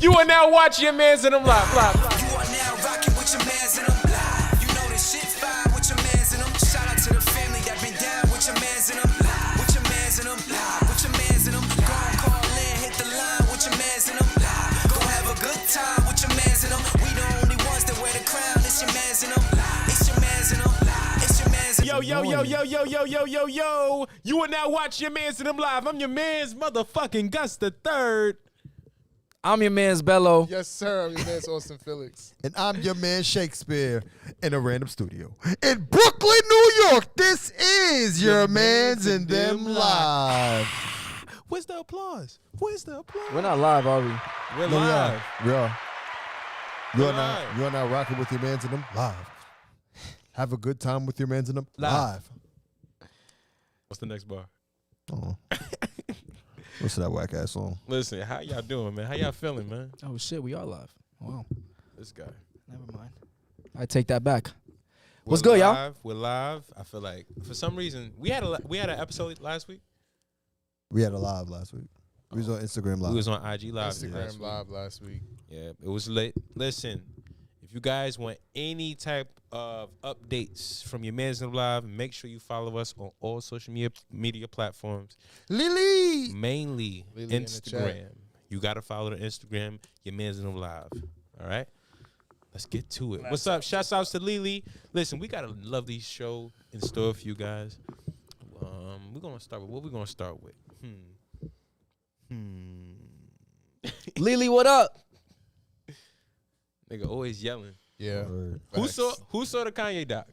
You are now watching Yah Mans and them live. You are now rocking with your mans and them live. You know this shit fire with your mans and them. Shout out to the family that been down with your mans and them live. With your mans and them live. With your mans and them. Go and call in, hit the line with your mans and them live. Go have a good time with your mans and them. We the only ones that wear the crown. It's your mans and them. It's your mans and them. It's your mans and them. Yo. You are now watching Yah Mans and them live. I'm your man's motherfucking Gus the Third. I'm your man's Bello. Yes, sir. I'm your man's Austin Felix. And I'm your man Shakespeare in a random studio in Brooklyn, New York. This is Yah Mans and them live. Where's the applause? We're not live, are we? We're No, live. we are. You're live. now rocking with your mans and them live. Have a good time with your mans and them live. What's the next bar? Oh. What's that whack ass song? Listen, how y'all doing, man? How y'all feeling, man? Oh shit, we are live. Wow. This guy. Never mind. I take that back. We're What's good, y'all? live. We're live. I feel like for some reason we had an episode last week. We had a live last week. We was on Instagram live. We was on IG live. Instagram live last week. Yeah, it was lit. Listen, if you guys want any type of updates from Yah Mans and them live, make sure you follow us on all social media platforms. Lily. Mainly Lily in the Instagram. chat. You gotta follow the Instagram, Yah Mans and them live. All right, let's get to it. What's up? Shouts outs to Lily. Listen, we got a lovely show in store for you guys. We're gonna start with what we're gonna start with. Lily, what up? Nigga always yelling. Yeah. Word. Who saw the Kanye doc?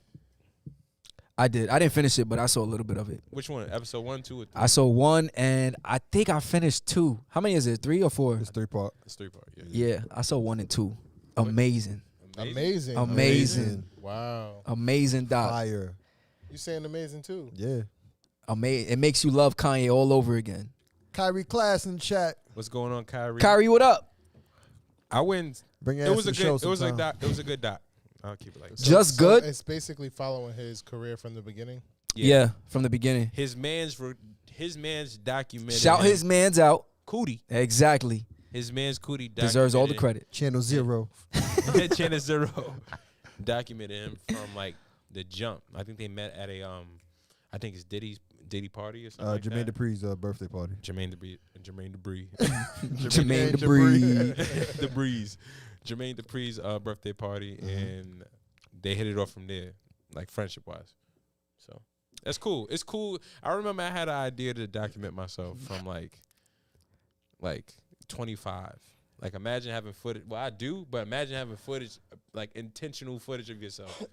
I did. I didn't finish it, but I saw a little bit of it. Which one? Episode 1, 2, or 3? I saw 1, and I think I finished 2. How many is it? 3 or 4? It's 3-part. It's 3-part. Yeah. Yeah, I saw 1 and 2. Amazing. Amazing. Wow. Amazing doc. Fire. You saying amazing too? Yeah. It makes you love Kanye all over again. Kyrie Class in the chat. What's going on, Kyrie? Kyrie, what up? I went. Bring your It ass was to a the show good. It was a sometime. doc. It was a good doc. I'll keep it like that. Just good? It's basically following his career from the beginning. Yeah, from the beginning. His man's documented. Shout him. his man's out. Cootie. Exactly. His man's Cootie Deserves all the documented credit. Channel Zero. him. Channel Zero documented him from like the jump. I think they met at a I think it's Diddy party or something like Jermaine that. Dupri's birthday party. Jermaine Dupri. Jermaine Debris. Debris. Jermaine Dupri's birthday party, and they hit it off from there, like friendship wise. So that's cool. It's cool. I remember I had an idea to document myself from like 25. Like imagine having footage. Well, I do, but imagine having footage, like intentional footage of yourself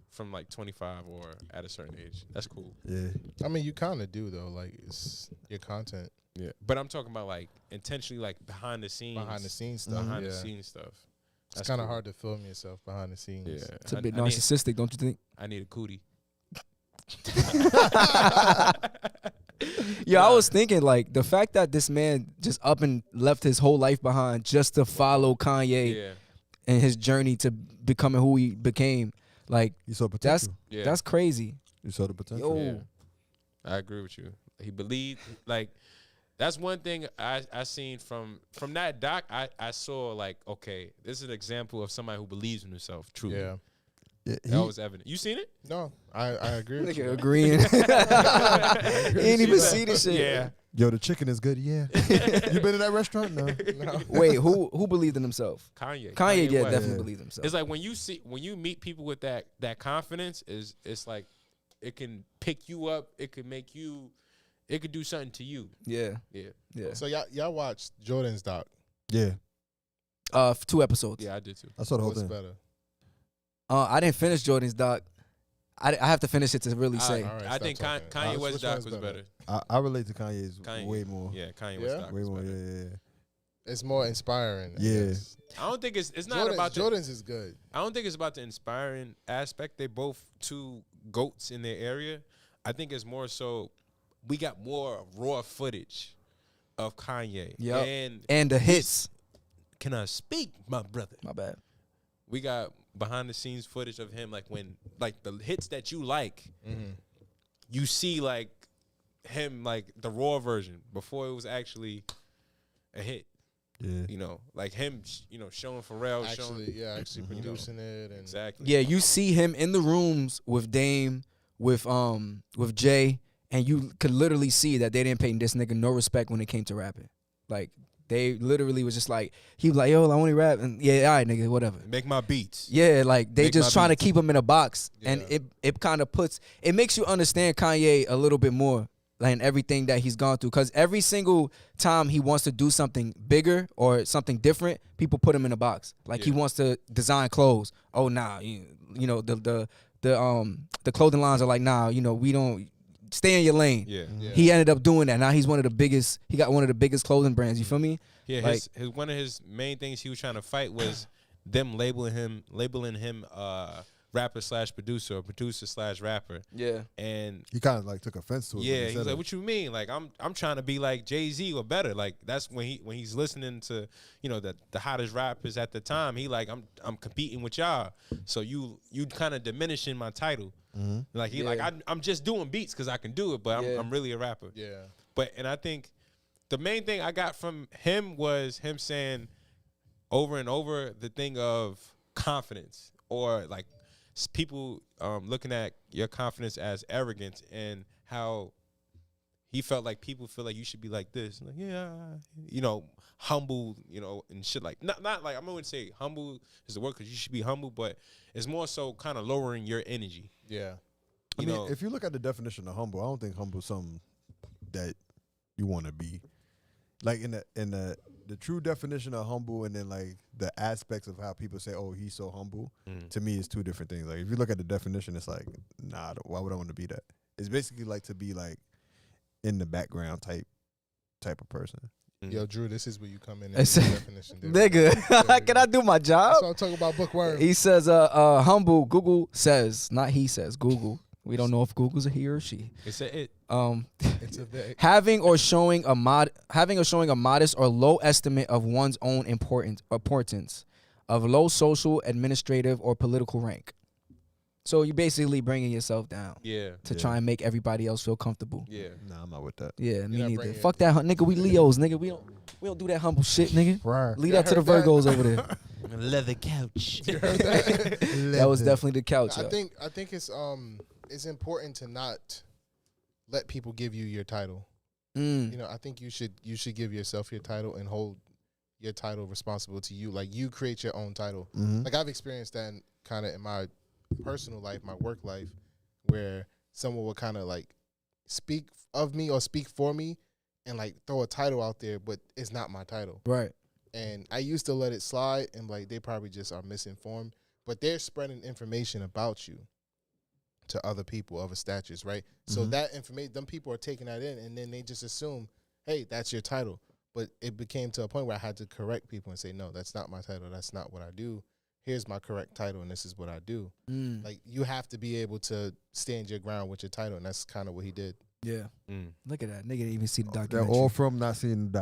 from like 25 or at a certain age. That's cool. Yeah. I mean, you kind of do though. Like it's your content, Yeah, but I'm talking about like intentionally, like behind the scenes. behind the scenes stuff. Behind yeah. the scenes stuff. It's That's kind of cool. hard to film yourself behind the scenes. Yeah, It's a bit I need- narcissistic, don't you think? I need a cootie. Yeah, I was thinking like the fact that this man just up and left his whole life behind just to follow Kanye Yeah, and his journey to becoming who he became. Like You saw potential. yeah. that's crazy. You saw the potential. Yo. Yeah. I agree with you. He believed, like, that's one thing I seen from that doc. I saw like, okay, this is an example of somebody who believes in himself. Truly, Yeah. Yeah, that was evident. You seen it? No, I agree with you. Nigga agreeing. He ain't even see the shit. Yeah. Yo, the chicken is good. Yeah. You been to that restaurant? No. No. Wait, who believed in himself? Kanye. Kanye, yeah, West. definitely believed in himself. It's like when you meet people with that confidence, it's like it can pick you up. It could make you. It could do something to you. Yeah, Yeah. yeah. So y'all watched Jordan's doc. Yeah. 2 episodes. Yeah, I did too. I saw the whole What's thing. better? I didn't finish Jordan's doc. I have to finish it to really say. All right, I stop think talking. Kanye West Which doc one's was better. I relate to Kanye's Kanye, way more. Yeah, Kanye West Yeah? doc Way was more. better. Yeah. It's more inspiring. I Yeah. guess. I don't think it's not about the, Jordan's is good. I don't think it's about the inspiring aspect. They both two goats in their area. I think it's more so we got more raw footage of Kanye. Yep. And the hits. Can I speak, my brother? My bad. We got behind the scenes footage of him, like when like the hits that you like, you see like him like the raw version before it was actually a hit. Yeah. You know, like him, showing Pharrell, showing Actually producing it and exactly. Yeah, you see him in the rooms with Dame, with Jay, and you could literally see that they didn't pay this nigga no respect when it came to rapping. Like they literally was just like, he was like, yo, I only rap, and yeah, all right, nigga, whatever. Make my beats. Yeah, like they Make just my trying to beats. keep him in a box, and Yeah. it kind of makes you understand Kanye a little bit more, like in everything that he's gone through. Because every single time he wants to do something bigger or something different, people put him in a box. Like he Yeah. wants to design clothes. Oh, nah, the clothing lines are like, nah, we don't stay in your lane. Yeah. Yeah. He ended up doing that. Now he's one of the biggest. He got one of the biggest clothing brands. You feel me? Yeah, Like- his one of his main things he was trying to fight was them labeling him rapper / producer or producer / rapper. Yeah. And He kind of like took offense to it. when yeah, he he said was like, it. "What you mean? Like I'm trying to be like Jay-Z or better." Like that's when he's listening to the hottest rappers at the time. He like I'm competing with y'all, so you kind of diminishing my title. Like he like I'm just doing beats because I can do it, but I'm really a rapper. Yeah. And I think the main thing I got from him was him saying over and over the thing of confidence, or like people looking at your confidence as arrogance, and how he felt like people feel like you should be like this, like humble, and shit, like not like, I wouldn't say humble is the word because you should be humble, but it's more so kind of lowering your energy. Yeah. I mean, if you look at the definition of humble, I don't think humble is something that you want to be. Like in the true definition of humble, and then like the aspects of how people say, "Oh, he's so humble," to me is two different things. Like if you look at the definition, it's like, nah, why would I want to be that? It's basically like to be like in the background type of person. Yo, Drew, this is where you come in. And It's- do the definition, dude. Nigga, can I do my job? That's what I'm talking about, bookworm. He says, humble. Google says, not he says. Google. We don't know if Google's a he or she. It's a it. It's a bit. Having or showing a modest or low estimate of one's own importance, of low social, administrative, or political rank. So you're basically bringing yourself down Yeah. to try and make everybody else feel comfortable. Yeah. Nah, I'm not with that. Yeah, me not neither. bringing Fuck that, nigga. We Leos, nigga. We don't do that humble shit, nigga. Right. Leave that to the Virgos over there. Leather couch. That was definitely the couch. I yo. think it's important to not let people give you your title. I think you should give yourself your title and hold your title responsible to you. Like you create your own title. Like I've experienced that kind of in my personal life, my work life, where someone will kind of like speak of me or speak for me and like throw a title out there, but it's not my title. Right. And I used to let it slide and like they probably just are misinformed, but they're spreading information about you to other people of a status, right? So that information, them people are taking that in, and then they just assume, hey, that's your title. But it became to a point where I had to correct people and say, no, that's not my title. That's not what I do. Here's my correct title, and this is what I do. Like, you have to be able to stand your ground with your title, and that's kind of what he did. Yeah. Look at that. Nigga didn't even see the They're documentary. all from not seeing the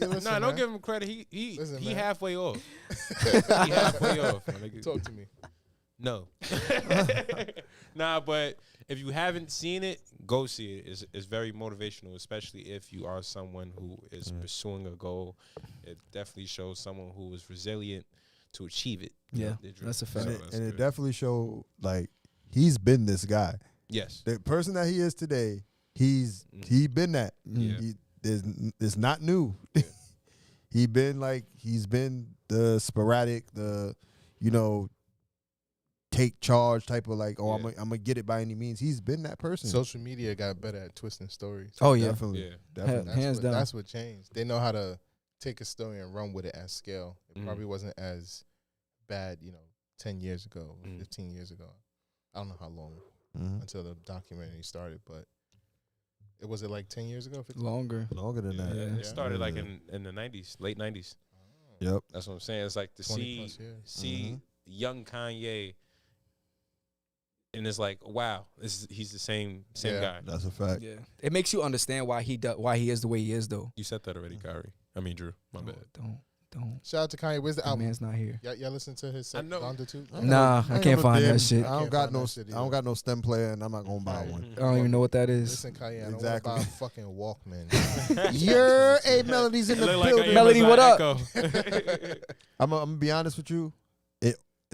doc. Nah, don't give him credit. He Listen, man. halfway off. He halfway off. My nigga. Talk to me. No. Nah, but if you haven't seen it, go see it. It's very motivational, especially if you are someone who is pursuing a goal. It definitely shows someone who is resilient to achieve it. Yeah, Their dream. that's a fact. So and that's it good. definitely showed like he's been this guy. Yes. The person that he is today, he been that. Yeah. It's not new. He's been the sporadic, take charge type of like, Yeah. I'm gonna get it by any means. He's been that person. Social media got better at twisting stories. Oh, yeah. Definitely. Yeah. Definitely. Hands down. That's what changed. They know how to take a story and run with it at scale. It probably wasn't as bad, 10 years ago, 15 years ago. I don't know how long until the documentary started, but it was like 10 years ago? 15? Longer. Longer than that. It started like Yeah. in the 90s, late 90s. Yep. That's what I'm saying. It's like to 20 plus years. see young Kanye, and it's like, wow, he's the same Yeah. guy. That's a fact. Yeah. It makes you understand why he is the way he is, though. You said that already, Kyrie. I mean, Drew. My bad. Don't. Shout out to Kanye. Where's the My album? man's not here. Y'all listen to his I know. Longitude? Nah, I can't find that shit. I don't can't got find no. that shit I don't either. got no stem player, and I'm not gonna buy one. I don't even know what that is. Listen, Kanye, I don't Exactly. want to buy a fucking Walkman. Your A Melody's in the Look like building. a Melody, Amazon what up? Echo. I'm gonna be honest with you.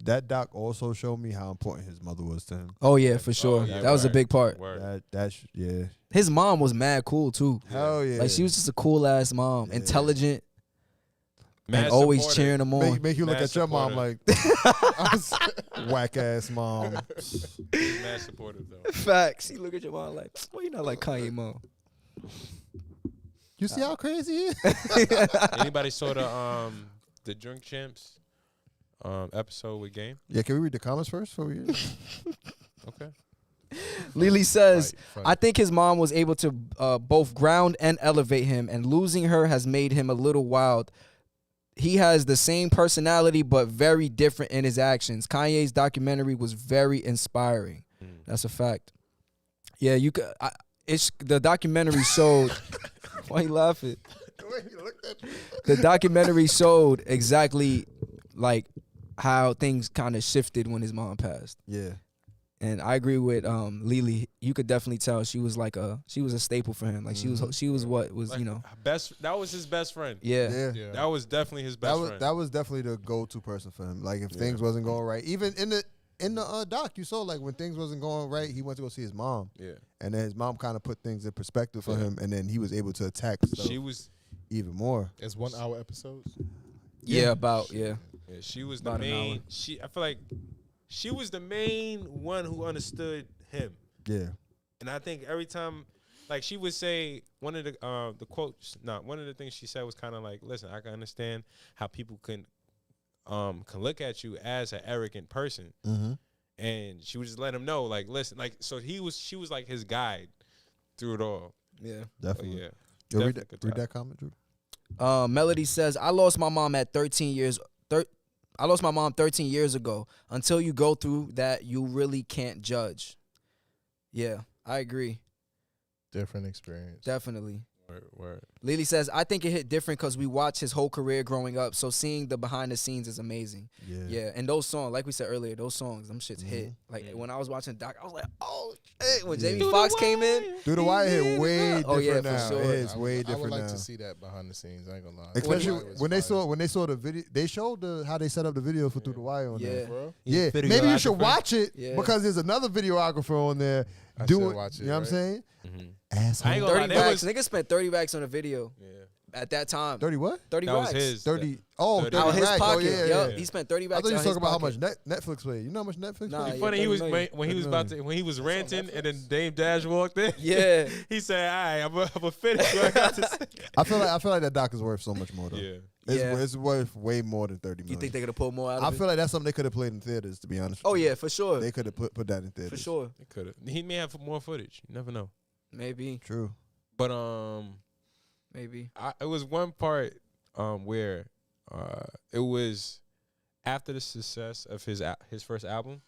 That doc also showed me how important his mother was to him. Oh yeah, for sure. yeah, That was a word. big part. Word. Yeah. His mom was mad cool too. Hell yeah. Like she was just a cool ass mom, Yeah. intelligent, Mad and always supportive. cheering him on. Make you look Mad at your mom like whack ass mom. Mad supportive though. Facts. You look at your mom like, well, you're not like Kanye mom. You see how crazy he is? Anybody saw the Drink Champs episode with Game? Yeah, can we read the comments first? Before we Okay. Lily says, Fight. I think his mom was able to both ground and elevate him, and losing her has made him a little wild. He has the same personality, but very different in his actions. Kanye's documentary was very inspiring. That's a fact. Yeah, you could. It's the documentary showed. Why you laughing? The documentary showed exactly like how things kind of shifted when his mom passed. Yeah. And I agree with Lily. You could definitely tell she was a staple for him. Like she was what was, Like, you know. that was his best friend. Yeah. Yeah. That was definitely his best friend. That was definitely the go-to person for him. Like if things wasn't going right, even in the doc, you saw like when things wasn't going right, he went to go see his mom. Yeah. And then his mom kind of put things in perspective for him, and then he was able to attack stuff She was even more. It's 1 hour episodes. Yeah, she was the About an main hour. I feel like she was the main one who understood him. Yeah. And I think every time, like she would say, one of the quotes, one of the things she said was kind of like, listen, I can understand how people can look at you as an arrogant person. Mm-hmm. And she would just let him know, like, listen, like, so she was like his guide through it all. Yeah. Definitely. Yeah. Yo, read Definitely good that comment, Drew. Melody says, I lost my mom at 13 years. I lost my mom 13 years ago. Until you go through that, you really can't judge. Yeah, I agree. Different experience. Definitely. Word. Lily says, I think it hit different because we watched his whole career growing up. So seeing the behind the scenes is amazing. Yeah. And those songs, like we said earlier, those songs, them shits hit. Like when I was watching Doc, I was like, oh shit. When Jamie Foxx came in. Through the Wire hit way Oh, yeah, different for now. sure. It hits way I different would like now. to see that behind the scenes. I ain't gonna lie. Especially Through the Wire was when they saw the video, they showed Yeah. how they set up the video for Through the Wire on Yeah. there. Bro. Yeah, maybe you should watch it Yeah. because there's another videographer on there I doing. should watch it, You know what I'm right? saying? Mm-hmm. Asshole. I ain't gonna lie, 30 that racks. was, Niggas spent 30 racks on a video yeah. at that time. 30 what? 30 That racks. was his. 30. Oh, 30 30 Out his racks. pocket. Oh, yeah, Yup. yeah. He spent 30 I racks thought you out was his talking about how pocket. much Netflix played. You know how much Netflix Nah, played? It's funny, he was 30 when he was about to when he was ranting and then Dame Dash walked in. Yeah. He said, "All right, I'm a finish what I got to say." I feel like that doc is worth so much more though. Yeah. It's worth way more than 30 million. You think they could have pulled more out of I it? feel like that's something they could have played in theaters. To be honest. Oh with you. yeah, for sure. They could have put that in theaters. For sure. It could have. He may have more footage. You never know. Maybe. True. But Maybe. it was one part where it was after the success of his first album,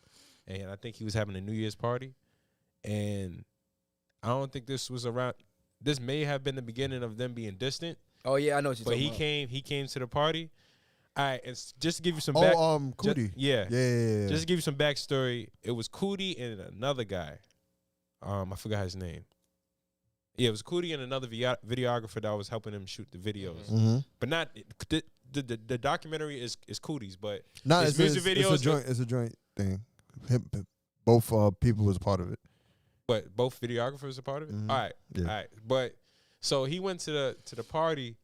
and I think he was having a New Year's party, and I don't think this was around. This may have been the beginning of them being distant, Oh yeah, I know what you're but talking he about. came to the party. All right, and just to give you some Cootie. yeah. Yeah. Just to give you some backstory, it was Cootie and another guy. I forgot his name. Yeah, it was Cootie and another videographer that was helping him shoot the videos. Mm-hmm. But not the documentary is Cootie's, but No, his it's music It's videos. a joint thing. Both people was a part of it. But both videographers are part of it. Mhm. All right, Yeah. all right. But so he went to the party,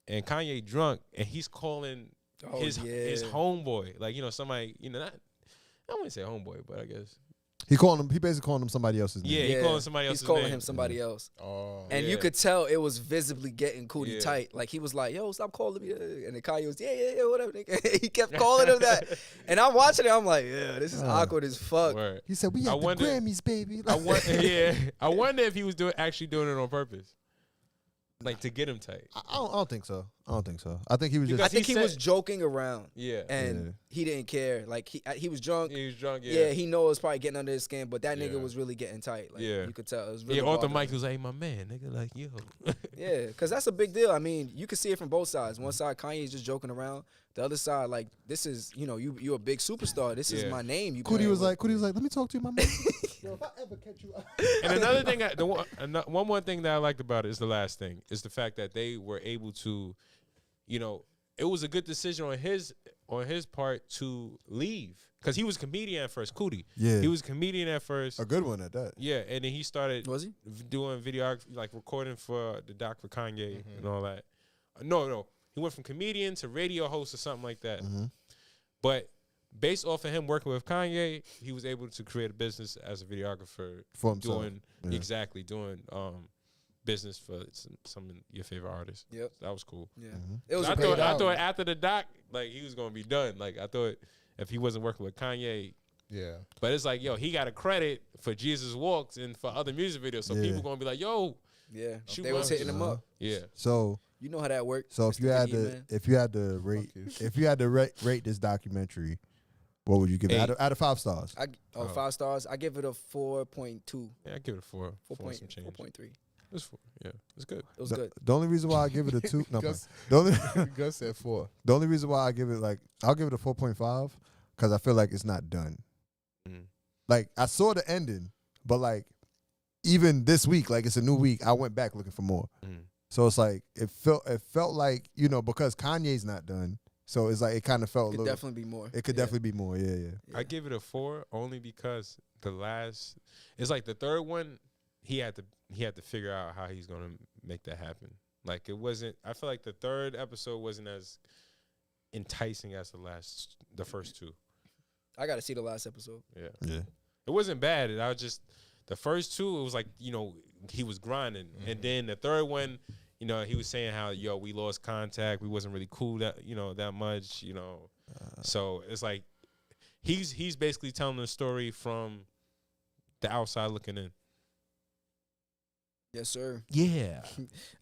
and Kanye drunk, and he's calling Oh, his yeah. homeboy, like somebody, not I wouldn't say homeboy, but I guess He basically calling him somebody else's name. yeah, he calling somebody else's He's calling name. him somebody else. Oh. And you Yeah. could tell it was visibly getting Cootie Yeah. tight. Like he was like, yo, stop calling me. And then Kanye was, yeah, whatever. Nigga. He kept calling him that. And I'm watching it. I'm like, yeah, this is awkward as fuck. Word. He said, "We I have the wonder- Grammys, baby." I wonder if he was actually doing it on purpose, like to get him tight. I don't think so. I don't think so. I think he was Because just. I think he he was said- joking around. Yeah. And he didn't care. Like he was drunk. He was drunk. Yeah, he knows it's probably getting under his skin, but that nigga Yeah. was really getting tight. Like, Yeah. you could tell. It was really Yeah, off the bothering mic, he him. was like, hey, my man, nigga, like, yo. Yeah, because that's a big deal. I mean, you can see it from both sides. One side, Kanye's just joking around. The other side, like, this is, you're a big superstar. This is Yeah. my name. You Cootie playing was with. like, let me talk to you, my man. Yo, if I ever catch you, And another thing, one more thing that I liked about it is the last thing, is the fact that they were able to, it was a good decision on his part to leave. Because he was a comedian at first, Cootie. Yeah. He was a comedian at first. a good one at that. Yeah, and then he started Was he? doing videography, like recording for the doc for Kanye and all that. No. He went from comedian to radio host or something like that. But based off of him working with Kanye, he was able to create a business as a videographer For himself. doing business for some of your favorite artists. Yep. That was cool. Yeah. It was I a great thought album. after the doc, like he was gonna be done. Like I thought if he wasn't working with Kanye, Yeah. but it's like, yo, he got a credit for Jesus Walks and for other music videos. So Yeah. people gonna be like, yo, Yeah. Shoot They was my- hitting him up. yeah. So You know how that works. if Mr. you had Biggie, to man. if you had to rate if you had to rate this documentary, what would you give it 8. out of 5 stars? 5 stars. I give it a 4.2. Yeah, I give it a 4. 4.3. It's 4. Yeah, it's good. It was The, good. the only reason why I give it a 2, no, Gus- the only Gus said 4. the only reason why I give it I'll give it a 4.5 because I feel like it's not done. Mm. Like I saw the ending, but like even this week, like it's a new week, I went back looking for more. Mm. So it's like it felt like because Kanye's not done, so it's like it kind of felt a Could little. definitely be more. It could Yeah. definitely be more. Yeah. I give it a 4 only because it's like the third one, he had to figure out how he's gonna make that happen. Like it wasn't. I feel like the third episode wasn't as enticing as the first 2. I got to see the last episode. Yeah. It wasn't bad. I was just the first 2. It was like he was grinding, and then the third one, he was saying how we lost contact. We wasn't really cool that much. So it's like he's basically telling the story from the outside looking in. Yes, sir. Yeah.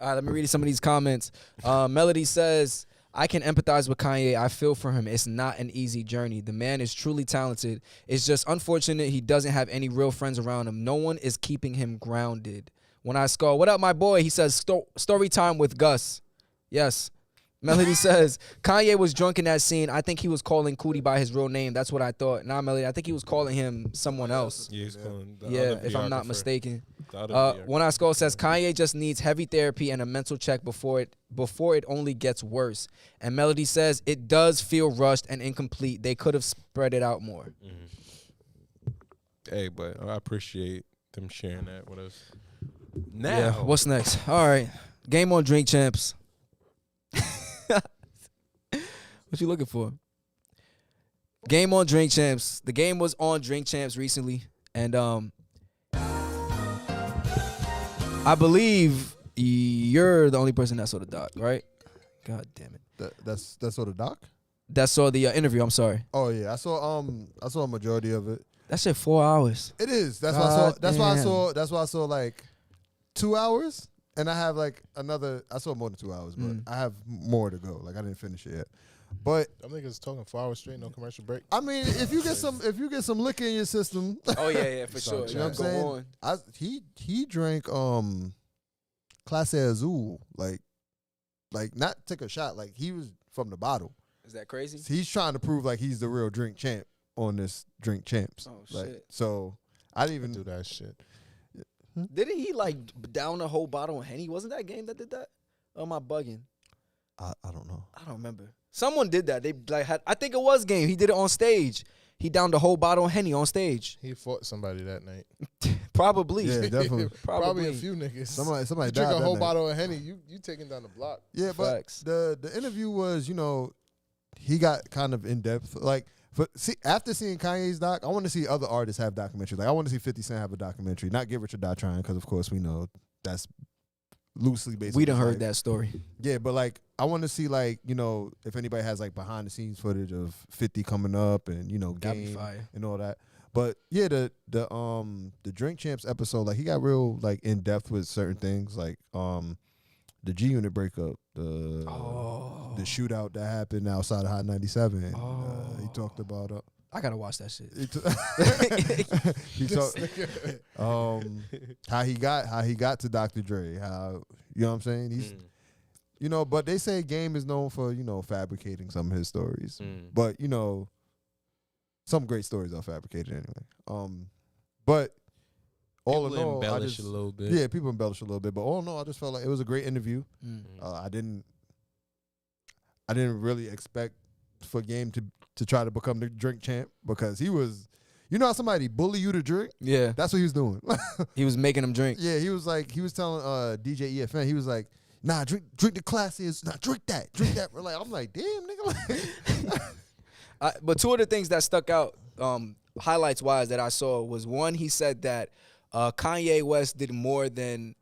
All right, let me read some of these comments. Melody says, I can empathize with Kanye. I feel for him. It's not an easy journey. The man is truly talented. It's just unfortunate he doesn't have any real friends around him. No one is keeping him grounded. When I score, what up, my boy? He says, story time with Gus. Yes. Melody says, Kanye was drunk in that scene. I think he was calling Cootie by his real name. That's what I thought. Nah, Melody, I think he was calling him someone else. Yeah, he's calling the Yeah, other if I'm not videographer. mistaken. The other videographer. When I Skull says Kanye just needs heavy therapy and a mental check before it only gets worse. And Melody says it does feel rushed and incomplete. They could have spread it out more. Hey, but I appreciate them sharing that with us. Now, Yeah. What's next? All right. Game on Drink Champs. What you looking for? Game on Drink Champs. The game was on Drink Champs recently, and I believe you're the only person that saw the doc, right? God damn it. That's sort of doc. That saw the interview. I'm sorry. Oh yeah, I saw a majority of it. That shit 4 hours. It is. That's why I saw. God That's why I damn. saw. That's why I saw like 2 hours, and I have like another. I saw more than 2 hours, but I have more to go. Like I didn't finish it yet. But Them niggas talking 4 hours straight, no commercial break. I mean, if you get some liquor in your system, Oh yeah, for sure. you know what I'm Go saying? on. He drank Clase Azul, like not take a shot, like he was from the bottle. Is that crazy? He's trying to prove like he's the real drink champ on this Drink Champs. Oh, like, shit. So I didn't even Do that shit. Didn't he like down a whole bottle of Henny? Wasn't that game that did that? Or am I bugging? I don't know. I don't remember. Someone did that. They like had. I think it was game. He did it on stage. He downed a whole bottle of Henny on stage. He fought somebody that night. Probably. Yeah, definitely. Probably a few niggas. Somebody You died drink a that whole night. bottle of Henny, you taking down the block. Yeah, but Facts. the interview was, he got kind of in depth. Like, after seeing Kanye's doc, I want to see other artists have documentaries. Like, I want to see 50 Cent have a documentary. Not Get Rich or Die Trying, because of course we know that's loosely based. We on done his heard life. that story. Yeah, but like, I want to see like, if anybody has like behind the scenes footage of 50 coming up and That'd be Game fire. and all that. But yeah, the Drink Champs episode, like he got real like in depth with certain things, like the G Unit breakup, the the shootout that happened outside of Hot 97. He Oh. talked about I gotta watch that shit. he talked how he got to Dr. Dre. How, you know what I'm saying? He's you know, but they say Game is known for, you know, fabricating some of his stories. But, you know, some great stories are fabricated anyway. But all in all, embellish a little bit. Yeah, people embellish a little bit. But all in all, I just felt like it was a great interview. I didn't really expect for Game to try to become the drink champ, because he was, you know how somebody bully you to drink? Yeah. That's what he was doing. He was making them drink. Yeah, he was telling DJ EFN, he was like, nah, drink the classiest, nah, drink that. I'm like, damn, nigga. But two of the things that stuck out, highlights wise, that I saw was, one, he said that Kanye West did more in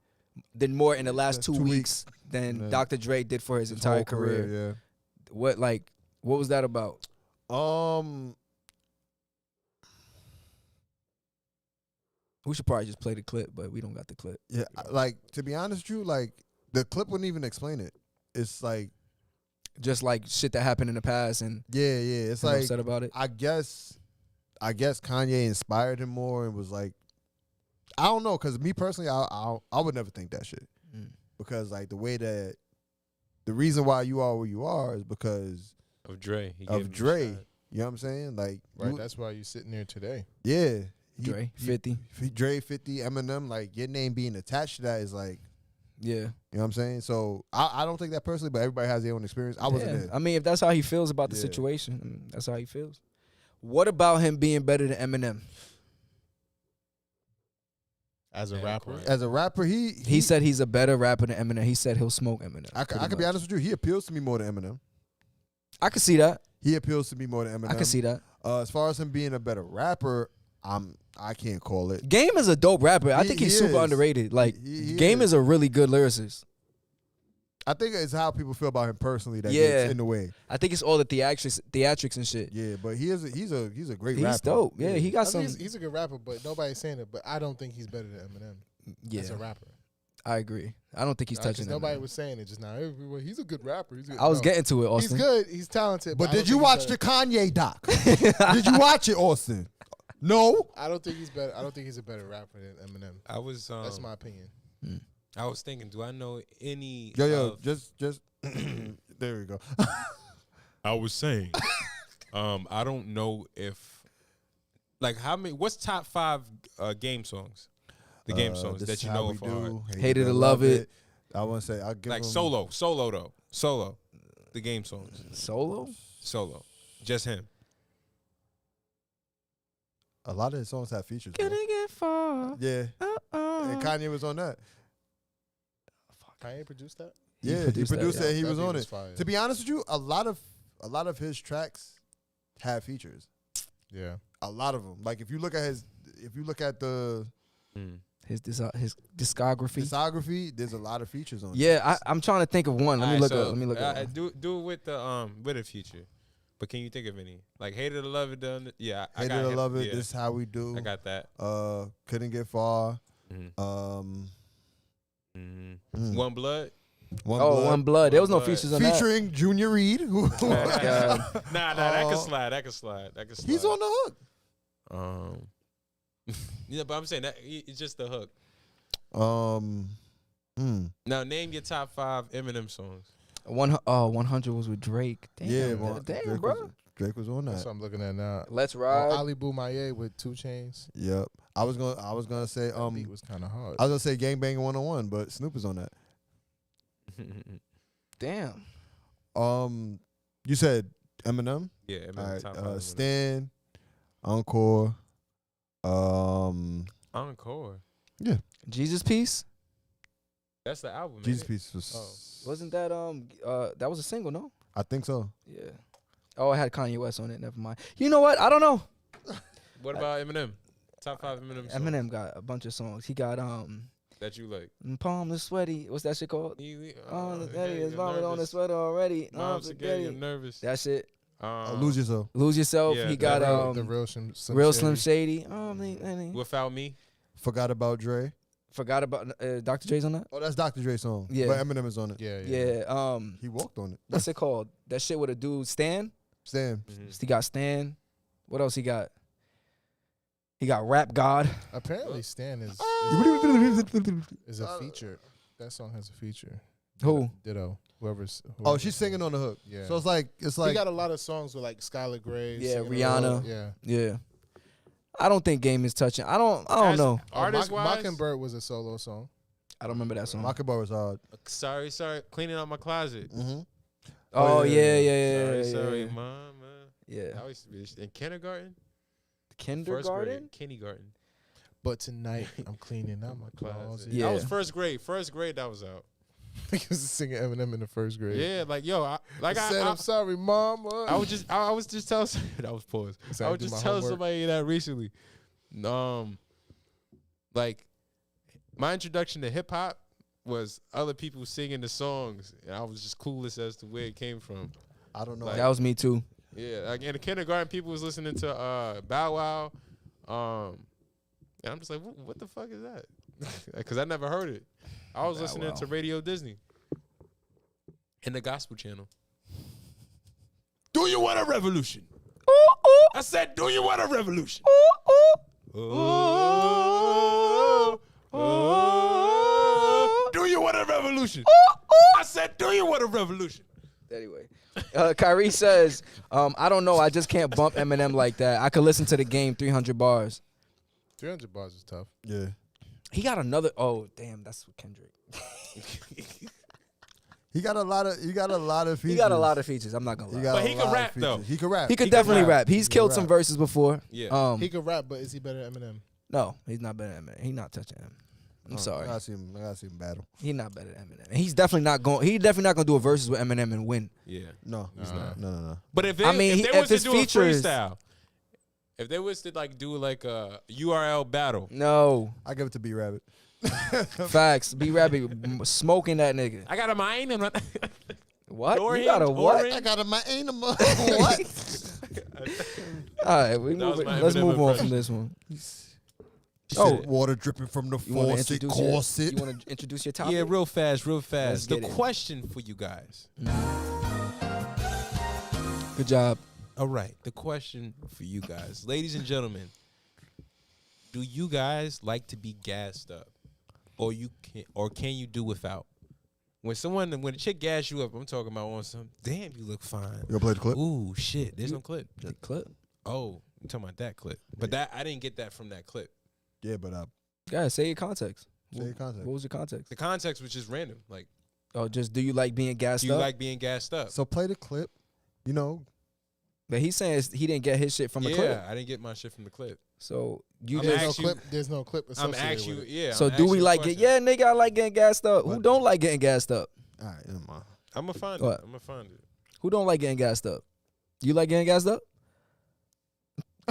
the last 2 weeks than Dr. Dre did for his entire career. Yeah. What was that about? We should probably just play the clip, but we don't got the clip. Yeah, like, to be honest with you, like, the clip wouldn't even explain it. It's like, Just like shit that happened in the past, and yeah, it's I'm like, upset about it. I guess Kanye inspired him more and was like, I don't know, because me personally, I would never think that shit. Because, like, the reason why you are where you are is because of Dre. He gave of him a Dre. shot. You know what I'm saying? Like, Right, that's why you sitting there today. yeah. Dre, 50. Dre, 50, Eminem, like, your name being attached to that is like, Yeah. you know what I'm saying? So I don't think that personally, but everybody has their own experience. I wasn't there. I mean, if that's how he feels about the Yeah. situation, I mean, that's how he feels. What about him being better than Eminem? As a rapper. As a rapper, He said he's a better rapper than Eminem. He said he'll smoke Eminem. I could be honest with you, he appeals to me more than Eminem. I could see that. He appeals to me more than Eminem. I could see that. As far as him being a better rapper, I can't call it. Game is a dope rapper. I think He he's super is. underrated. Like, He Game is a really good lyricist. I think it's how people feel about him personally that Yeah. gets in the way. I think it's all the theatrics and shit. Yeah, but he's a great He's rapper. dope. Yeah, he got I some. mean, he's a good rapper, but nobody's saying it. But I don't think he's better than Eminem as a Yeah, rapper. I agree. I don't think he's touching Nobody Eminem. was saying it just now. Everyone, he's a good rapper. He's good. I was No. getting to it, He's Austin. good. He's talented. But I did don't you think watch he's the better. Kanye doc? Did you watch it, Austin? No. I don't think he's better. I don't think he's a better rapper than Eminem. I was That's my opinion. I was thinking, do I know any? Yo, just there we go. I was saying, I don't know if, like, how many? What's top 5 game songs? The game songs This that is you how know we of heart. do. Hate it or love it. I want to say I'll give Like him solo though, solo. The game songs, Solo? solo, just him. A lot of his songs have features. bro. Gonna get far. Yeah, and Kanye was on that. Kanye produced that. Yeah, he produced produced that, it. And he That was beat on it. fire. To be honest with you, a lot of his tracks have features. Yeah. A lot of them. Like if you look at the His discography. there's a lot of features on it. Yeah, I'm trying to think of one. Let me look up. Let me look up. Do it with a feature. But can you think of any? Like Hate It or Love It done? Yeah, I Hate got it or him. love it. Yeah, This is how we do. I got that. Couldn't get far. Mhm. Mm. One Blood. One Blood. There was no features on that. Featuring Junior Reed. Nah, that could slide. That could slide. He's on the hook. Yeah, but I'm saying that it's just the hook. Now name your top 5 Eminem songs. 100 was with Drake. Damn, Yeah, damn, bro. Drake was on That's that. what I'm looking at now. Let's ride. Ali Boo Maye with 2 Chainz. Yep. I was gonna say That beat was kind of hard. I was gonna say Gangbang 101, but Snoop is on that. Damn. You said Eminem. Yeah, All Eminem right. top 5. Eminem. Stan, Encore. Encore. Yeah. Jesus Piece. That's the album. Jesus ain't it? Piece was. Wasn't that that was a single? No. I think so. Yeah. Oh, it had Kanye West on it. Never mind. You know what? I don't know. What about Eminem? Top 5 Eminem songs Eminem got a bunch of songs. He got that you like. Palm the Sweaty. What's that shit called? Oh, the daddy is I'm vomit on the nervous. sweater already. Mom, the spaghetti, daddy. I'm nervous. That shit. Lose yourself. Lose Yourself. Yeah, He the got the real Slim Shady. Oh, Without Me. Forgot about Dre. Forgot about Dr. Dre's on that. Oh, that's Dr. Dre's song. Yeah. But Eminem is on it. Yeah. Yeah. He walked on it. What's it called? That shit with a dude Stan. Stan. He got Stan. What else he got? He got Rap God. Apparently, Stan is a feature. That song has a feature. Who? Ditto. Whoever's. Oh, she's singing on the hook. Yeah. So it's like He got a lot of songs with like Skylar Grey. Yeah, singing Rihanna. along. Yeah. Yeah. I don't think Game is touching. I don't know. Artist wise, Mockingbird was a solo song. I don't remember that song. Mockingbird was hard. sorry, cleaning out my closet. Mm-hmm. Oh, yeah. Sorry, mama. Yeah. I used to be in kindergarten. Kindergarten? Kindergarten. But tonight I'm cleaning out my closet. Yeah. That was first grade. First grade, that was out. He was singing Eminem in the first grade. Yeah, like yo, I said, I'm sorry, mama. I was just telling that was pause. I was just telling somebody that recently. Like my introduction to hip hop was other people singing the songs, and I was just clueless as to where it came from. I don't know. Like, That was me too. Yeah, like in the kindergarten, people was listening to Bowow, and I'm just like, what the fuck is that? Because I never heard it. I was listening to Radio Disney and the Gospel Channel. Do you want a revolution? I said, do you want a revolution? Do you want a revolution? I said, do you want a revolution? Anyway, Kyrie says, I don't know. I just can't bump Eminem like that. I could listen to the Game 300 bars. 300 bars is tough. Yeah. He got another. Oh, damn. That's what Kendrick. He got a lot of features. He got a lot of features. I'm not going to lie. But he can rap, though. He can rap. He could definitely rap. rap. He's killed some verses before. Yeah. He can rap, but is he better than Eminem? No, he's not better than Eminem. He's not touching him. I'm sorry. I gotta see him battle. He's not better than Eminem. And he's definitely not going. He's definitely not going to do a verses with Eminem and win. Yeah. No, he's not. No. But if they, I mean, if they was his to do features- a freestyle, if they was to like do like a URL battle, No. I give it to B Rabbit. Facts. B Rabbit smoking that nigga. I got a mind and What? Orange, You got a what? orange. I got my animal. What? All right, That was my let's Eminem move on impression. from this one. Oh, water dripping from the You want to faucet. introduce Corset. you want to introduce your topic? Yeah, real fast. Let's The get it. question for you guys. Good job. All right, the question for you guys, ladies and gentlemen, do you guys like to be gassed up, or can you do without? When a chick gas you up, I'm talking about on some. Damn, you look fine. You gonna play the clip? Ooh, shit. There's no clip. The clip. Oh, I'm talking about that clip. But that I didn't get that from that clip. Yeah, but Guys, say your context. say your context. What was your context? The context was just random. Like, Oh, just do you like being gassed do you up? like being gassed up? So play the clip. You know, But he's saying he didn't get his shit from the clip. Yeah, I didn't get my shit from the clip. So you I'm just. asking you- There's no clip I'm associated asking with you, it. yeah. So I'm do asking we you a like it? question. Yeah, nigga, I like getting gassed up. Who What? don't like getting gassed up? all right, never mind. I'm gonna find What? it. I'm gonna find it. Who don't like getting gassed up? You like getting gassed up?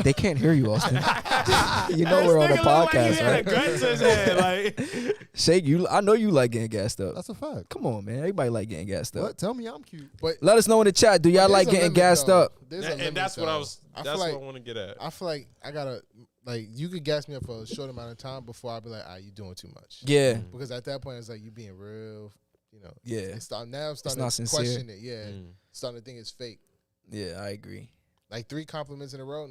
They can't hear you, Austin. You know we're on a podcast, right? Shake, I know you like getting gassed up. That's a fact. Come on, man. Everybody like getting gassed up. What? Tell me I'm cute. But Let us know in the chat. Do y'all there's like a getting limit, gassed though. up? There's a And limit, that's what though. I was. I That's feel what like I want to get at. I feel like I gotta like you could gas me up for a short amount of time before I be like, you doing too much. Yeah. Because at that point it's like you being real, you know. Yeah. Now I'm starting not to sincere. question it. Yeah, Mm. starting to think it's fake. Yeah, I agree. Like 3 compliments in a row,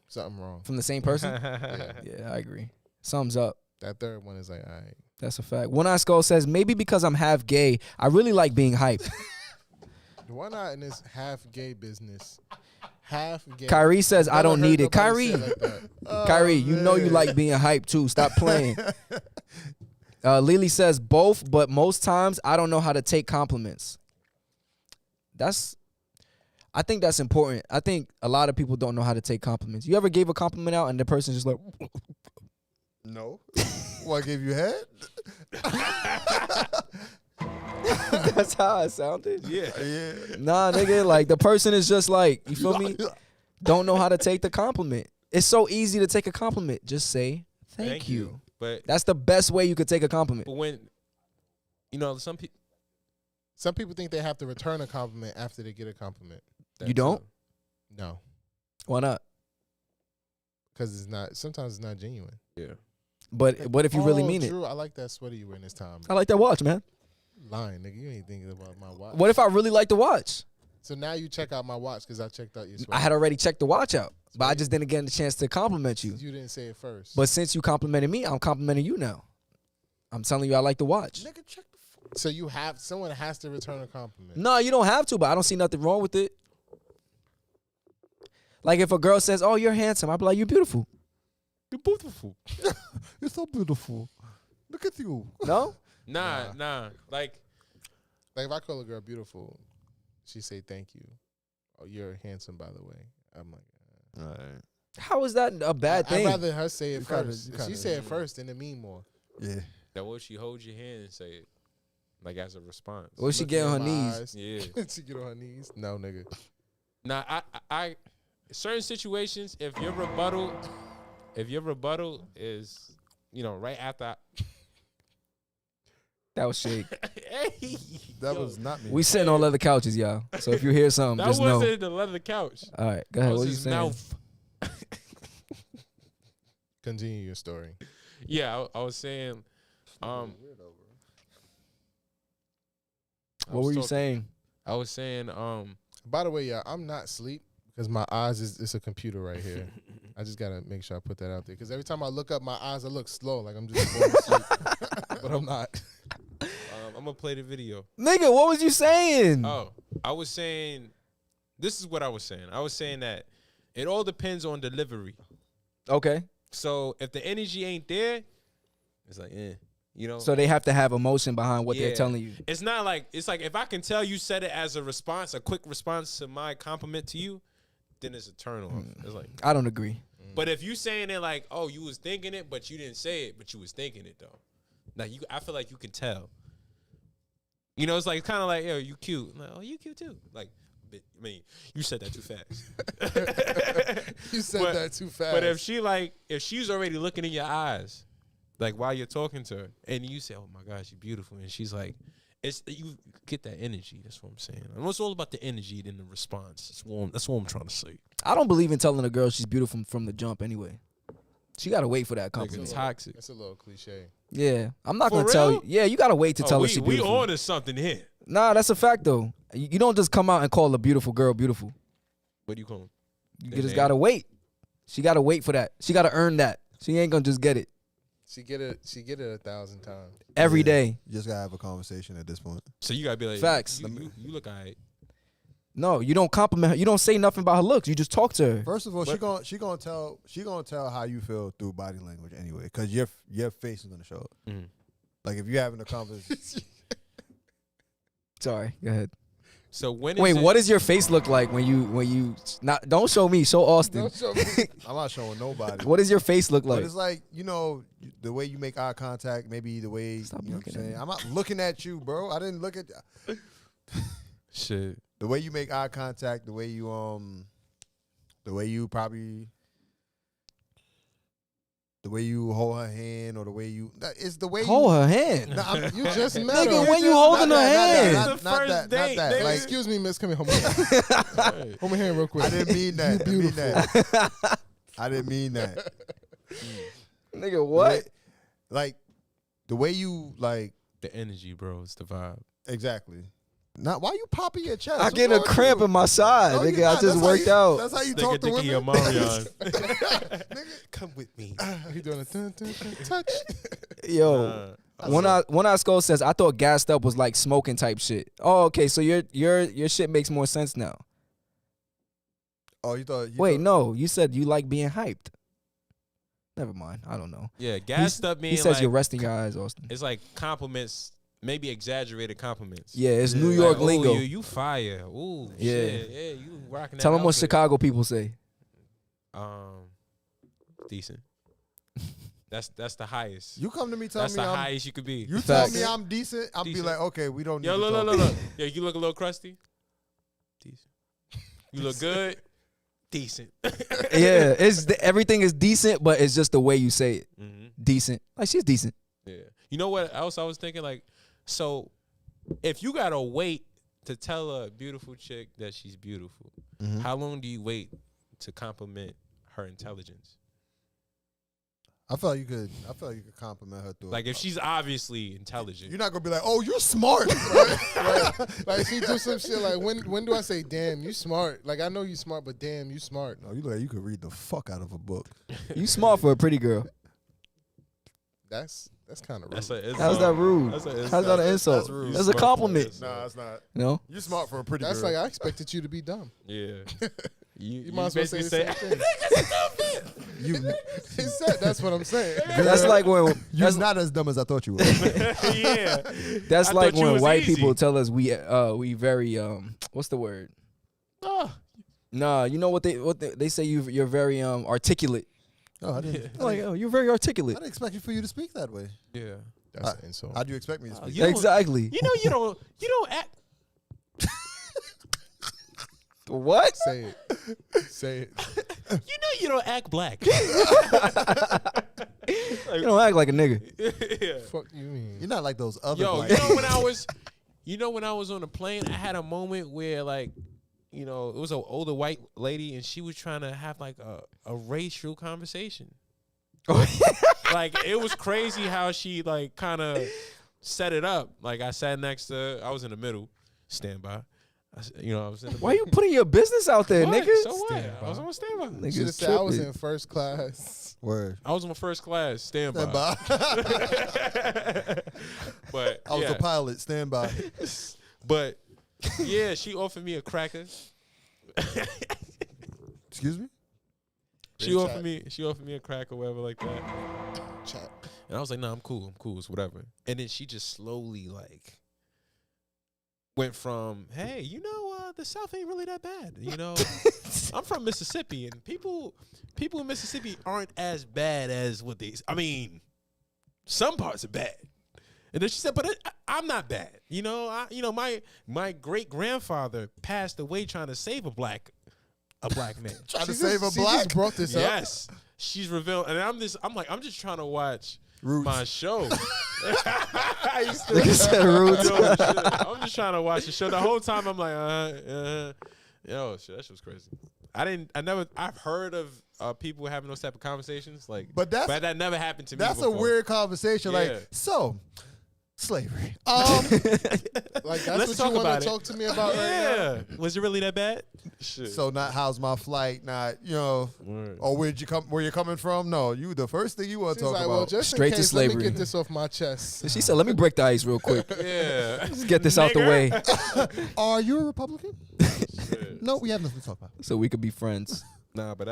something wrong. From the same person? Yeah. Yeah, I agree. Sums up. That third one is like, all right. That's a fact. One Eye Skull says, maybe because I'm half gay, I really like being hyped. Why not in this half gay business? Half gay. Kyrie says, I Never don't heard need it. nobody Kyrie, say it like that. Kyrie, you know you man. like being hyped too. Stop playing. Lily says both, but most times I don't know how to take compliments. I think that's important. I think a lot of people don't know how to take compliments. You ever gave a compliment out and the person's just like, No. What, I gave you head? that's how it sounded? Yeah. Yeah. Nah, nigga, like the person is just like, you feel me? Don't know how to take the compliment. It's so easy to take a compliment. Just say thank you. But That's the best way you could take a compliment. when some people. Some people think they have to return a compliment after they get a compliment. You don't? No, Why not? because it's not. Sometimes it's not genuine. Yeah. But what if you really mean Drew, I like that sweater you wearing this time. it? I like that watch, man. Lying, nigga. You ain't thinking about my watch. What if I really like the watch? So now you check out my watch because I checked out your sweater. I had already checked the watch out, but I just didn't get a chance to compliment you. You didn't say it first. But since you complimented me, I'm complimenting you now. I'm telling you I like the watch. Nigga, check the phone. So someone has to return a compliment. No, you don't have to, but I don't see nothing wrong with it. Like if a girl says, "Oh, you're handsome," I'd be like, "You're beautiful." You're beautiful. You're so beautiful. Look at you. No? Nah. Like Like if I call a girl beautiful, she say thank you. Oh, you're handsome, by the way. I'm like, All right. How is that a bad thing? I'd rather her say it You kinda- first. you If she kinda- say it first, then it mean more. Yeah. that what she holds your hand and say it. Like as a response. What if she Look get on her in my knees? eyes. Yeah. She get on her knees? No, nigga. Nah, I certain situations, if your rebuttal is, right after That was shake. hey, That yo, was not me. We sitting on leather couches, y'all. So if you hear something, that just know. wasn't the leather couch. All right, go That ahead. was What you his saying? mouth. Continue your story. Yeah, I was saying, What were you saying? I was saying, By the way, y'all, I'm not asleep because my eyes it's a computer right here. I just gotta make sure I put that out there because every time I look up, my eyes I look slow, like I'm just going to sleep, but I'm not. I'm gonna play the video. Nigga, what was you saying? Oh, I was saying, this is what I was saying. I was saying that it all depends on delivery. Okay. So if the energy ain't there, it's like, So they have to have emotion behind what they're Yeah. telling you. It's not like, it's like if I can tell you said it as a response, a quick response to my compliment to you, then it's a turn off. It's like, I don't agree. but if you saying it like, oh, you was thinking it, but you didn't say it, but you was thinking it though. Like I feel like you can tell. It's like kind of like, yo, you cute. I'm like, oh, you cute too. Like, I mean, you said that too fast. You said But- that too fast. But if she's already looking in your eyes, like while you're talking to her, and you say, "Oh my gosh, you're beautiful," and she's like, you get that energy. That's what I'm saying. And it's all about the energy than the response. That's what I'm trying to say. I don't believe in telling a girl she's beautiful from the jump anyway. She got to wait for that Nigga, compliment. toxic. It's a little cliche. Yeah. I'm not For going to tell real? you. Yeah, you got to wait to tell her we, she's we beautiful. on to something here. Nah, that's a fact though. You don't just come out and call a beautiful girl beautiful. What do you call them? You They just name. got to wait. She got to wait for that. She got to earn that. She ain't going to just get it She get it 1,000 times. every Yeah. day. You just gotta have a conversation at this point. So you gotta be like, Facts. You look alright. No, you don't compliment her. You don't say nothing about her looks. You just talk to her. First of all, But- she gonna tell how you feel through body language anyway, because your face is gonna show it. Mhm. Like if you're having a conversation, Sorry. Go ahead. So when Wait, is it, what does your face look like when you not? Don't show me. Show Austin. Don't show me. I'm not showing nobody. What does your face look But like? it's like, the way you make eye contact, maybe the way Stop you know what looking I'm at saying. me. I'm not looking at you, bro. I didn't look at shit? the way you make eye contact, the way you probably the way you hold her hand, or the way it's the way Hold you her hand. Nah, You just met Nigga, her. when you holding her hand? It's the first date, nigga. Like, Excuse me, miss. Come here. Hold my hand. Hold my hand real quick. I didn't mean that. I mean that. I didn't mean that. Nigga, what? Like the way you like The energy, bro. It's the vibe. exactly. Not why you popping your chest. I What's get a wrong with cramp you? in my side. No, you're Nigga, I not. just That's how worked you- out. That's how you Nigga talk to thinking women. Omarion. Come with me. He doing a dun, dun, dun, touch. Yo, One Eye Skull says, I thought gassed up was like smoking type shit. Oh, okay, so your shit makes more sense now. Oh, you thought? Wait, no, you said you like being hyped. Never mind, I don't know. Yeah, gassed up He meaning says like, you're resting your eyes, Austin. it's like compliments, maybe exaggerated compliments. Yeah, it's Yeah. New Like, York Ooh, lingo. you fire. Ooh, Yeah. shit. Yeah, you rocking that Tell them what outfit. Chicago people say. Decent. That's the highest. You come to me telling That's me the I'm. highest you could be. You tell Facts. me I'm decent. I'll be Decent. like, okay, we don't need Yo, to look, talk. look, look. Yo, you look a little crusty. Decent. You look good. Decent. Yeah, everything is decent, but it's just the way you say it. hmm Decent. Like, she's decent. Yeah. You know what else I was thinking? Like, so if you gotta wait to tell a beautiful chick that she's beautiful, how long do you wait to compliment her intelligence? I feel like you could compliment her through. Like if she's obviously intelligent. you're not gonna be like, oh, you're smart. Right. Like she do some shit like when do I say damn you smart? Like I know you smart, but damn you smart. No, you look like you could read the fuck out of a book. You smart for a pretty girl. That's kind of rude. That's a insult. How's that rude? That's a How's that an insult? That's rude. That's a compliment. Nah, it's not. No. You're smart for a pretty That's girl. like I expected you to be dumb. Yeah. You might as well say the basically same thing. you, He said that's what I'm saying. That's like when you're not as dumb as I thought you were. Yeah. that's I like thought you when was white easy. people tell us we very what's the word? Oh, Nah, you know what they say you're very articulate. No, I didn't. Like, oh, you're very articulate. I didn't expect you for you to speak that way. yeah. That's an insult. How'd you expect me to speak? You don't- Exactly. You know you don't act. What? Say it. Say it. You know you don't act black. You don't act like a nigga. Yeah. Fuck you mean? You're not like those other Yo, black you know people. when I was on the plane, I had a moment where like, you know, it was an older white lady and she was trying to have like a racial conversation. Like it was crazy how she like kind of set it up. Like I sat next to her, I was in the middle, standby. I was in the Why you putting your business out there, What? nigga? So what? I was on standby. Niggas Should have said I was tripping. in first class. Word. I was on first class, standby. Stand by. But I was yeah. the pilot. Stand by. But yeah, she offered me a cracker. Excuse me? She offered me a cracker, whatever like that. Chat. And I was like, nah, I'm cool, it's whatever. And then she just slowly like went from, hey, the South ain't really that bad. I'm from Mississippi, and people in Mississippi aren't as bad as what they. I mean, some parts are bad. And then she said, but I'm not bad. My great grandfather passed away trying to save a black man. Trying to She save just- a she black? just brought this up. Yes, she's revealed, and I'm just trying to watch Roots. my show. I used to, Nigga said roots. Yo, shit, I'm just trying to watch the show. The whole time I'm like, yo, shit, that shit was crazy. I've heard of people having those type of conversations, like, But that never happened to me. That's a before. weird conversation. Yeah. Like, so, slavery. Like that's Let's what talk you want about to it. talk to me about right now. Yeah, was it really that bad? Shit. So not how's my flight, not, Word. or where you're coming from? No, the first thing you want to She's talk like, about. well, just Straight in to case, let me slavery. get this off my chest. She said, "Let me break the ice real quick. Yeah. Just get this out the way, Are you a Republican? Shit. No, we have nothing to talk about. so we could be friends." Nah, but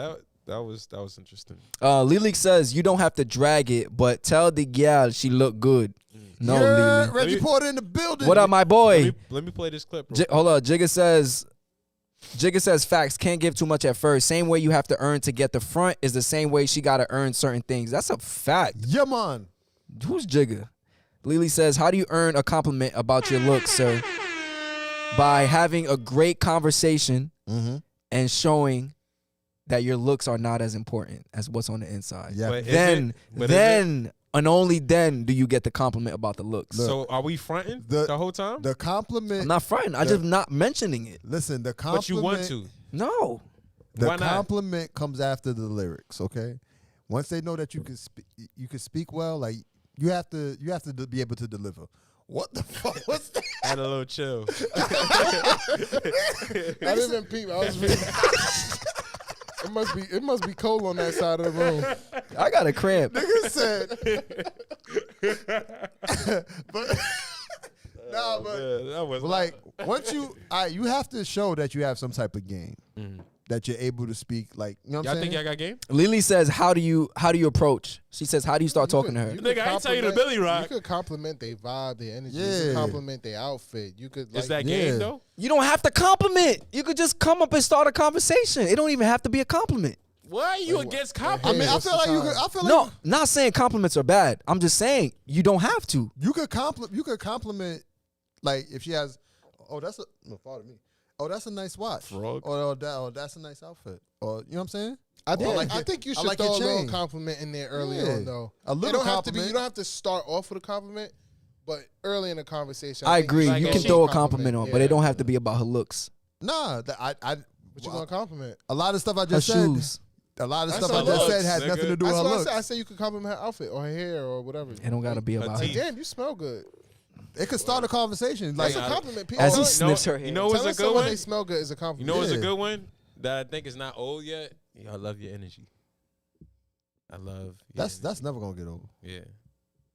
that was interesting. Lilik says you don't have to drag it, but tell the gal she look good. No, Yeah, Lily. Reggie Let me- Porter in the building. What up, my boy? Let me play this clip. Hold on. Jigga says facts. Can't give too much at first. Same way you have to earn to get the front is the same way she got to earn certain things. That's a fact. Yeah, man. Who's Jigga? Lily says, how do you earn a compliment about your looks, sir? By having a great conversation and showing that your looks are not as important as what's on the inside. Yeah. But is Then, it- but is then, and only then do you get the compliment about the looks. So are we fronting the whole time? The compliment. I'm not fronting. I'm just not mentioning it. Listen, the compliment. But you want to. No. The Why not? compliment comes after the lyrics. Okay. Once they know that you can speak well, like you have to be able to deliver. What the fuck? What's that? Had a little chill. I didn't even peep. I was reading. It must be cold on that side of the room. I got a cramp. Nigga said. but nah, but Yeah, that was like once you have to show that you have some type of game. That you're able to speak, like, you know what Y'all I'm saying? think y'all got game? Lily says, how do you approach? She says, how do you start talking to her? You Nigga, could I ain't tell you to compliment- Billy Rock. You could compliment their vibe, their energy. You Yeah. could compliment their outfit. You could like Is that Yeah. game though? You don't have to compliment. You could just come up and start a conversation. It don't even have to be a compliment. Why are you against compliments? I mean, I what's feel the like you time? could. I feel like No, not saying compliments are bad. I'm just saying you don't have to. you could compliment, like if she has. Oh, that's a no. Pardon me. Oh, that's a nice watch. Frog. Or that's a nice outfit. Or you know what I'm saying? I think, like I your- think you I should like throw your a little chain. compliment in there early Yeah. on, though. A little It don't have to be. compliment. You don't have to start off with a compliment, but early in the conversation. I think agree. like You a can cheap throw a compliment on, but yeah. it don't have to be about her looks. Nah, What you gonna compliment? a lot of stuff I Oh, Her just said. shoes. A lot of That's stuff I her just looks, said had nigga. nothing to do with That's her what I looks. said. I said you could compliment her outfit or her hair or whatever. It don't gotta be Her about Like, teeth. her. damn, you smell good. It could start a conversation. Like, That's a compliment. People As he tell- sniffs her hair. You know what's telling a good someone one? they smell good is a You compliment. know what's a Yeah. good one that I think is not old yet? I love your energy. I love your that's energy. never gonna get old. Yeah.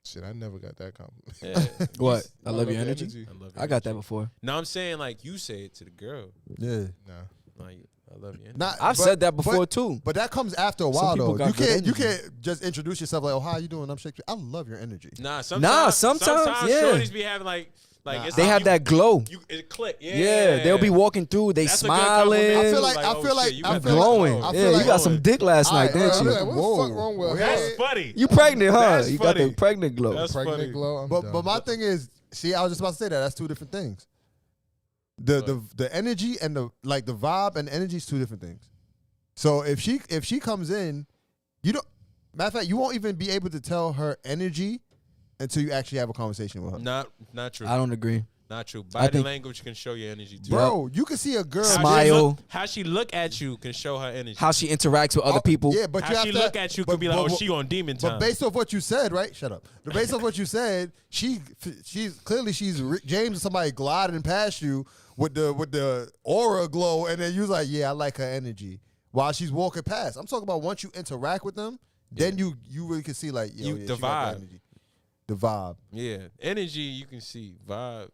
Shit, I never got that compliment. Yeah. What? I love your energy. I love your I got that energy. before. No, I'm saying like you say it to the girl. Yeah. Nah. Like I love your energy. Not, I've but- said that before but- too. But that comes after a Some while people though. got You good can't energy. just introduce yourself like, oh, how you doing? I'm Shakespeare. I love your energy. Nah, sometimes yeah. shorties be having like it's They like have you, that glow. You it click. Yeah. Yeah, they'll be walking through. They That's a good compliment. smiling. I feel like- oh, I feel shit, you like- got I that feel like- glowing. I Yeah, feel you like- got some dick last night, Alright, didn't you? Like, what the fuck wrong with That's her? funny. You pregnant, huh? That's You got the funny. pregnant glow. That's Pregnant funny. glow. I'm But done. my thing is, see, I was just about to say that. That's two different things. The energy and the vibe and energy is two different things. So if she comes in, you don't. Matter of fact, you won't even be able to tell her energy until you actually have a conversation with her. Not true. I don't agree. Not true. Body think- language can show your energy too. Bro, you can see a girl. Smile. How she look at you can show her energy. How she interacts with other people. Yeah, but you How have she to, look at you could be like, oh, she on demon time. But based off what you said, right? Shut up. But based off what you said, she's clearly Rick James or somebody gliding past you with the aura glow, and then you was like, yeah, I like her energy while she's walking past. I'm talking about once you interact with them, then you really can see like, yo, You- yeah, the she got vibe. energy. The vibe. Yeah, energy you can see. Vibe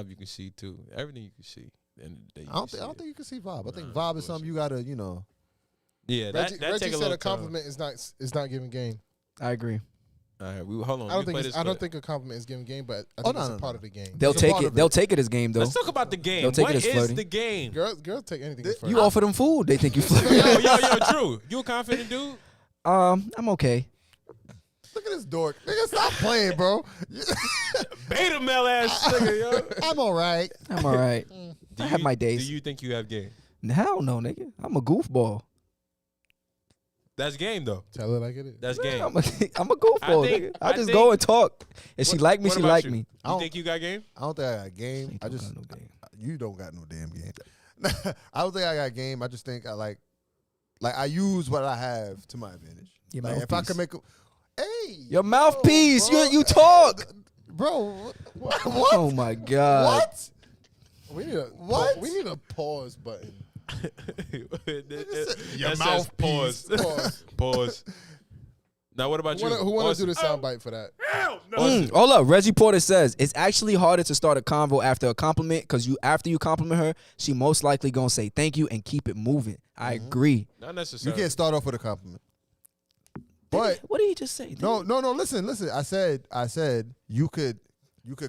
you can see too. Everything you can see. And I don't think you can see vibe. I think vibe is something you gotta, Yeah, Reggie, that Reggie take a said little a compliment is not giving game. I agree. Time. All right, hold on. I don't We play think this I don't clip. think a compliment is giving game, but I Oh, think no, it's no, a part no. of the game. They'll It's a take part it. of They'll it. take it as game though. Let's talk about the game. They'll take What it as is flirting. the game? Girls take anything. for You free. offer them food, they think you flirt. yo, Drew. You a confident dude? I'm okay. Look at this dork. Nigga, stop playing, bro. Beta male ass nigga, yo. I'm all right. I'm all right. I have my Do days. you think you have game? Hell no, nigga. I'm a goofball. That's game though. Tell it like it is. That's game. I'm a goofball, nigga. I just go and talk. If she like me, What she about like you? me. You think you got game? I don't think I got game. Ain't I don't just got no game. You don't got no damn game. I don't think I got game. I just think I like I use what I have to my advantage. Your Like if I mouthpiece. can make hey Your mouthpiece. bro. You talk. Bro, what? Oh my god. What? We need a What? We need a pause button. Your mouthpiece. Pause. Pause. Pause. Now what about you? Who want to Austin? do the soundbite for that? Hold up. Reggie Porter says it's actually harder to start a convo after a compliment because after you compliment her, she most likely gonna say thank you and keep it moving. I agree. Not You necessarily. can't start off with a compliment. But What did he just say? no. Listen. I said you could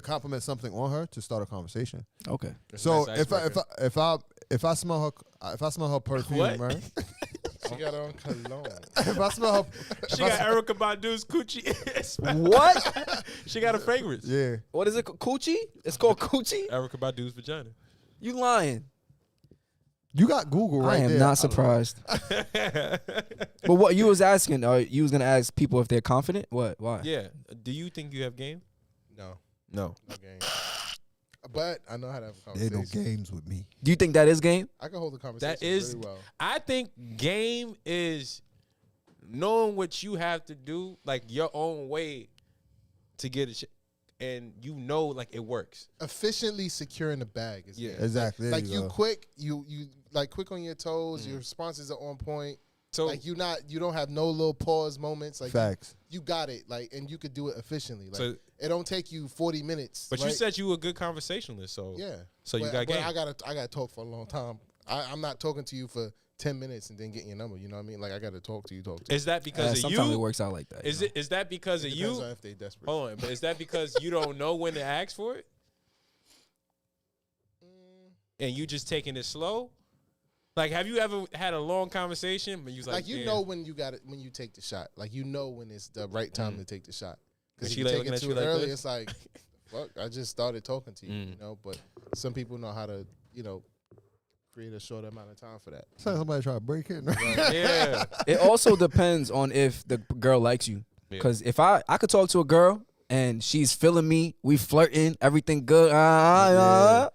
compliment something on her to start a conversation. Okay. So nice if I smell her perfume, What? right? She got on cologne. if I smell her, She got Erica Badu's coochie. What? She got a fragrance. yeah. What is it? Coochie? It's called coochie? Erica Badu's vagina. You lying? You got Google right I am there. not surprised. But what you was asking, or you was gonna ask people if they're confident? What? Why? Yeah. Do you think you have game? No, No. no game. But I know how to have a There ain't conversation. no games with me. Do you think that is game? I can hold a conversation That is. really well. I think game is knowing what you have to do, like your own way to get it, and you know, like it works. Efficiently securing the bag is Yeah. game. Exactly. There Like you go. quick, you like quick on your toes. Your responses are on point. So Like you don't have no little pause moments. Like Facts. you got it. Like and you could do it efficiently. Like So- it don't take you 40 minutes. but you right? said you were a good conversationalist, so yeah. So you But- got but game. I gotta talk for a long time. I'm not talking to you for 10 minutes and then getting your number. You know what I mean? Like I gotta talk to you. Is that because of Sometimes it you? works out like that. Is you know? it? Is that because of Depends you? on if they desperate. Hold on, but is that because you don't know when to ask for it, and you just taking it slow? Like, have you ever had a long conversation, but you was Like you "Damn." know when you got it when you take the shot. Like you know when it's the right time to take the shot. And Because if she you like take looking it at too you like early, this? it's like, fuck. I just started talking to you. Mm. You know, but some people know how to create a short amount of time for that. Sounds like somebody try to break it. Yeah. It also depends on if the girl likes you. Yeah. Because if I could talk to a girl and she's feeling me, we flirting, everything good, Uh-huh.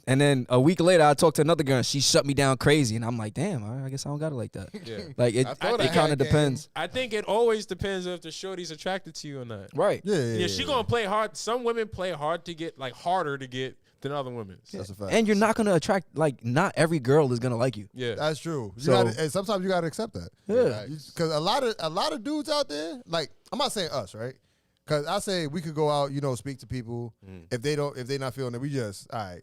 And then a week later, I talked to another girl, and she shut me down crazy. And I'm like, damn, I guess I don't got it like that. Yeah. Like, it thought I kind of had depends. I think it always depends if the shorty's attracted to you or not. Right. Yeah, she gonna play hard. Some women play hard to get, like harder to get than other women. That's a fact. And you're not going to attract, like, not every girl is going to like you. Yeah, That's true. And sometimes you gotta accept that. Yeah. Because a lot of dudes out there, like, I'm not saying us, right? Because I say we could go out, speak to people. If they not feeling it, we just, all right,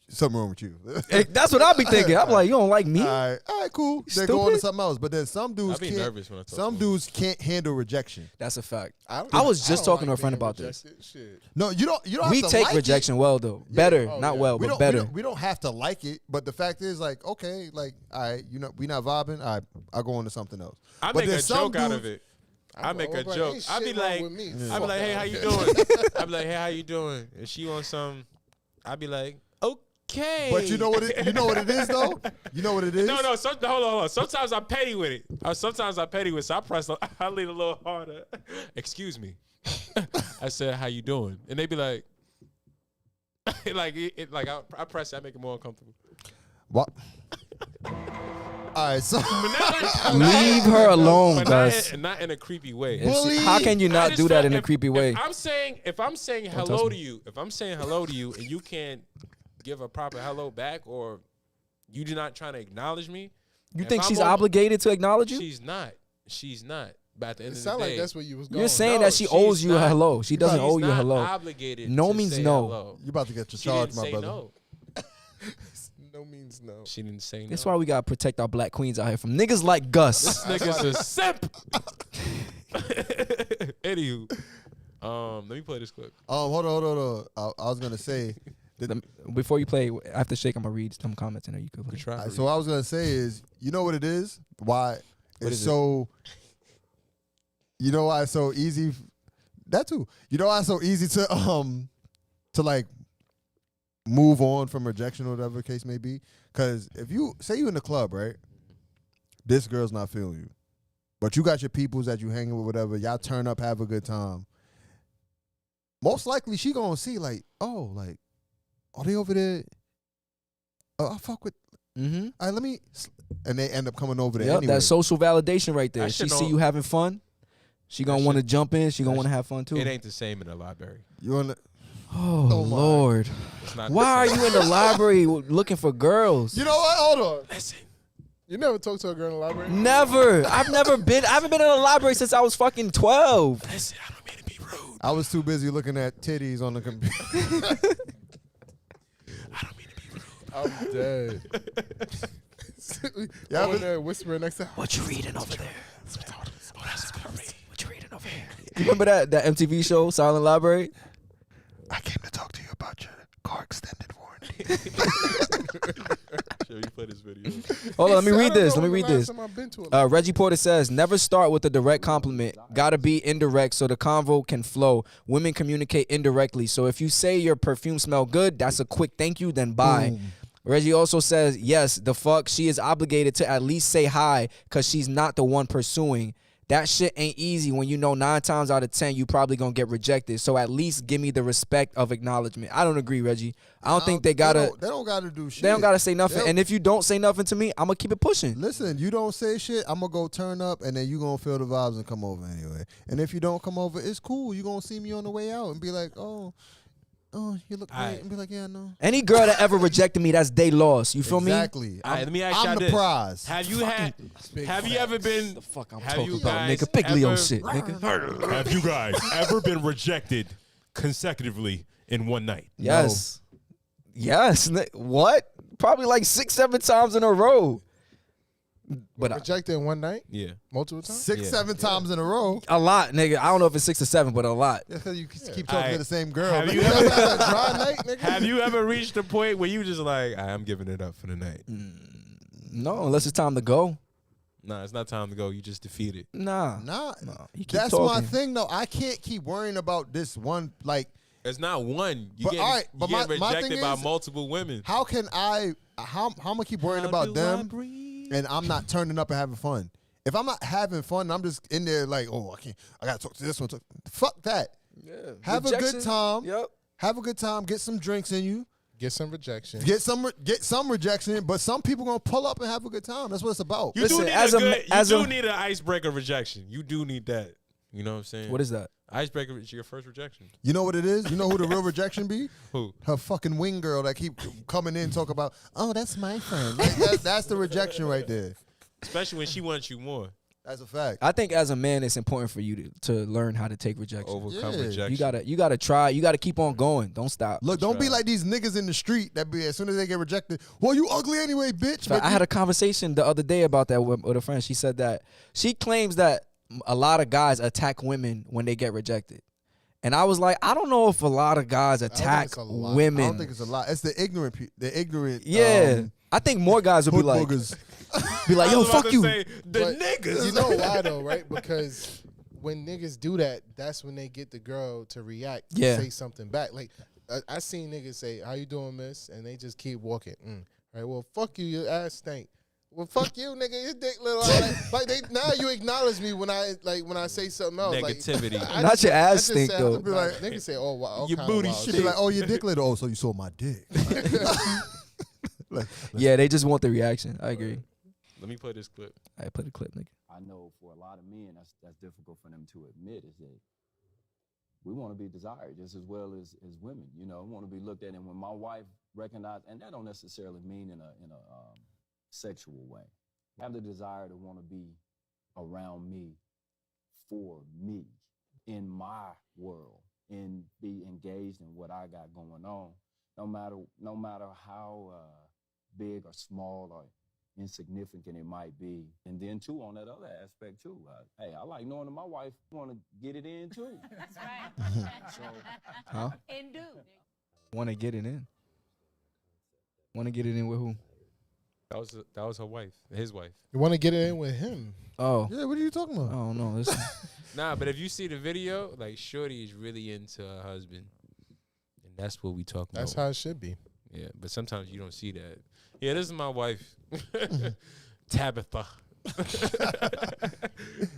something wrong with you. Hey, that's what I be thinking. I'm like, you don't like me? All right, cool. They're Stupid. going to something else. But then some dudes I be can't. nervous when I talk Some to them. dudes can't handle rejection. That's a fact. I was just don't talking to a friend being about this. rejected. Shit. No, you don't. You don't. We have to take like rejection It. well, though. Better. Oh, not yeah. well, We but don't, better. we don't have to like it, but the fact is, like, okay, like, all right, we not vibing. All right, I'll go on to something else. I But make a there's some joke out of dudes- it. I make a joke. Ain't I be shit wrong like, with me. I be Fuck like, hey, that. how you doing? I be like, hey, how you doing? And she on some, I be like, okay. But you know what it is though. You know what it is. No, hold on. Sometimes I'm petty with it. Sometimes I'm petty with it. So I lean a little harder. Excuse me. I said, how you doing? And they be like, I press it, I make it more uncomfortable. What? All right, so Leave her alone, But Gus. not in a creepy way. How can you I not just do that feel in a if- creepy way? If I'm saying touch hello me. to you, and you can't give a proper hello back, or you do not trying to acknowledge me, You if think I'm she's on- obligated to acknowledge you? She's not. But at the end It of the sound day, like that's where you was going. You're saying No, that she owes she's you a not- hello. She doesn't she's owe you a not hello. Obligated. No to means say no. hello. you about to get your She charge, didn't my say brother. no. no means no. She didn't say no. That's why we gotta protect our black queens out here from niggas like Gus. This nigga's a simp. Anywho, let me play this clip. Hold on. I was gonna say. Before you play, after Shake, I'm gonna read some comments in there. You could play. Try. So what I was gonna say is, you know what it is? Why it's is it? so. You know why it's so easy? That too. You know why it's so easy to like move on from rejection or whatever the case may be? Because if you say you in the club, right? This girl's not feeling you, but you got your peoples that you hanging with, whatever. Y'all turn up, have a good time. Most likely, she gonna see like, oh, like, are they over there? Oh, I fuck with. Mm-hmm. All right, let me. And they end up coming over there Yep, anyway. that's social validation right there. That She shit see don't- you having fun. She gonna That want to shit- jump in. She gonna that want to have fun too. It ain't the same in the library. You wanna? Oh, Oh, my. Lord. It's not. Why are the same. you in the library looking for girls? You know what? Hold on. Listen. You never talked to a girl in the library? Never. I haven't been in a library since I was fucking 12. Listen. I don't mean to be rude. I was too busy looking at titties on the computer. I don't mean to be rude. I'm dead. Yeah, I'm but- in there whispering next to her. What you reading over there? Oh, that's a good read. What you reading over here? You remember that MTV show, Silent Library? I came to talk to you about your car extended warranty. Sure, you play this video. Hold on, let me I read don't this. know Let me when read the last this. time I've been to a Reggie Porter says, never start with a direct compliment. Gotta be indirect so the convo can flow. Women communicate indirectly. So if you say your perfume smell good, that's a quick thank you, then bye. Reggie also says, yes, the fuck, she is obligated to at least say hi because she's not the one pursuing. That shit ain't easy when you know 9 times out of 10 you probably gonna get rejected. So at least give me the respect of acknowledgement. I don't agree, Reggie. I don't think they gotta. They don't gotta do shit. They don't gotta say nothing. They- And if you don't say nothing to me, I'm gonna keep it pushing. Listen, you don't say shit, I'm gonna go turn up, and then you gonna feel the vibes and come over anyway. And if you don't come over, it's cool. You gonna see me on the way out and be like, oh, you look great, Aight. and be like, yeah, no. Any girl that ever rejected me, that's they loss. You feel me? Exactly. All right, let me ask I'm y'all the this. prize. Have you ever been? The fuck I'm Have talking you about, guys nigga. Big Leo ever- shit, nigga. Have you guys ever been rejected consecutively in one night? Yes. Yes. What? Probably like 6-7 times in a row. But rejected in one night, Yeah. multiple times. 6-7 times in a row. a lot, nigga. I don't know if it's 6 or 7, but a lot. That's because you keep talking to Aight. the same girl. Have you That's ever? not a dry night, nigga. Have you ever reached a point where you just like, I'm giving it up for the night? No, unless it's time to go. Nah, it's not time to go. You just defeated. Nah. Nah, You keep that's talking. my thing though. I can't keep worrying about this one. Like, It's not one. You But, get, all right, you but get my rejected thing by is- multiple women. how can I? How am I keep worrying How about do I them breathe? and I'm not turning up and having fun? If I'm not having fun, I'm just in there like, oh, I can't. I gotta talk to this one. Fuck that. Yeah. Have a good Rejection. time. Yep. Have a good time. Get some drinks in you. Get some rejection. Get some rejection, but some people gonna pull up and have a good time. That's what it's about. You Listen, do need need an icebreaker rejection. You do need that. You know what I'm saying? What is that? Icebreaker is your first rejection. You know what it is? You know who the real rejection be? Who? Her fucking wing girl that keep coming in talk about, oh, that's my friend. Like, that's the rejection right there. Especially when she wants you more. That's a fact. I think as a man, it's important for you to learn how to take rejection. Overcome Yeah. rejection. You gotta try. You gotta keep on going. Don't stop. Look, don't be like these niggas in the street that be as soon as they get rejected, well, you ugly anyway, bitch. I had a conversation the other day about that with a friend. She said that she claims that a lot of guys attack women when they get rejected. And I was like, I don't know if a lot of guys attack it's a lot. women. I don't think it's a lot. It's the ignorant. Yeah. I think more guys would be hood like, boogers. be like, I yo, was about fuck to you. say, the But niggas. You know why though, right? Because when niggas do that, that's when they get the girl to react, Yeah. say something back. Like I seen niggas say, "How you doing, miss?" and they just keep walking. Right? Well, fuck you, your ass stink. Well, fuck you, nigga, your dick little. All that. Like now you acknowledge me when I say something else. Negativity. Like, Not your ass stink, say, though. Be like, niggas say, "Oh, wow, all Your kinda booty wild She shit. be like, oh, your dick little. Oh, so you saw my dick. Yeah, they just want the reaction. I agree. Let me play this clip. I put a clip, nigga. I know for a lot of men, that's difficult for them to admit is that we want to be desired just as well as women. You know, we want to be looked at. And when my wife recognized, and that don't necessarily mean in a sexual way, I have the desire to want to be around me, for me, in my world, and be engaged in what I got going on, no matter how big or small or insignificant it might be. And then too, on that other aspect too, hey, I like knowing that my wife want to get it in too. That's right. So, Huh? And do. Want to get it in. Want to get it in with who? That was her wife, his wife. You want to get it in with him? Oh. Yeah, what are you talking I about? don't know. Listen. Nah, but if you see the video, like Shorty is really into her husband, and that's what we talking That's about. how it should be. Yeah, but sometimes you don't see that. Yeah, this is my wife, Tabitha.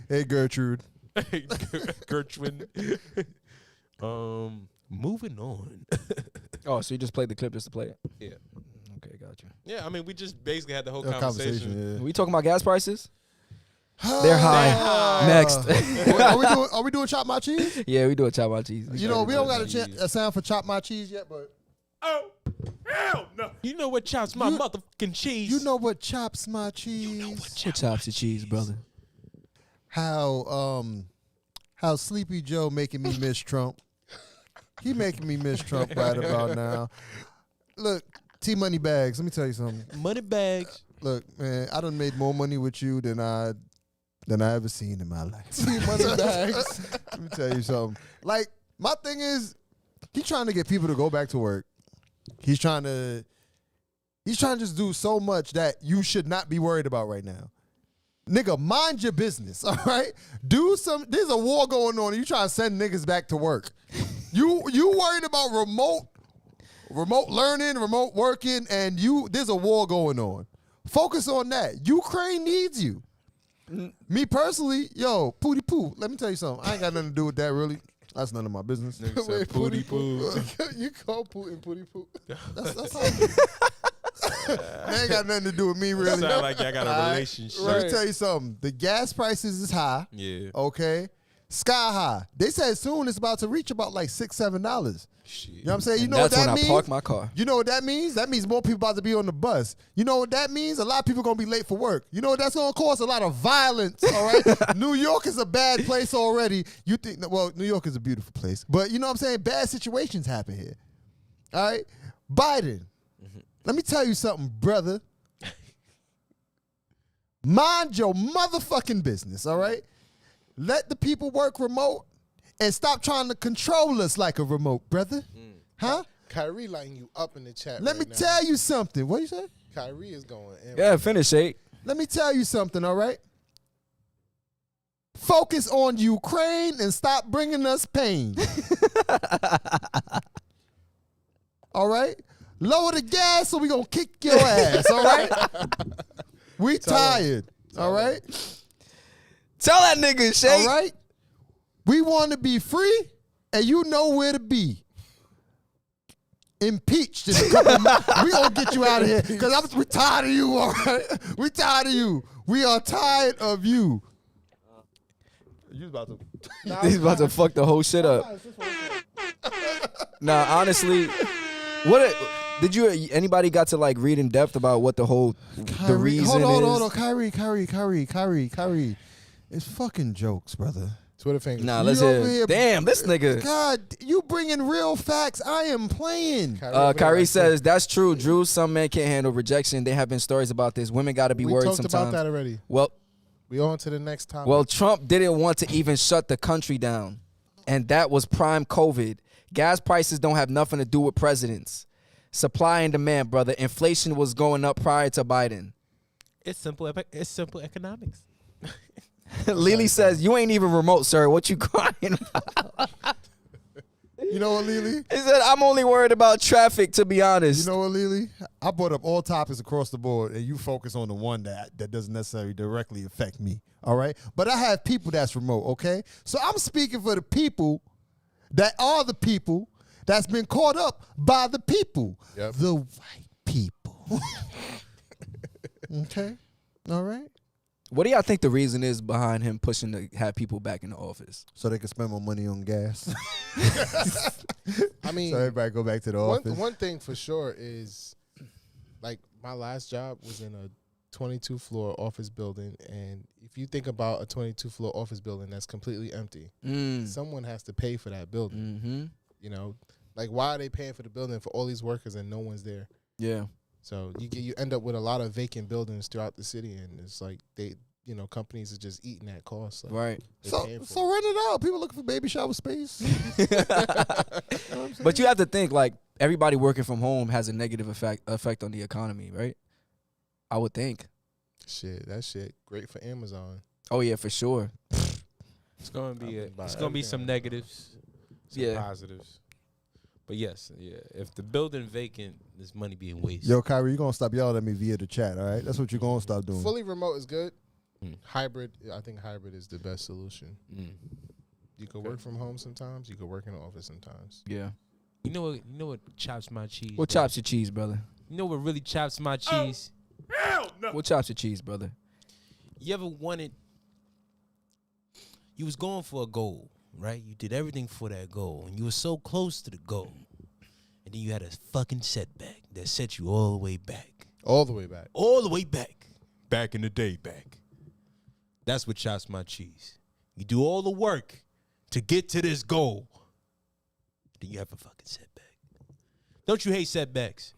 Hey, Gertrude. Gertrude. Moving on. Oh, so you just played the clip just to play it? Yeah. Okay, got you. Yeah, I mean, we just basically had the whole A conversation. yeah. We talking about gas prices? They're high. Next. Are we doing chop my cheese? Yeah, we do a chop my cheese. You know, we don't got Cheese. a sound for chop my cheese yet, but Oh, hell no. You know what chops my motherfucking cheese? you know what chops my cheese? What chops your cheese, brother? How Sleepy Joe making me miss Trump. He making me miss Trump right about now. Look, T Money Bags, let me tell you something. Money bags. Look, man, I done made more money with you than I ever seen in my life. T Money Bags. Let me tell you something. Like, my thing is, he's trying to get people to go back to work. He's trying to just do so much that you should not be worried about right now. Nigga, mind your business, all right? There's a war going on and you trying to send niggas back to work. You worried about remote learning, remote working, and there's a war going on. Focus on that. Ukraine needs you. Me personally, yo, pooty poo. Let me tell you something. I ain't got nothing to do with that really. That's none of my business. Nigga said pooty poo. You call Putin Pooty Poo. That's all. That ain't got nothing to do with me really. Sound like y'all got a relationship. Let me tell you something. The gas prices is high. Yeah. Okay. Sky high. They said soon it's about to reach about like $6-7. Shit. You know what I'm saying? You And know that's what that when means? I park my car. You know what that means? That means more people about to be on the bus. You know what that means? A lot of people going to be late for work. You know what that's going to cause? A lot of violence, all right? New York is a bad place already. You think, well, New York is a beautiful place. But you know what I'm saying? Bad situations happen here. All right? Biden, let me tell you something, brother. Mind your motherfucking business, all right? Let the people work remote and stop trying to control us like a remote, brother. Huh? Kyrie lighting you up in the chat. Let me tell you something. What you say? Kyrie is going in. Yeah, finish, Shade. Let me tell you something, all right? Focus on Ukraine and stop bringing us pain. All right? Lower the gas so we going to kick your ass, all right? We tired, all right? Tell that nigga, Shade. All right? We want to be free, and you know where to be. impeached in a couple of months. We gonna get you out of here because we tired of you. All right, we tired of you. We are tired of you. You about to? He's about to fuck the whole shit up. Nah, honestly, did you? Anybody got to like read in depth about what the reason is? Hold on, Kyrie. It's fucking jokes, brother. Twitter fingers. Nah, let's hear. Damn, this nigga. God, you bringing real facts. I am playing. Kyrie says, that's true, Drew. Some men can't handle rejection. There have been stories about this. Women got to be worried sometimes. We talked about that already. Well, we on to the next topic. Well, Trump didn't want to even shut the country down. And that was prime COVID. Gas prices don't have nothing to do with presidents. Supply and demand, brother. Inflation was going up prior to Biden. It's simple economics. Lily says, you ain't even remote, sir. What you crying about? You know what, Lily? He said, I'm only worried about traffic, to be honest. You know what, Lily? I brought up all topics across the board, and you focus on the one that doesn't necessarily directly affect me, all right? But I have people that's remote, okay? So I'm speaking for the people that are the people that's been caught up by the people. Yep. The white people. Okay? All right? What do y'all think the reason is behind him pushing to have people back in the office? So they can spend more money on gas. I mean, so everybody go back to the office. One thing for sure is, like, my last job was in a 22-floor office building, and if you think about a 22-floor office building that's completely empty, someone has to pay for that building. Mm-hmm. You know, like, why are they paying for the building for all these workers and no one's there? Yeah. So you end up with a lot of vacant buildings throughout the city, and it's like companies are just eating that cost. Like, right. So rent it out. People looking for baby shower space. But you have to think, like, everybody working from home has a negative effect on the economy, right? I would think. That shit great for Amazon. Oh yeah, for sure. It's gonna be some negatives, some positives. But yes, if the building vacant, there's money being wasted. Yo, Kyrie, you gonna stop yelling at me via the chat, all right? That's what you're gonna stop doing. Fully remote is good. Hybrid, I think hybrid is the best solution. You can work from home sometimes. You can work in the office sometimes. Yeah. You know what chops my cheese? What chops your cheese, brother? You know what really chops my cheese? Hell no. What chops your cheese, brother? You ever wanted? You was going for a goal, right? You did everything for that goal, and you were so close to the goal, and then you had a fucking setback that set you all the way back. All the way back. All the way back. Back in the day, back. That's what chops my cheese. You do all the work to get to this goal, then you have a fucking setback. Don't you hate setbacks?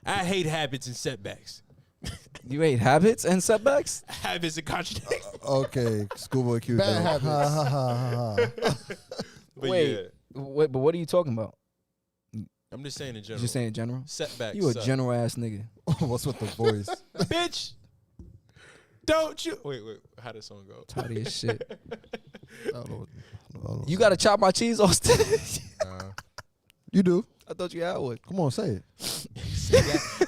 I hate habits and setbacks. You hate habits and setbacks? Habits and contradictions. Okay, schoolboy Q. Bad habits. Wait, but what are you talking about? I'm just saying in general. Just saying in general? Setbacks. You a general ass nigga. What's with the voice? Bitch. Don't you? Wait. How does song go? Tired of this shit. I don't know. You got to chop my cheese, Austin? You do. I thought you had one. Come on, say it.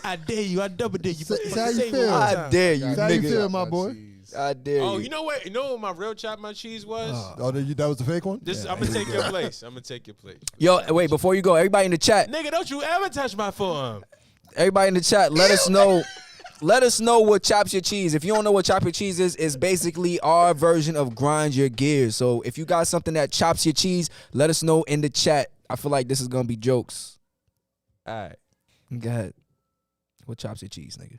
I dare you. I double dare you. Say how you Say it feel. one more I time. dare you, How you nigga. feel, my boy? I dare you. Oh, you know what? You know what my real chop my cheese was? That was the fake one? I'm gonna take your place. I'm gonna take your place. Yo, wait, before you go, everybody in the chat, Nigga, don't you ever touch my forearm. everybody in the chat, let us know. Let us know what chops your cheese. If you don't know what chop your cheese is, it's basically our version of grind your gears. So if you got something that chops your cheese, let us know in the chat. I feel like this is gonna be jokes. All right. Go ahead. What chops your cheese, nigga?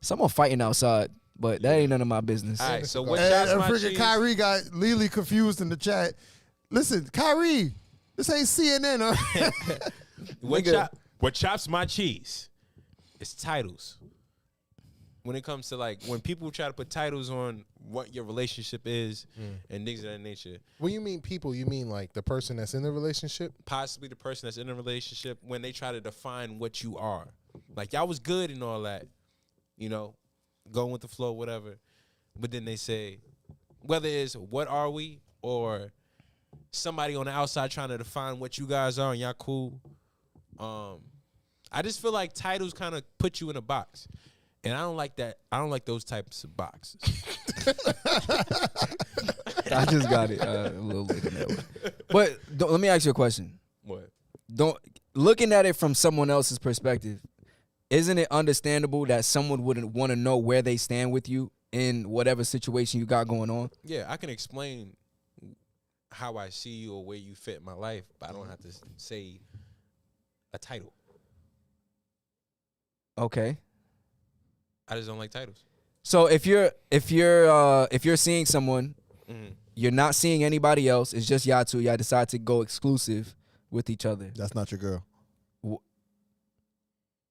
Someone fighting outside, but that ain't none of my business. All right. So what And chops my freaking cheese? Kyrie got Lily confused in the chat. Listen, Kyrie, this ain't CNN. What chops my cheese? It's titles. When it comes to when people try to put titles on what your relationship is and things of that nature. When you mean people, you mean like the person that's in the relationship? Possibly the person that's in a relationship when they try to define what you are. Like, y'all was good and all that, going with the flow, whatever. But then they say, whether it's what are we or somebody on the outside trying to define what you guys are and y'all cool. I just feel like titles kind of put you in a box. And I don't like that. I don't like those types of boxes. I just got it a little late on that one. But let me ask you a question. What? looking at it from someone else's perspective, isn't it understandable that someone wouldn't want to know where they stand with you in whatever situation you got going on? Yeah, I can explain how I see you or where you fit in my life, but I don't have to say a title. Okay. I just don't like titles. So if you're seeing someone, you're not seeing anybody else. It's just y'all two. Y'all decide to go exclusive with each other. That's not your girl.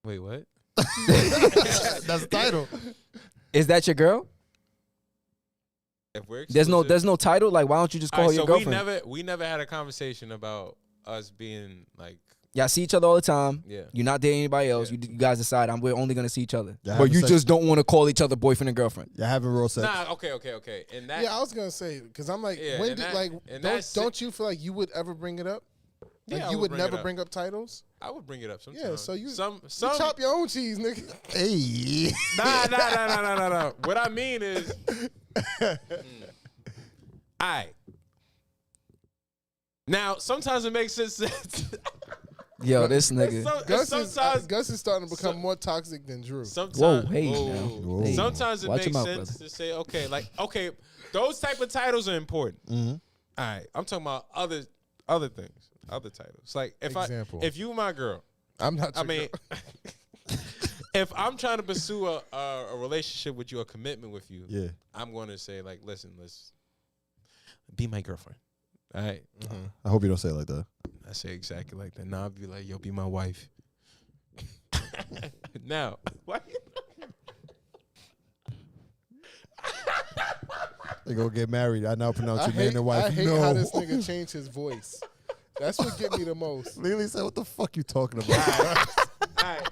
Wait, what? That's the title. Is that your girl? If we're There's exclusive- no title. Like, why don't you just call her your so girlfriend? we never had a conversation about us being like, Y'all see each other all the time. yeah. You're not dating anybody else. Yeah. You guys decide we're only gonna see each other. Y'all But having you sex? just don't want to call each other boyfriend and girlfriend. You're having real sex. Nah, okay. And that, Yeah, I was gonna say because I'm like, Yeah, when and did that- like and that's- don't you feel like you would ever bring it up? Like Yeah, I you would would bring it never up. bring up titles. I would bring it up sometimes. Yeah, so you some chop your own cheese, nigga. Hey. Nah. What I mean is, now sometimes it makes sense. Yo, this nigga. Gus is starting to become more toxic than Drew. Sometimes, Whoa, hey, whoa. now. Whoa. Hey, Sometimes it watch makes your mouth, sense brother. to say, okay, those type of titles are important. Mm-hmm. All right, I'm talking about other things, other titles. Like Example. if you my girl, I'm not. I Your mean, girl. if I'm trying to pursue a relationship with you, a commitment with you, Yeah. I'm going to say like, listen, let's be my girlfriend. All right. I hope you don't say it like that. I say exactly like that. Now I'll be like, yo, be my wife. Now, what? They go get married. I now pronounce I you man and wife. I hate no. how this nigga changed his voice. That's what get me the most. Lily said, "What the fuck you talking about?" All right.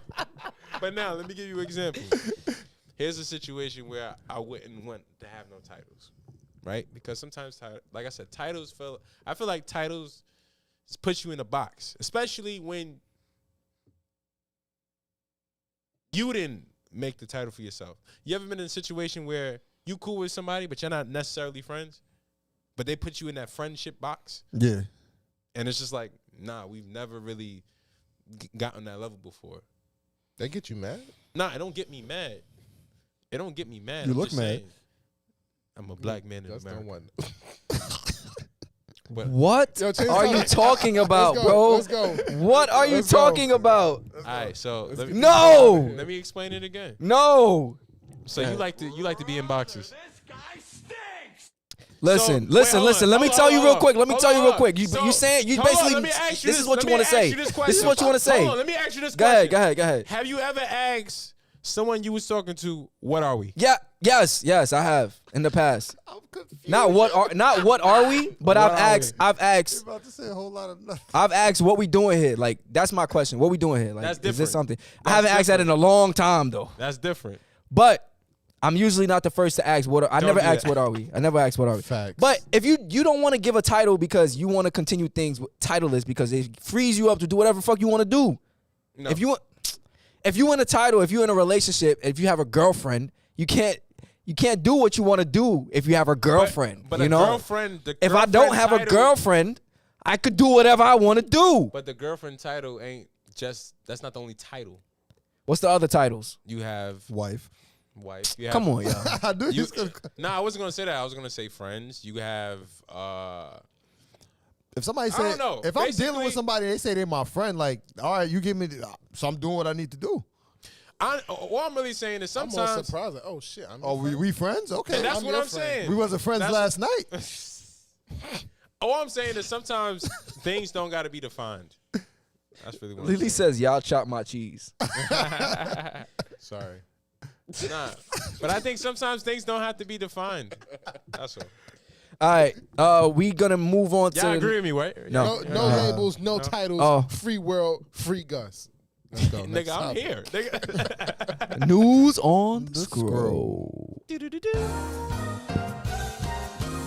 But now, let me give you an example. Here's a situation where I wouldn't want to have no titles, right? Because sometimes, like I said, I feel like titles put you in a box, especially when you didn't make the title for yourself. You ever been in a situation where you cool with somebody, but you're not necessarily friends, but they put you in that friendship box? Yeah. And it's just like, nah, we've never really gotten that level before. They get you mad? Nah, it don't get me mad. It don't get me mad. You I'm look just mad. saying, I'm a black man in That's America. the one. But What Yo, change are the you topic. talking about, Let's go, bro? let's go. What are you Let's go. talking about? all right, so let me, No, let me explain it again. no. So you like to be in boxes. Listen, So, listen, wait, listen. Let me hold tell on, you hold real on. quick. Let me Hold tell you real on. quick. You So, saying you hold on, basically let me ask you this is what let you me want to ask say. you this This is question. what you want to say. Hold on, let me ask you this Go question. ahead, go ahead, go ahead. Have you ever asked someone you was talking to, what are we? Yeah, yes, I have in the past. Not what are we, but I've asked You're about to say a whole lot of nothing. I've asked what we doing here. Like that's my question. What we doing here? Like That's is this different. something? I That's haven't asked that in a long time though. That's different. But I'm usually not the first to ask what. I Don't never do ask that. what are we. I never ask what are we. Facts. But if you don't want to give a title because you want to continue things titleless because it frees you up to do whatever the fuck you want to do. No. If you in a title, if you're in a relationship, if you have a girlfriend, you can't do what you want to do if you have a girlfriend. But you a know, girlfriend, if I don't have a girlfriend, I could do whatever I want to do. But the girlfriend title ain't just, that's not the only title. What's the other titles? You have Wife. wife. You have, Come on, y'all. I knew you You, was gonna. nah, I wasn't going to say that. I was going to say friends. You have, If somebody I say, don't know. if I'm dealing Basically- with somebody, they say they're my friend. Like, all right, you give me, so I'm doing what I need to do. what I'm really saying is I'm more sometimes, surprised. Like, oh shit. I'm Oh, we friends? Okay. and that's I'm what your I'm friend. saying. We wasn't friends That's- last night. All I'm saying is sometimes things don't got to be defined. That's really what I'm Lily saying. says, "Y'all chop my cheese." Sorry. Nah, but I think sometimes things don't have to be defined. That's all. All right, we gonna move on Y'all to agree with me, right? No. No labels, no titles. Oh. Free world, free Gus. Let's go. Next Nigga, I'm topic. here. Nigga. news on the scroll.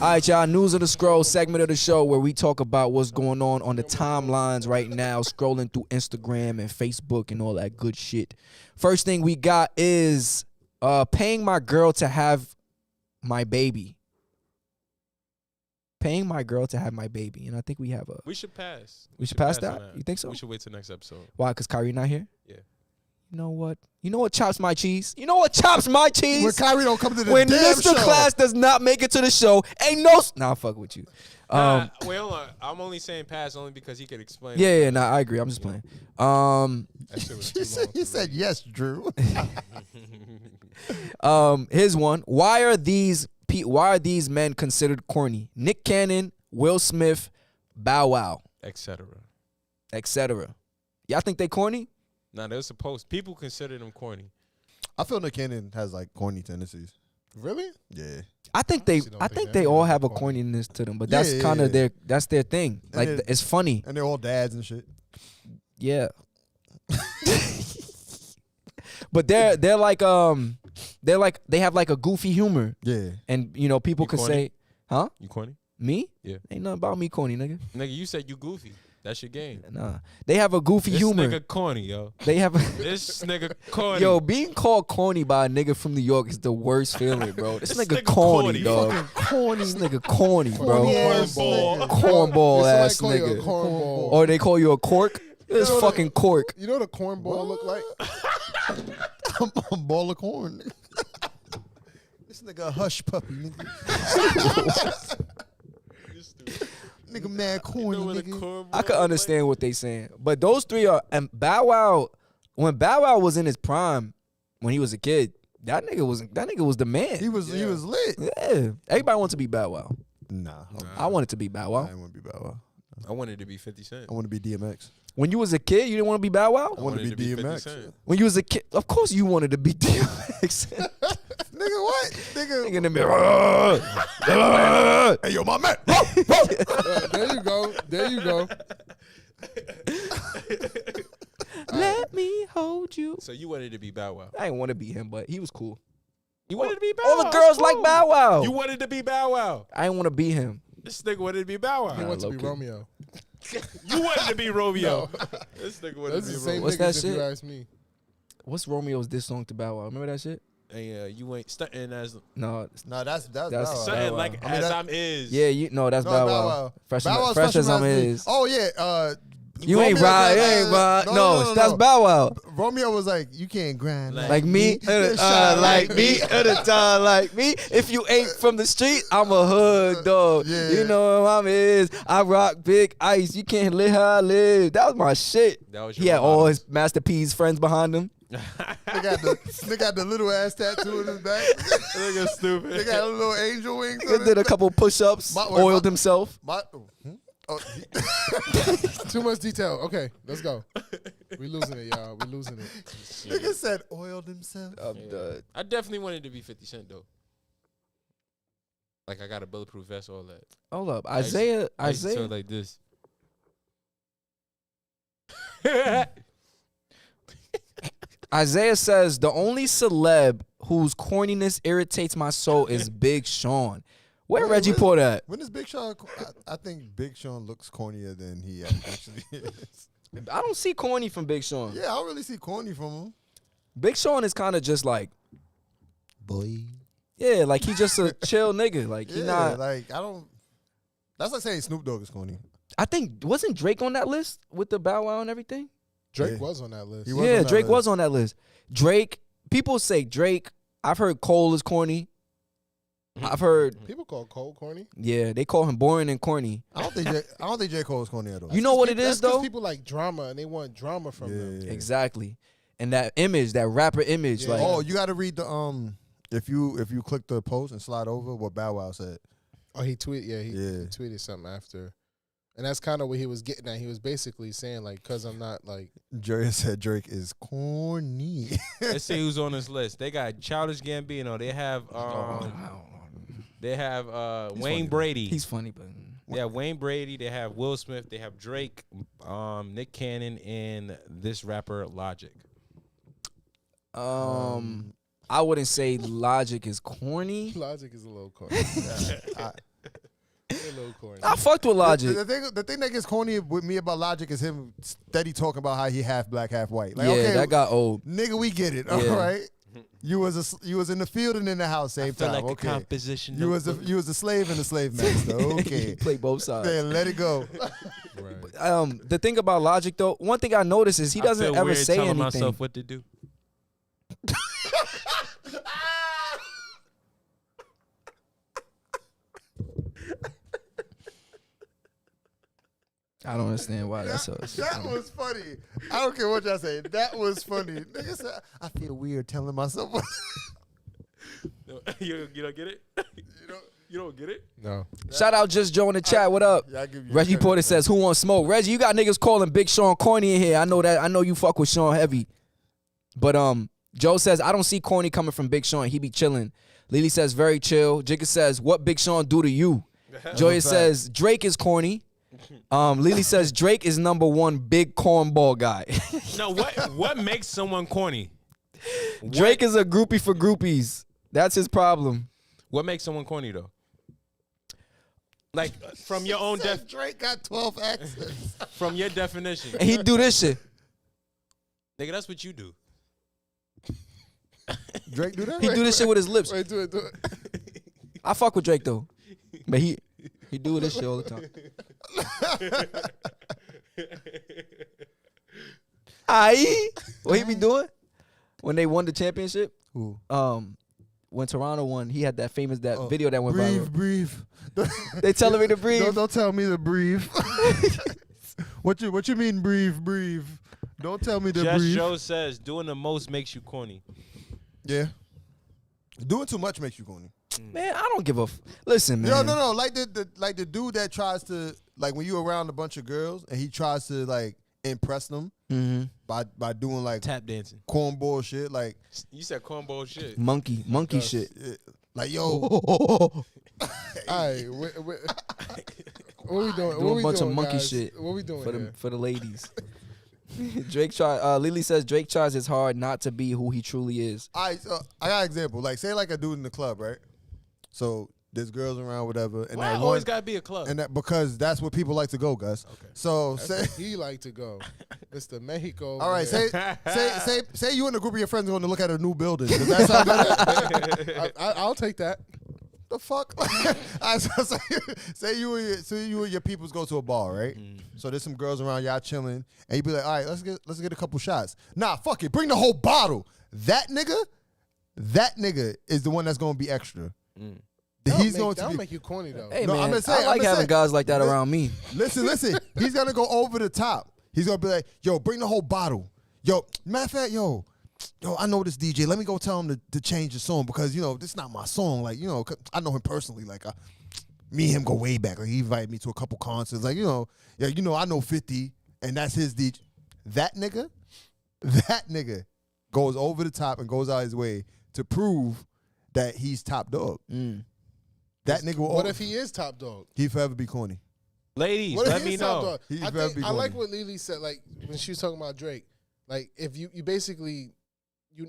All right, y'all. News of the scroll segment of the show where we talk about what's going on the timelines right now, scrolling through Instagram and Facebook and all that good shit. First thing we got is paying my girl to have my baby. paying my girl to have my baby, and I think we have a. We should pass. We should pass on that? You think so? We should wait till next episode. Why? Because Kyrie not here. Yeah. You know what? You know what chops my cheese? You know what chops my cheese? When Kyrie don't come to the When damn Mr. show. Class does not make it to the show, ain't no. Nah, I'm fucking with you. Wait, hold on. I'm only saying pass only because he could explain. Yeah, nah, I agree. I'm just playing. That shit was too long. He said yes, Drew. Here's one. Why are these men considered corny? Nick Cannon, Will Smith, Bow Wow, Etc. etc. Y'all think they corny? Nah, they're supposed. People consider them corny. I feel Nick Cannon has like corny tendencies. Really? Yeah. I think honestly don't I think think that they all many have a are corny. corniness to them, but Yeah, that's yeah, kind of yeah. their thing. And Like it- it's funny. And they're all dads and shit. Yeah. But they have like a goofy humor, Yeah. and people You could corny? say, huh? You corny? Me? Yeah. Ain't nothing about me corny, nigga. Nigga, you said you goofy. That's your game. Nah. They have a goofy This humor. nigga corny, yo. They have This nigga corny. Yo, being called corny by a nigga from New York is the worst feeling, bro. This This nigga nigga corny, corny. dog. Corny. This nigga corny, bro. Corny ass Cornball. nigga. Cornball Did ass somebody call you a nigga. cornball? Or they call you a cork. This know fucking cork. You know what a cornball look like? I'm a ball of corn. This nigga a hush puppy, nigga. Nigga mad corny, nigga. I could understand what they saying, but those three are. And Bow Wow, when Bow Wow was in his prime, when he was a kid, that nigga was the man. He was lit. Yeah, everybody wants to be Bow Wow. Nah. I wanted to be Bow I Wow. didn't want to be Bow Wow. I wanted to be 50 Cent. I want to be DMX. When you was a kid, you didn't want to be Bow Wow. I wanted to be 50 DMX. Cent. When you was a kid, of course you wanted to be DMX. Nigga, what? Nigga Nigga. in the mirror. Hey, yo, my man. There you go. There you go. Let me hold you. So you wanted to be Bow Wow. I didn't want to be him, but he was cool. You wanted to be Bow All Wow. the girls That's like cool. Bow Wow. You wanted to be Bow Wow. I didn't want to be him. This nigga wanted to be Bow He Wow. wants to be low-key. Romeo. You wanted to be Romeo. This nigga wanted That's to the be same Romeo. What's niggas that if you shit? ask me. What's Romeo's diss song to Bow Wow? Remember that shit? And you ain't stunting as No. Nah, that's That's- Bow Wow. something Wow. like I mean, as that- I'm is. Yeah, that's No, Bow Bow Wow. Wow. Fresh, Bow Wow's fresh as I'm me. is. Oh, yeah. You ain't Romeo right. was You like, ain't right. No, that's Bow Wow. Romeo was like, you can't grind Like me, Shine like me, at a time like me. If you ain't from the street, I'm a hood dog. Yeah. You know what I'm is. I rock big ice. You can't live how I live. That was my shit. That was He your had all his Master P's friends behind him. They got the little ass tattoo in his back. Nigga stupid. They got a little angel wings. He did a couple push-ups, oiled himself. Too much detail. Okay, let's go. We losing it, y'all. We losing it. Nigga said oiled himself. I'm done. I definitely wanted to be 50 Cent though. Like I got a bulletproof vest, all that. Hold up. I used to Isaiah. talk like this. Isaiah says the only celeb whose corniness irritates my soul is Big Sean. Where Wait, Reggie when- Port at? When is Big Sean? I think Big Sean looks cornier than he actually is. I don't see corny from Big Sean. Yeah, I don't really see corny from him. Big Sean is kind of just like, Boy. yeah, like he just a chill nigga. Like he Yeah, not. like I don't. That's like saying Snoop Dogg is corny. I think wasn't Drake on that list with the Bow Wow and everything? Drake Yeah. was on that list. He was Yeah, on that Drake list. was on that list. Drake. People say Drake. I've heard Cole is corny. I've heard. People call Cole corny. Yeah, they call him boring and corny. I don't think J Cole is corny at all. You know what it That's is 'cause though? people like drama and they want drama from them. Yeah. Exactly. And that image, that rapper image, Yeah. like Oh, you got to read the if you click the post and slide over what Bow Wow said. Oh, he tweeted. Yeah, he Yeah. tweeted something after, and that's kind of what he was getting at. He was basically saying like, "Cause I'm not like." Jerry said Drake is corny. Let's see who's on this list. They got Childish Gambino. They have He's Wayne funny. Brady. he's funny, but They have Wayne Brady. They have Will Smith. They have Drake, Nick Cannon, and this rapper Logic. I wouldn't say Logic is corny. Logic is a little corny. A little corny. I fucked with Logic. The thing that gets corny with me about Logic is him steady talking about how he half black, half white. Like, yeah, okay, that got old. nigga, we get it. All Yeah. right. You was in the field and in the house same I feel time. like okay. a composition. You was a slave and a slave master. Okay. Play both sides. Then let it go. Right. The thing about Logic though, one thing I notice is he doesn't ever say telling anything. myself what to do. I don't understand why that's so. That was funny. I don't care what y'all say. That was funny. Nigga said, I feel weird telling myself. You don't get it? You don't get it? No. Shout out Just Joe in the chat. What up? Yeah, I give you Reggie credit, Porter man. says, "Who wants smoke?" Reggie, you got niggas calling Big Sean corny in here. I know that. I know you fuck with Sean heavy. But Joe says, "I don't see corny coming from Big Sean. He be chilling." Lily says, "Very chill." Jigga says, "What Big Sean do to you?" Joya says, "Drake is corny." Lily says, "Drake is #1 big cornball guy." No, what makes someone corny? Drake is a groupie for groupies. That's his problem. What makes someone corny though? Like from your own Drake got 12 accents. from your definition. And he do this shit. Nigga, that's what you do. Drake do that? He do this shit with his lips. Wait, do it. I fuck with Drake though, but he do this shit all the time. Aye, what he be doing when they won the championship? Who? When Toronto won, he had that famous video that went viral. Breathe. They telling me to breathe. Don't tell me to breathe. What you mean breathe? Don't tell me to Just breathe. Joe says doing the most makes you corny. Yeah. Doing too much makes you corny. Man, I don't give a listen, man. No. Like the dude that tries to, like, when you around a bunch of girls and he tries to like impress them by doing like Tap dancing. cornball shit, like You said cornball shit. Monkey shit. like yo. All right. What we doing? Doing What we a bunch doing, of monkey guys? shit What we doing here? for the ladies. Lily says Drake tries his hard not to be who he truly is. I got an example. Like, say like a dude in the club, right? So there's girls around, whatever, and Why that always one, gotta be a club? and that because that's where people like to go, Gus. Okay. So That's say, where he like to go. Mr. Mexico. all right, over say you and a group of your friends going to look at a new building. Does that sound good? there. I'll take that. The fuck? Say you and your peoples go to a bar, right? So there's some girls around, y'all chilling, and you be like, all right, let's get a couple shots. Nah, fuck it, bring the whole bottle. That nigga is the one that's gonna be extra. That'll make you corny though. Hey No, man, I'm gonna say- I like having guys like that around me. Listen. He's gonna go over the top. He's gonna be like, yo, bring the whole bottle. Yo, matter of fact, yo, I know this DJ. Let me go tell him to change the song because, this is not my song. Like, 'cause I know him personally. Like, me and him go way back. Like, he invited me to a couple concerts. Like, I know 50, and that's his DJ. That nigga goes over the top and goes out his way to prove that he's top dog. That nigga will. What if he is top dog? He forever be corny. Ladies, What if let he me is top know. dog? He's I very big like corny. what Lily said. Like when she was talking about Drake. Like if you basically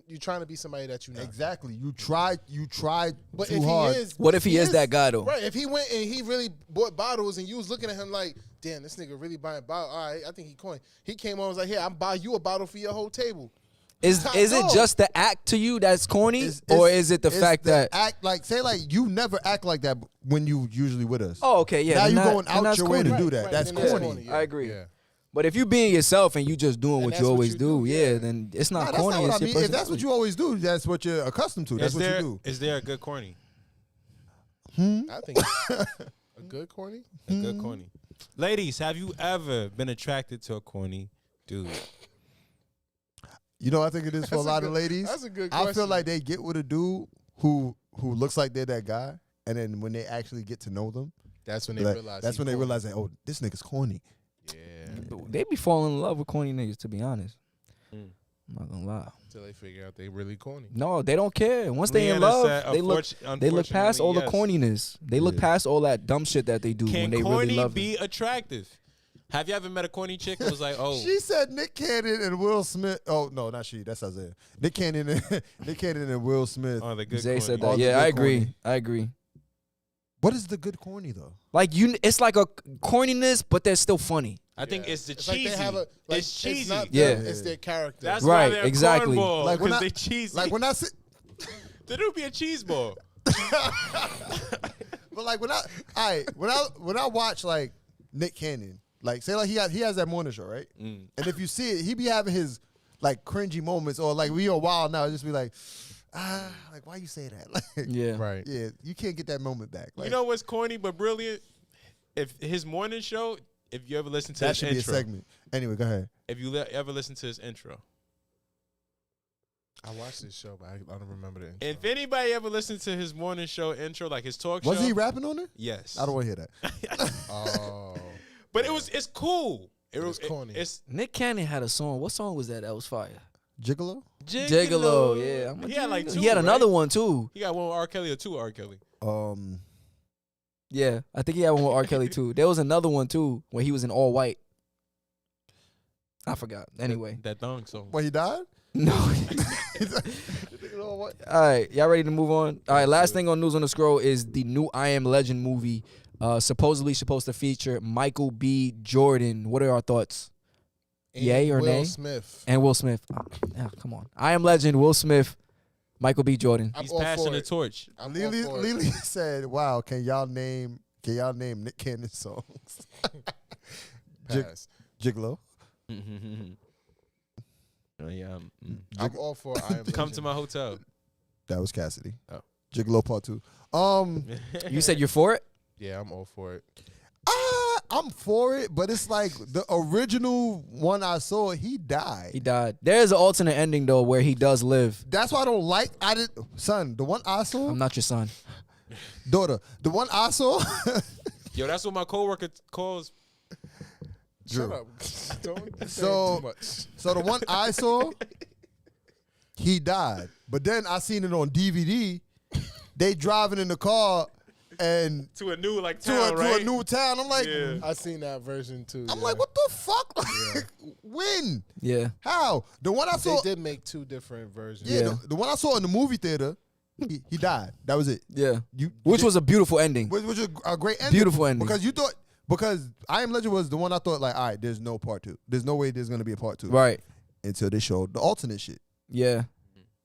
you're trying to be somebody that you're not. Exactly. You tried But too if hard. he is, What if he is that guy though? Right. If he went and he really bought bottles and you was looking at him like, damn, this nigga really buying bottles. All right, I think he corny. He came on and was like, here, I'm buy you a bottle for your whole table. Is Top it dog. just the act to you that's corny, or is it the it's fact that? act like say like you never act like that when you usually with us. Oh, okay, yeah. now then you that- going then out that's your way to corny. do that. Right, That's then corny. yeah. I agree. Yeah. But if you being yourself and you just doing And what that's you what always you do, do, yeah, yeah. then it's Nah, not that's corny. not what It's I your mean. If that's what personality. you always do, that's what you're accustomed to. That's what you do. Is there a good corny? I think a good corny. A good corny. Ladies, have you ever been attracted to a corny dude? I think it is for a lot of ladies. That's a good I feel question. like they get with a dude who looks like they're that guy, and then when they actually get to know them, That's when they like, realize. that's he when they corny. realize that, oh, this nigga's corny. Yeah. They be falling in love with corny niggas, to be honest. Mm. I'm not gonna lie. Until they figure out they really corny. No, they don't care. Once they in Leanna love, said, they look past all the unfortunately, corniness. They look past all that dumb shit that they do Can when they corny really love be attractive? Have you ever met a corny chick who was like, oh, She said Nick Cannon and Will Smith. Oh no, not she. That's Isaiah. Nick Cannon and Will Smith. oh, the them. good Zay corny? said All that. the Yeah, good I agree. corny. I agree. What is the good corny though? Like it's like a corniness, but they're still funny. I think it's the It's like cheesy. they have a, like, it's cheesy. It's not Yeah. them, it's their character. That's Right, why they're exactly. cornball, Like when because I- they cheesy. Like when I sit, There do be a cheese ball. but like when I watch like Nick Cannon, like say like he has that morning show, right? And if you see it, he be having his like cringy moments, or like we on Wild Now, just be like, like why you say that? Like, Yeah. right. yeah, you can't get that moment back. Like, You know what's corny but brilliant? If his morning show, if you ever listen to that his should intro, be a segment. Anyway, go ahead. if you ever listen to his intro, I watched this show, but I don't remember the intro. if anybody ever listened to his morning show intro, like his talk Was show, he rapping on it? yes, I don't want to hear that. Oh. but it's cool. It's corny. It's Nick Cannon had a song. What song was that? That was fire. Gigolo? Gigolo. Yeah. I'm a He had like gigolo. two. He had another right? one too. He got one with R. Kelly or two R. Kelly. Yeah, I think he had one with R. Kelly too. There was another one too where he was in all white. I forgot. Anyway, That thong song. Well, he died? no. All All right, y'all ready to move on? All right, last thing on News on the Scroll is the new I Am Legend movie, supposedly supposed to feature Michael B. Jordan. What are our thoughts? And Yay or Will nay? Smith. And Will Smith. Oh, come on. I Am Legend, Will Smith, Michael B. Jordan. I'm He's all passing for the it. torch. I'm all for it. Lily said, "Wow, can y'all name Nick Cannon songs?" Pass. Gigolo. Yeah. I'm all for I Am Come to my hotel. That was Cassidy. Oh. Gigolo Part 2. You said you're for it? Yeah, I'm all for it. I'm for it, but it's like the original one I saw, he died. He died. There is an alternate ending though where he does live. That's why I don't like. Son, the one I saw, I'm not your son. daughter, the one I saw. Yo, that's what my coworker calls. Shut up. Don't say So- too much. So the one I saw, he died. But then I seen it on DVD. They driving in the car and To a new like to town, right? a new town. I'm like, Yeah. I seen that version too. I'm yeah. like, what the fuck? Like, when? Yeah. How? The one I They saw. did make two different versions. Yeah, Yeah. the one I saw in the movie theater, he died. That was it. Yeah. You, Which was a beautiful ending. which was a great ending. Beautiful ending. Because I Am Legend was the one I thought like, all right, there's no part 2. There's no way there's gonna be a part 2. Right. Until they showed the alternate shit. Yeah.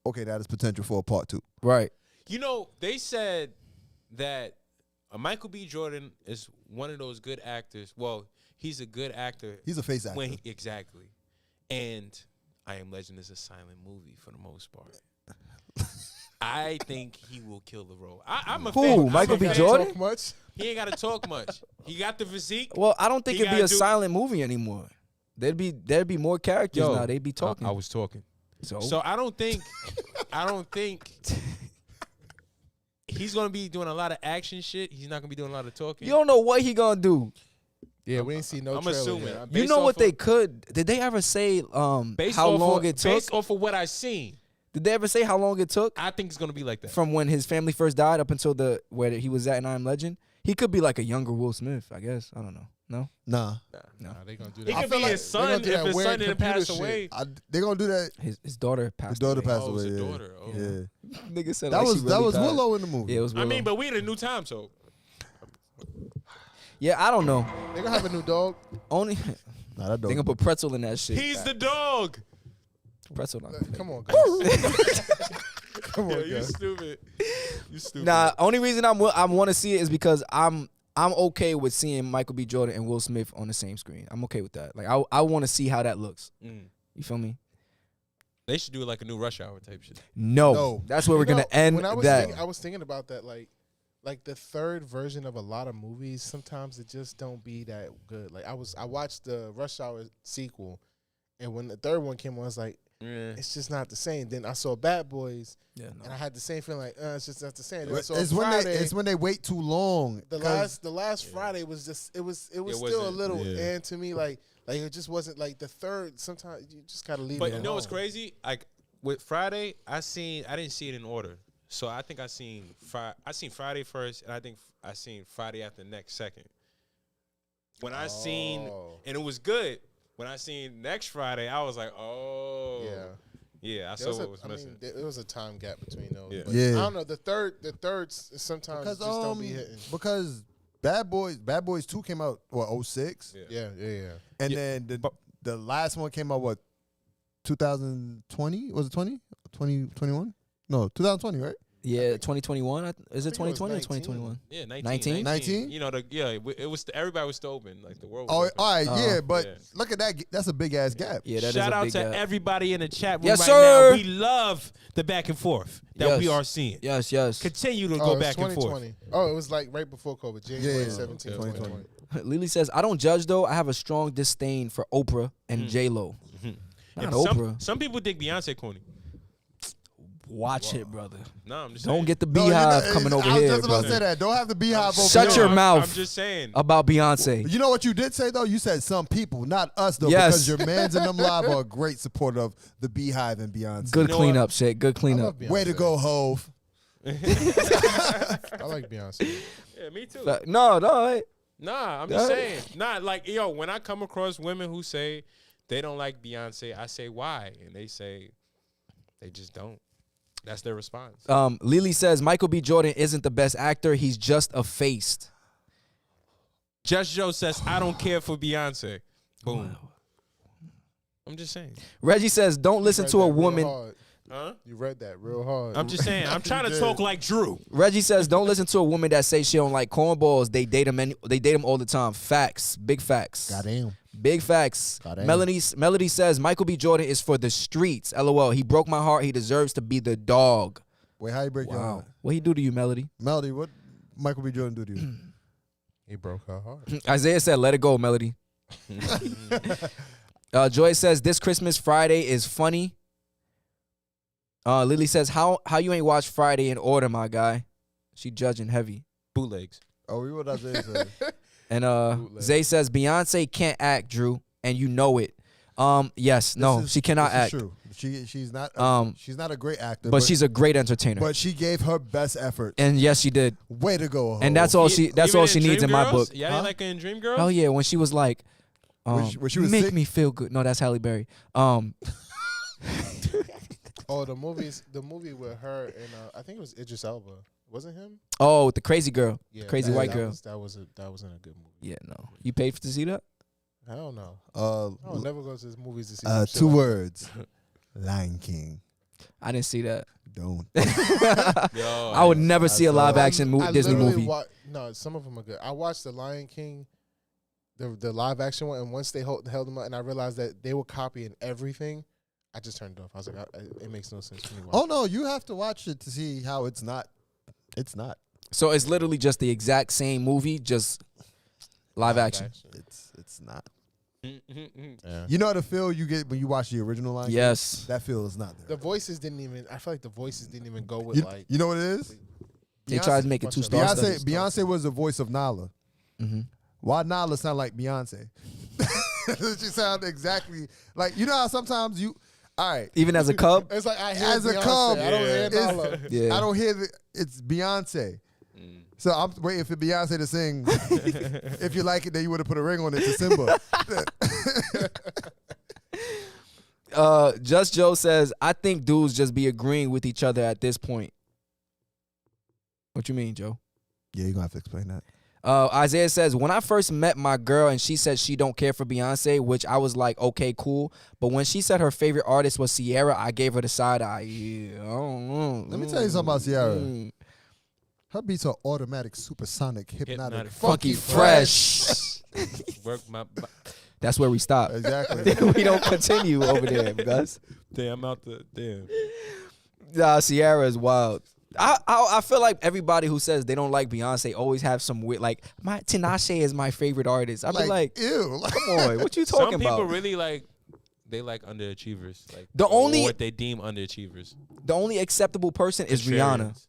Okay, that is potential for a part 2. Right. You know, they said that Michael B. Jordan is one of those good actors. Well, he's a good actor. He's a face actor. Exactly. And I Am Legend is a silent movie for the most part. I think he will kill the role. I'm a Who? fan. I'm Michael a B. fan. Jordan? Talk much? He ain't got to talk much. He got the physique. Well, I don't think He it'd be gotta a do- silent movie anymore. There'd be more characters now. They'd be talking. I was talking. so So I don't think he's gonna be doing a lot of action shit. He's not gonna be doing a lot of talking. you don't know what he gonna do. Yeah, we ain't seen no I'm trailer assuming. yet. You Based know off what of- they could? Did they ever say Based how off long of, it took? Based off of what I seen, Did they ever say how long it took I think it's gonna be like that. from when his family first died up until where he was at in I Am Legend? He could be like a younger Will Smith, I guess. I don't know. No. Nah. Nah, they gonna do He that. could be feel his like they son gonna do if that his weird son didn't computer pass shit. away. They're gonna do that. His daughter His passed daughter away. passed Oh, it was away. a yeah. daughter. Oh. Yeah. Nigga said That like was she really died. Willow in the movie. Yeah, it was Willow. I mean, but we in a new time, so yeah, I don't know. They gonna have a new dog. Only Nah, that they dog. gonna put pretzel in that shit. he's the dog. Pretzel. Not. Come on, guys. Come Yo, on, you guys. stupid. You stupid. Nah, only reason I want to see it is because I'm okay with seeing Michael B. Jordan and Will Smith on the same screen. I'm okay with that. Like I want to see how that looks. You feel me? They should do like a new Rush Hour type shit. No. That's where we're You know, gonna end when I was that. Thinking, I was thinking about that, like the third version of a lot of movies. Sometimes it just don't be that good. Like I watched the Rush Hour sequel, and when the third one came on, I was like, Yeah. it's just not the same. Then I saw Bad Boys, Yeah, no. and I had the same feeling like, it's just not the same. Then I It's saw when Friday. it's when they wait too long. the 'cause last Friday was just it was still a wasn't- little yeah. and to me like it just wasn't like the third. Sometimes you just gotta leave. But it you know what's alone. crazy? Like with Friday, I didn't see it in order. So I think I seen Friday first, and I think I seen Friday after next second. When I seen, and it was good. When I seen next Friday, I was like, oh, yeah, I saw what was missing. There was a time gap between those. Yeah. But Yeah. I don't know. The third sometimes because just don't be hitting. because Bad Boys 2 came out, what, 06? Yeah. And then the last one came out, what, 2020? Was it 2021? No, 2020, right? Yeah, 2021. Is it I think it was 2020 or 19. 2021? Yeah, 19? 19? You know, it was everybody was still open, like the world. Oh, Was all open. right, yeah, but Yeah. look at that. That's a big ass gap. Yeah, that is Shout a out big to gap. everybody in the chat room Yes, right sir. now. We love the back and forth that we Yes. are seeing. Yes. Continue to Oh, go it was back and forth. 2020. Oh, it was like right before COVID, January Yeah. 17, Okay. 2020. Lily says, I don't judge though. I have a strong disdain for Oprah and J Lo. Yeah, Not but Oprah. some people think Beyonce corny. Watch it, brother. No, I'm just Don't saying. get the No, you're beehive not- coming over I was here, just about to say brother. that. Don't have the beehive over Shut here. your mouth. I'm just saying. About Beyonce. You know what you did say, though? You said some people, not us, though, Yes. because your mans in them live are a great supporter of the beehive and Beyonce. Good know cleanup, shit. Good I cleanup. love Beyonce. Way to go, Hove. I like Beyonce. Yeah, me too. No. Nah, I'm just saying. Nah, like, yo, when I come across women who say they don't like Beyonce, I say why, and they say they just don't. That's their response. Lily says Michael B. Jordan isn't the best actor. He's just a face. Just Joe says I don't care for Beyonce. Boom. I'm just saying. Reggie says don't listen to a woman. Huh? You read that real hard. I'm just saying. I'm trying to talk like Drew. Reggie says don't listen to a woman that says she don't like cornballs. They date them all the time. Facts. Big facts. Goddamn. Big facts. Goddamn. Melody says Michael B. Jordan is for the streets. LOL. He broke my heart. He deserves to be the dog. Wait, how you break your Wow. heart? What he do to you, Melody? Melody, what Michael B. Jordan do to you? He broke her heart. Isaiah said, let it go, Melody. Joy says, this Christmas Friday is funny. Lily says, how you ain't watched Friday in order, my guy? She judging heavy. Bootlegs. Oh, we what I said. And Zay says, Beyonce can't act, Drew, and you know it. Yes, no, she cannot act. True. She's not. She's not a great actor, But she's a great entertainer. But she gave her best effort. And yes, she did. Way to go, And that's all she needs in my book. Yeah, you like her in Dreamgirls? Oh yeah, when she was like, When she was make sick? me feel good. No, that's Halle Berry. Oh, the movie with her and I think it was Idris Elba. Wasn't him? Oh, the crazy girl, Yeah, the crazy white girl. That wasn't a good movie. Yeah, no. You paid to see that? I don't know. I would never go to the movies to see. some shit 2 like words. Lion King. I didn't see that. Don't. Yo, I would never see a live action I Disney literally movie. No, some of them are good. I watched The Lion King, the live action one, and once they held them up, and I realized that they were copying everything, I just turned it off. I was like, it makes no sense for me. Oh no, you have to watch it to see how it's not. It's not. So it's literally just the exact same movie, just live action. It's not. Yeah. You know the feel you get when you watch the original Lion King? Yes. That feel is not The there. voices didn't even. I feel like the voices didn't even go with like. You know what it is? They tried to make it too star studded. Beyonce was the voice of Nala. Mm-hmm. Why Nala sound like Beyonce? She sound exactly like, you know how sometimes you. All right. Even as a cub? It's like I hear As a Beyonce. cub, I don't hear it's- Nala. Yeah. I don't hear it's Beyonce. So I'm waiting for Beyonce to sing. If you like it, then you would have put a ring on it to Simba. Just Joe says, I think dudes just be agreeing with each other at this point. What you mean, Joe? Yeah, you're gonna have to explain that. Isaiah says, when I first met my girl and she said she don't care for Beyonce, which I was like, okay, cool. But when she said her favorite artist was Ciara, I gave her the side eye. Yeah, I don't know. Let me tell you something about Ciara. Her beats are automatic, supersonic, hypnotic. Funky fresh. Work my. That's where we stop. Exactly. We don't continue over there, Gus. Damn, out the damn. Nah, Ciara is wild. I feel like everybody who says they don't like Beyonce always have some weird, like, my Tinashe is my favorite artist. I be like, ew. come on, what you talking Some about? people really like. They like underachievers. Like The only- what they deem underachievers. The only acceptable person is Rihanna. Contrarians.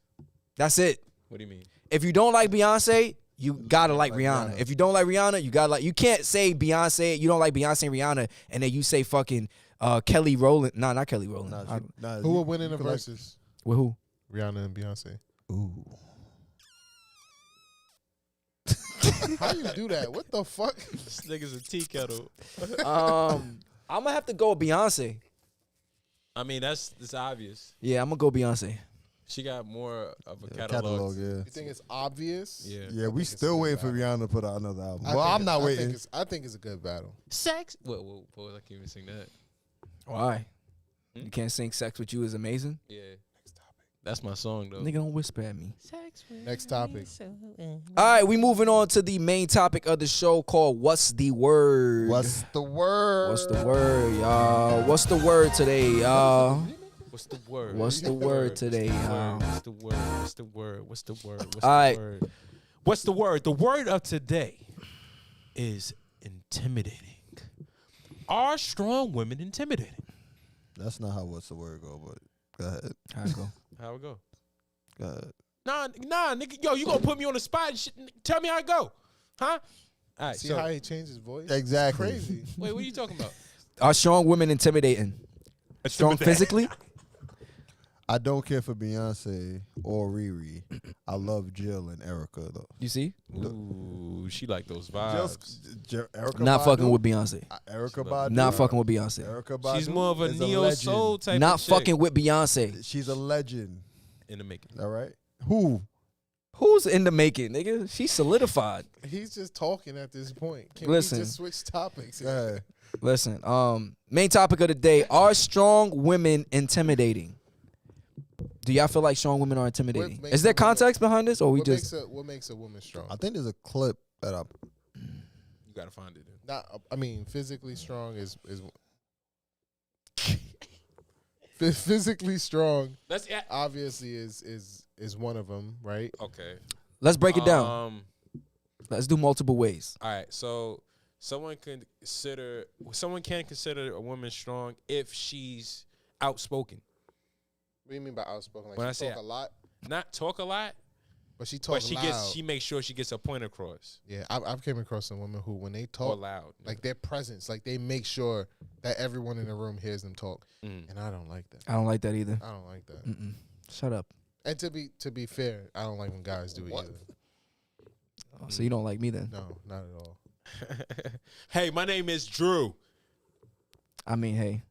That's it. What do you mean? If you don't like Beyonce, you gotta like Rihanna. If you don't like Rihanna, you gotta like. You can't say Beyonce. You don't like Beyonce and Rihanna, and then you say fucking Kelly Rowland. Nah, not Kelly Rowland. Who will win in the verses? With who? Rihanna and Beyonce. Ooh. How you do that? What the fuck? This nigga's a tea kettle. I'm gonna have to go with Beyonce. I mean, that's obvious. Yeah, I'm gonna go Beyonce. She got more of a Yeah, catalog. yeah. You think it's obvious? Yeah. Yeah, we think it's still a waiting good for battle. Rihanna to put out another album. I Well, think I'm not waiting. I think it's a good battle. Sex. Whoa, pause. I can't even sing that. Why? You can't sing "Sex with You" is amazing. Yeah. That's my song though. Nigga, don't whisper at me. Next topic. All right, we moving on to the main topic of the show called "What's the Word?" What's the word? What's the word, y'all? What's the word today, y'all? What's the word? What's the word today, y'all? What's the word? What's the word? What's the word? What's All right. the word? What's the word? The word of today is intimidating. Are strong women intimidating? That's not how what's the word go, but go ahead. How it go? How it go? Go ahead. Nah, nigga. Yo, you gonna put me on the spot and shit. Tell me how it go. Huh? All right, See so, how he changed his voice? Exactly. Crazy. wait, what are you talking about? Are strong women intimidating? Strong physically? I don't care for Beyonce or Riri. I love Jill and Erica though. You see? Ooh, she like those vibes. Erica Not Badu, fucking with Beyonce. Erica Badu. Not fucking with Beyonce. Erica Badu. She's more of a is neo legend. soul type. Not of chick. fucking with Beyonce. She's a legend. in the making. All right. Who? Who's in the making, nigga? She's solidified. He's just talking at this point. Can Listen. we just switch topics? Go ahead. Listen, main topic of the day: are strong women intimidating? Do y'all feel like strong women are intimidating? makes Is there a woman- context behind this, or we just? What makes a woman strong? I think there's a clip that I. You gotta find it. Not, I mean, physically strong is physically strong. Let's Obviously, is one of them, right? okay. Let's break it down. Let's do multiple ways. All right. So someone can consider a woman strong if she's outspoken. What do you mean by outspoken? Like When I she say talk a lot, Not talk a lot, but she talks but loud. she makes sure she gets her point across. Yeah, I've came across some women who, when they Or talk, loud. like their presence, like they make sure that everyone in the room hears them talk, and I don't like that. I don't like that either. I don't like that. Mm-mm. Shut up. And to be fair, I don't like when guys do it either. Oh, so you don't like me then? No, not at all. Hey, my name is Drew. I mean, hey,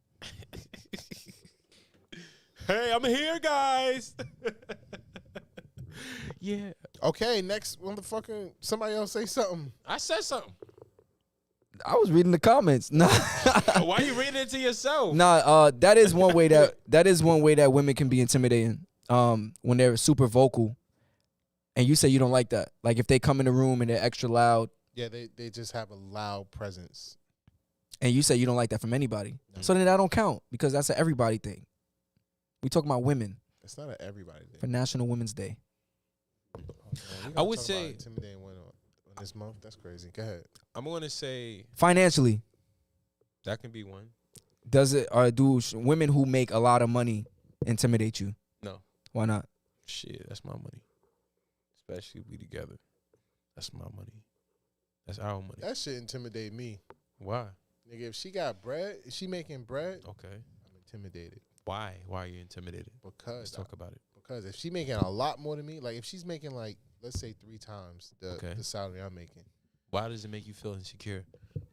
Hey, I'm here, guys. Yeah. Okay, next motherfucker, somebody else say something. I said something. I was reading the comments. Nah, Why you reading it to yourself? that is one way that women can be intimidating. When they're super vocal, and you say you don't like that. Like if they come in the room and they're extra loud, Yeah, they just have a loud presence. and you say you don't like that from anybody, so then that don't count because that's an everybody thing. We talking about women It's not an everybody for thing. National Women's Day. I would say- intimidating women on this month. That's crazy. Go ahead. I'm going to say Financially, that can be one. does it or do women who make a lot of money intimidate you? No. Why not? Shit, that's my money. Especially if we together. That's my money. That's our money. That shit intimidate me. Why? Nigga, if she got bread, if she making bread, Okay. I'm intimidated. Why? Why are you intimidated? Let's Because talk about it. because if she making a lot more than me, like if she's making like, let's say 3 times Okay. the salary I'm making. Why does it make you feel insecure?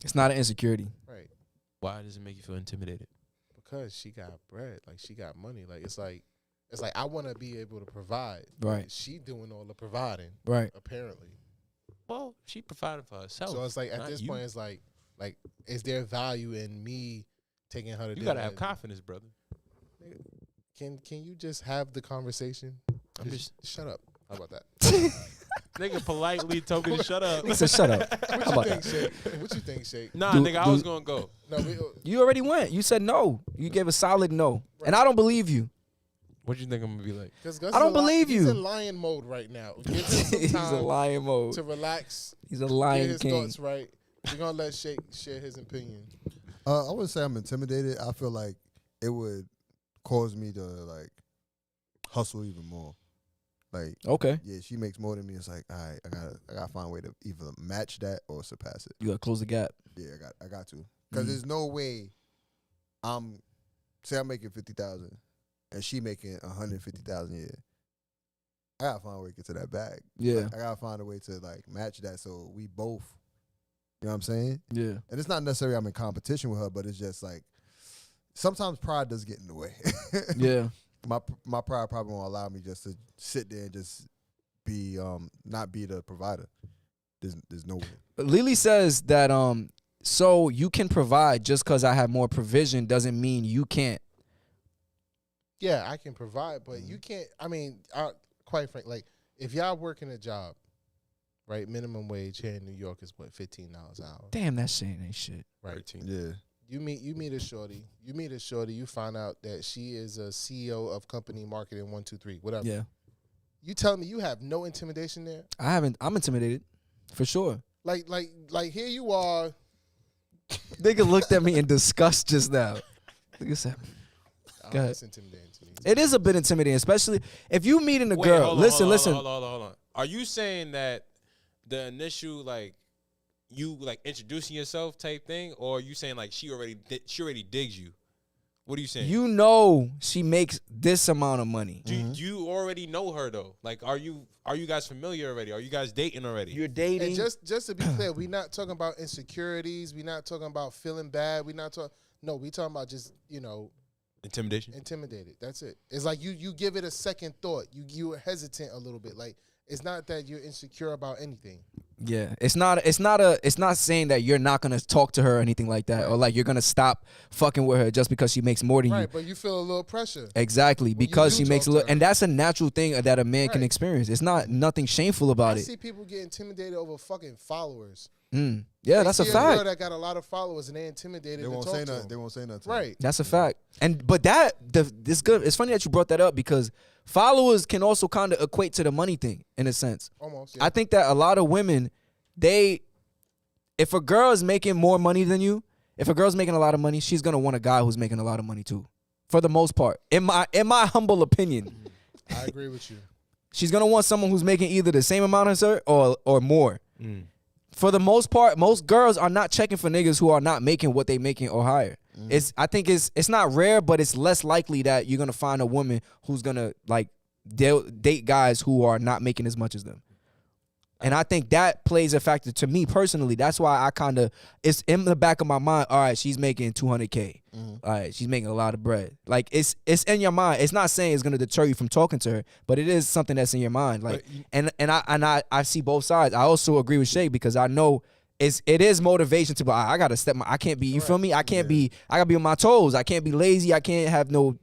It's not an insecurity. Right. Why does it make you feel intimidated? Because she got bread, like she got money. Like it's like I want to be able to provide. Right. She doing all the providing, Right. apparently. Well, she provided for herself. So it's like at not this you. point, it's like is there value in me taking her to You dinner? gotta have confidence, brother. Can you just have the conversation? I'm Just shut up. How about that? Nigga politely told me to shut up. He said, "Shut up." What How you about think, that? Shake? What you think, Shake? Nah, Do- nigga, I do- was gonna go. No, You already went. You said no. You gave a solid no, and I don't believe you. What you think I'm gonna be like? because I don't believe He's you. in lion mode right now. Give him some He's time a lion mode. to relax, He's a get lion his king. thoughts right. We're gonna let Shake share his opinion. I wouldn't say I'm intimidated. I feel like it would cause me to like hustle even more. Like, Okay, yeah, she makes more than me. It's like, all right, I gotta find a way to either match that or surpass it. you gotta close the gap. Yeah, I got to. Because there's no way I'm making 50,000 and she making 150,000 a year. I gotta find a way to get to that bag. Yeah, Like, I gotta find a way to like match that so we both, you know what I'm saying? yeah. And it's not necessarily I'm in competition with her, but it's just like sometimes pride does get in the way. Yeah. my pride probably won't allow me just to sit there and just be not be the provider. There's no way. Lily says that so you can provide just because I have more provision doesn't mean you can't. Yeah, I can provide, but you can't. I mean, quite frankly, like if y'all working a job, right? Minimum wage here in New York is what, $15 an hour. Damn, that shit ain't shit. Right. 13. Yeah. You meet a shorty. You find out that she is a CEO of company marketing 123, whatever. Yeah. You telling me you have no intimidation there? I haven't. I'm intimidated, for sure. Like here you are. Nigga looked at me in disgust just now. Nigga said, Go ahead. That's intimidating to me. it is a bit intimidating, especially if you meeting a Wait, girl. hold on, Listen. Hold on. Are you saying that the initial like you like introducing yourself type thing, or are you saying like she already digs you? What are you saying? You know she makes this amount of money. Do you already know her though? Like, are you guys familiar already? Are you guys dating already? You're dating. And just to be clear, we're not talking about insecurities. We're not talking about feeling bad. We're not talking. No, we talking about just Intimidation. intimidated. That's it. It's like you give it a second thought. You hesitant a little bit. Like it's not that you're insecure about anything. Yeah, it's not saying that you're not gonna talk to her or anything like that, or like you're gonna stop fucking with her just because she makes more than you. Right, but you feel a little pressure. Exactly, because you she makes a talk to little, her. and that's a natural thing that a man can Right. experience. It's not nothing shameful I about it. see people get intimidated over fucking followers. Yeah, They that's a see girl fact. that got a lot of followers and they intimidated. They to won't talk say to nothing. them. They won't say nothing. Right. That's a fact. But this good. It's funny that you brought that up because followers can also kind of equate to the money thing in a sense. Almost. Yeah. I think that a lot of women, if a girl is making more money than you, if a girl's making a lot of money, she's gonna want a guy who's making a lot of money too. For the most part, in my humble opinion, I agree with you. she's gonna want someone who's making either the same amount as her or more. For the most part, most girls are not checking for niggas who are not making what they making or higher. I think it's not rare, but it's less likely that you're gonna find a woman who's gonna like date guys who are not making as much as them. And I think that plays a factor to me personally. That's why I kind of, it's in the back of my mind, all right, she's making $200K. All right, she's making a lot of bread. Like, it's in your mind. It's not saying it's going to deter you from talking to her, but it is something that's in your mind. Like, I see both sides. I also agree with Shay because I know it is motivation to be, I got to I can't be, you feel me? I got to be on my toes. I can't be lazy. I can't have no,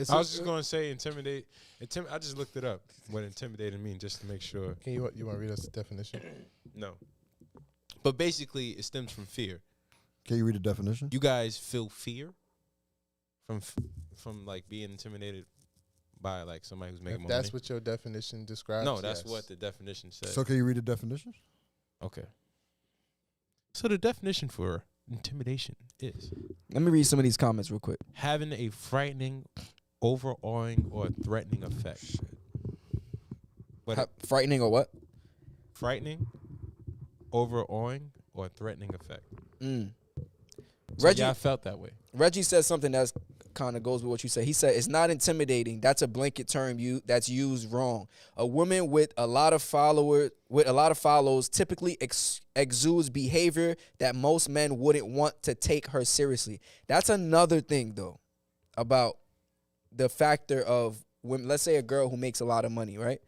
I was just gonna say intimidate. I just looked it up. What intimidated mean, just to make sure. Can you want to read us the definition? No, but basically, it stems from fear. Can you read the definition? You guys feel fear from like being intimidated by like somebody who's making If more that's money. what your definition describes. No, that's yes. what the definition says. So can you read the definition? Okay. So the definition for intimidation is Let me read some of these comments real quick. having a frightening, overawing, or threatening effect. But Frightening or what? frightening, overawing, or threatening effect. So Reggie, y'all felt that way. Reggie said something that's kind of goes with what you said. He said it's not intimidating. That's a blanket term that's used wrong. A woman with a lot of followers typically exudes behavior that most men wouldn't want to take her seriously. That's another thing though about the factor of women. Let's say a girl who makes a lot of money, right?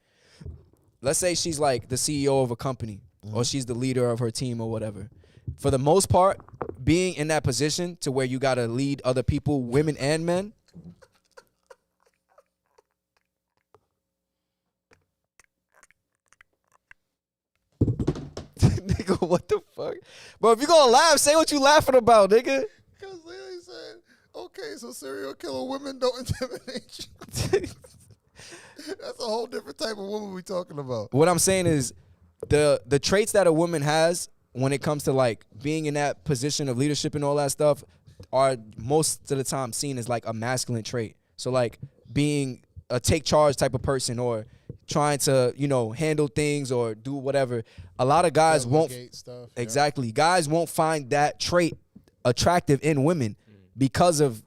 Let's say she's like the CEO of a company or she's the leader of her team or whatever. For the most part, being in that position to where you got to lead other people, women and men. Nigga, what the fuck? Bro, if you gonna laugh, say what you laughing about, nigga. Because Lily said, okay, so serial killer women don't intimidate you. That's a whole different type of woman we talking about. What I'm saying is the traits that a woman has when it comes to like being in that position of leadership and all that stuff are most of the time seen as like a masculine trait. So like being a take charge type of person or trying to, handle things or do whatever. A lot of guys won't Delegate stuff. exactly. Guys won't find that trait attractive in women because of,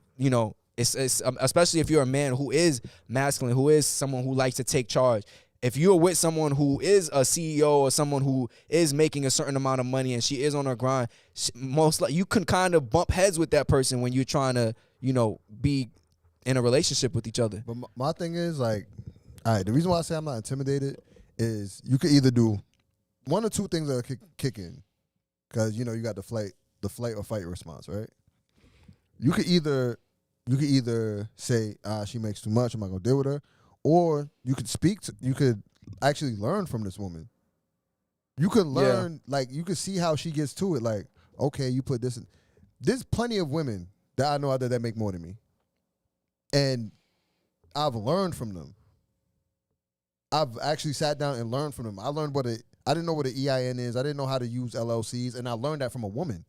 it's especially if you're a man who is masculine, who is someone who likes to take charge. if you're with someone who is a CEO or someone who is making a certain amount of money and she is on her grind, most like you can kind of bump heads with that person when you're trying to, be in a relationship with each other. But my thing is like, all right, the reason why I say I'm not intimidated is you could either do one or two things that kick in, because you got the flight or fight response, right? You could either say she makes too much, I'm not gonna deal with her, or you could actually learn from this woman. You could learn, like you could see how she gets to it. Like, okay, you put this in. There's plenty of women that I know out there that make more than me, and I've learned from them. I've actually sat down and learned from them. I didn't know what an EIN is. I didn't know how to use LLCs, and I learned that from a woman.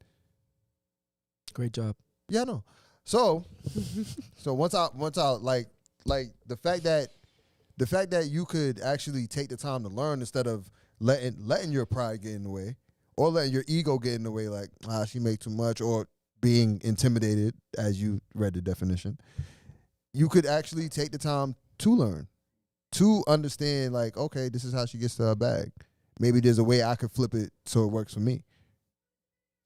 Great job. Yeah, I know. So once I like the fact that you could actually take the time to learn instead of letting your pride get in the way or letting your ego get in the way, like she make too much, or being intimidated, as you read the definition. You could actually take the time to learn, to understand, like, okay, this is how she gets to her bag. Maybe there's a way I could flip it so it works for me.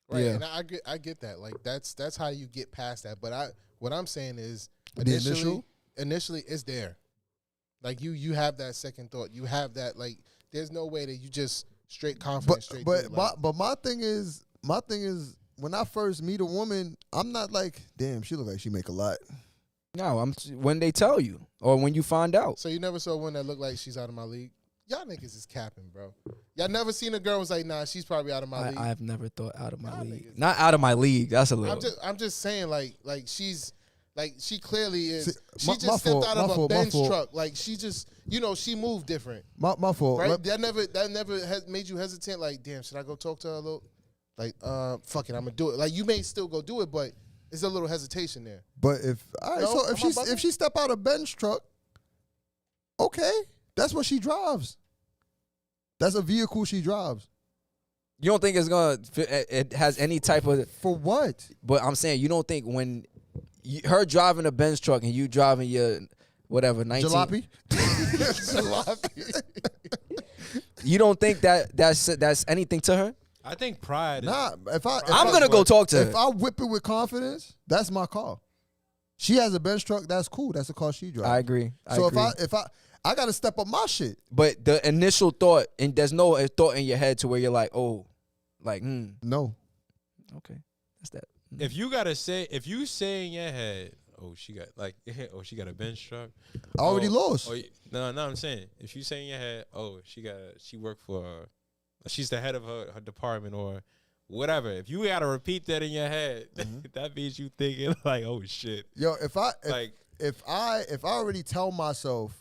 Right, Yeah. and I get that. Like that's how you get past that. But what I'm saying is The initially it's there. Like you have that second thought. You have that, like, there's no way that you just straight confident straight. But my thing is when I first meet a woman, I'm not like, damn, she look like she make a lot. No, when they tell you or when you find out. So you never saw one that looked like she's out of my league? Y'all niggas is capping, bro. Y'all never seen a girl was like, nah, she's probably out of my league. I've never thought out of my Y'all league. niggas- Not out of my league. That's a little. I'm just saying, like she's like, she clearly is. See, She my just stepped fault, out my of a fault, my bench fault. truck. Like she just, she moved different, My fault. right? That never has made you hesitant. Like, damn, should I go talk to her a little? Like, fuck it, I'm gonna do it. Like, you may still go do it, but there's a little hesitation there. But if No, am I bugging? if she step out a bench truck, okay, that's what she drives. That's a vehicle she drives. You don't think it's it has any type of? For what? But I'm saying you don't think when her driving a Benz truck and you driving your whatever 19. Jalopy? You don't think that's anything to her? I think pride. Nah, I'm gonna go talk to If her. I whip it with confidence, that's my car. She has a bench truck, that's cool. That's the car she drives. I agree. So if I gotta step up my shit. But the initial thought, and there's no thought in your head to where you're like, oh, like, No. okay, that's that. If you say in your head, she got a bench truck. I already lost. No, I'm saying, if you say in your head, she worked for, she's the head of her department or whatever. If you gotta repeat that in your head, that means you thinking like, oh shit. Yo, if I already tell myself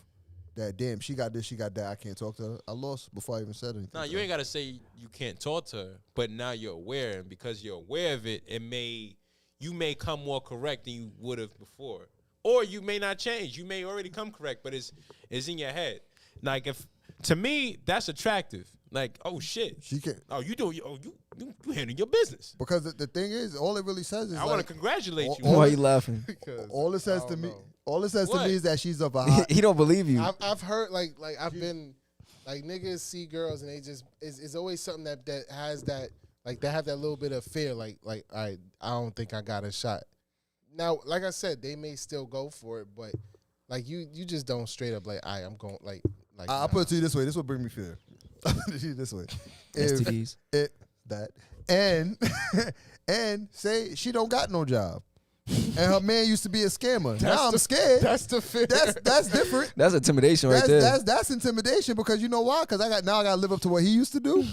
that, damn, she got this, she got that, I can't talk to her, I lost before I even said anything. No, you ain't gotta say you can't talk to her, but now you're aware, and because you're aware of it, you may come more correct than you would have before, or you may not change. You may already come correct, but it's in your head. Like, if to me that's attractive. Like, oh shit, She can't. oh you do, you handle your business. Because the thing is, all it really says is I want to congratulate you. Why are you laughing? all it says I to don't me, know. all it says to What? me is that she's of a high. He don't believe you. I've heard like I've been like, niggas see girls and they just it's always something that has that, like, they have that little bit of fear, like I don't think I got a shot. Now, like I said, they may still go for it, but like you just don't straight up like, I'm going like I'll put it to you this way. This will bring me fear. I'll put it to you this way. STDs. And say she don't got no job, and her man used to be a scammer. Now I'm scared. That's the fear. That's different. That's intimidation right there. That's intimidation, because you know why? Because I gotta live up to what he used to do.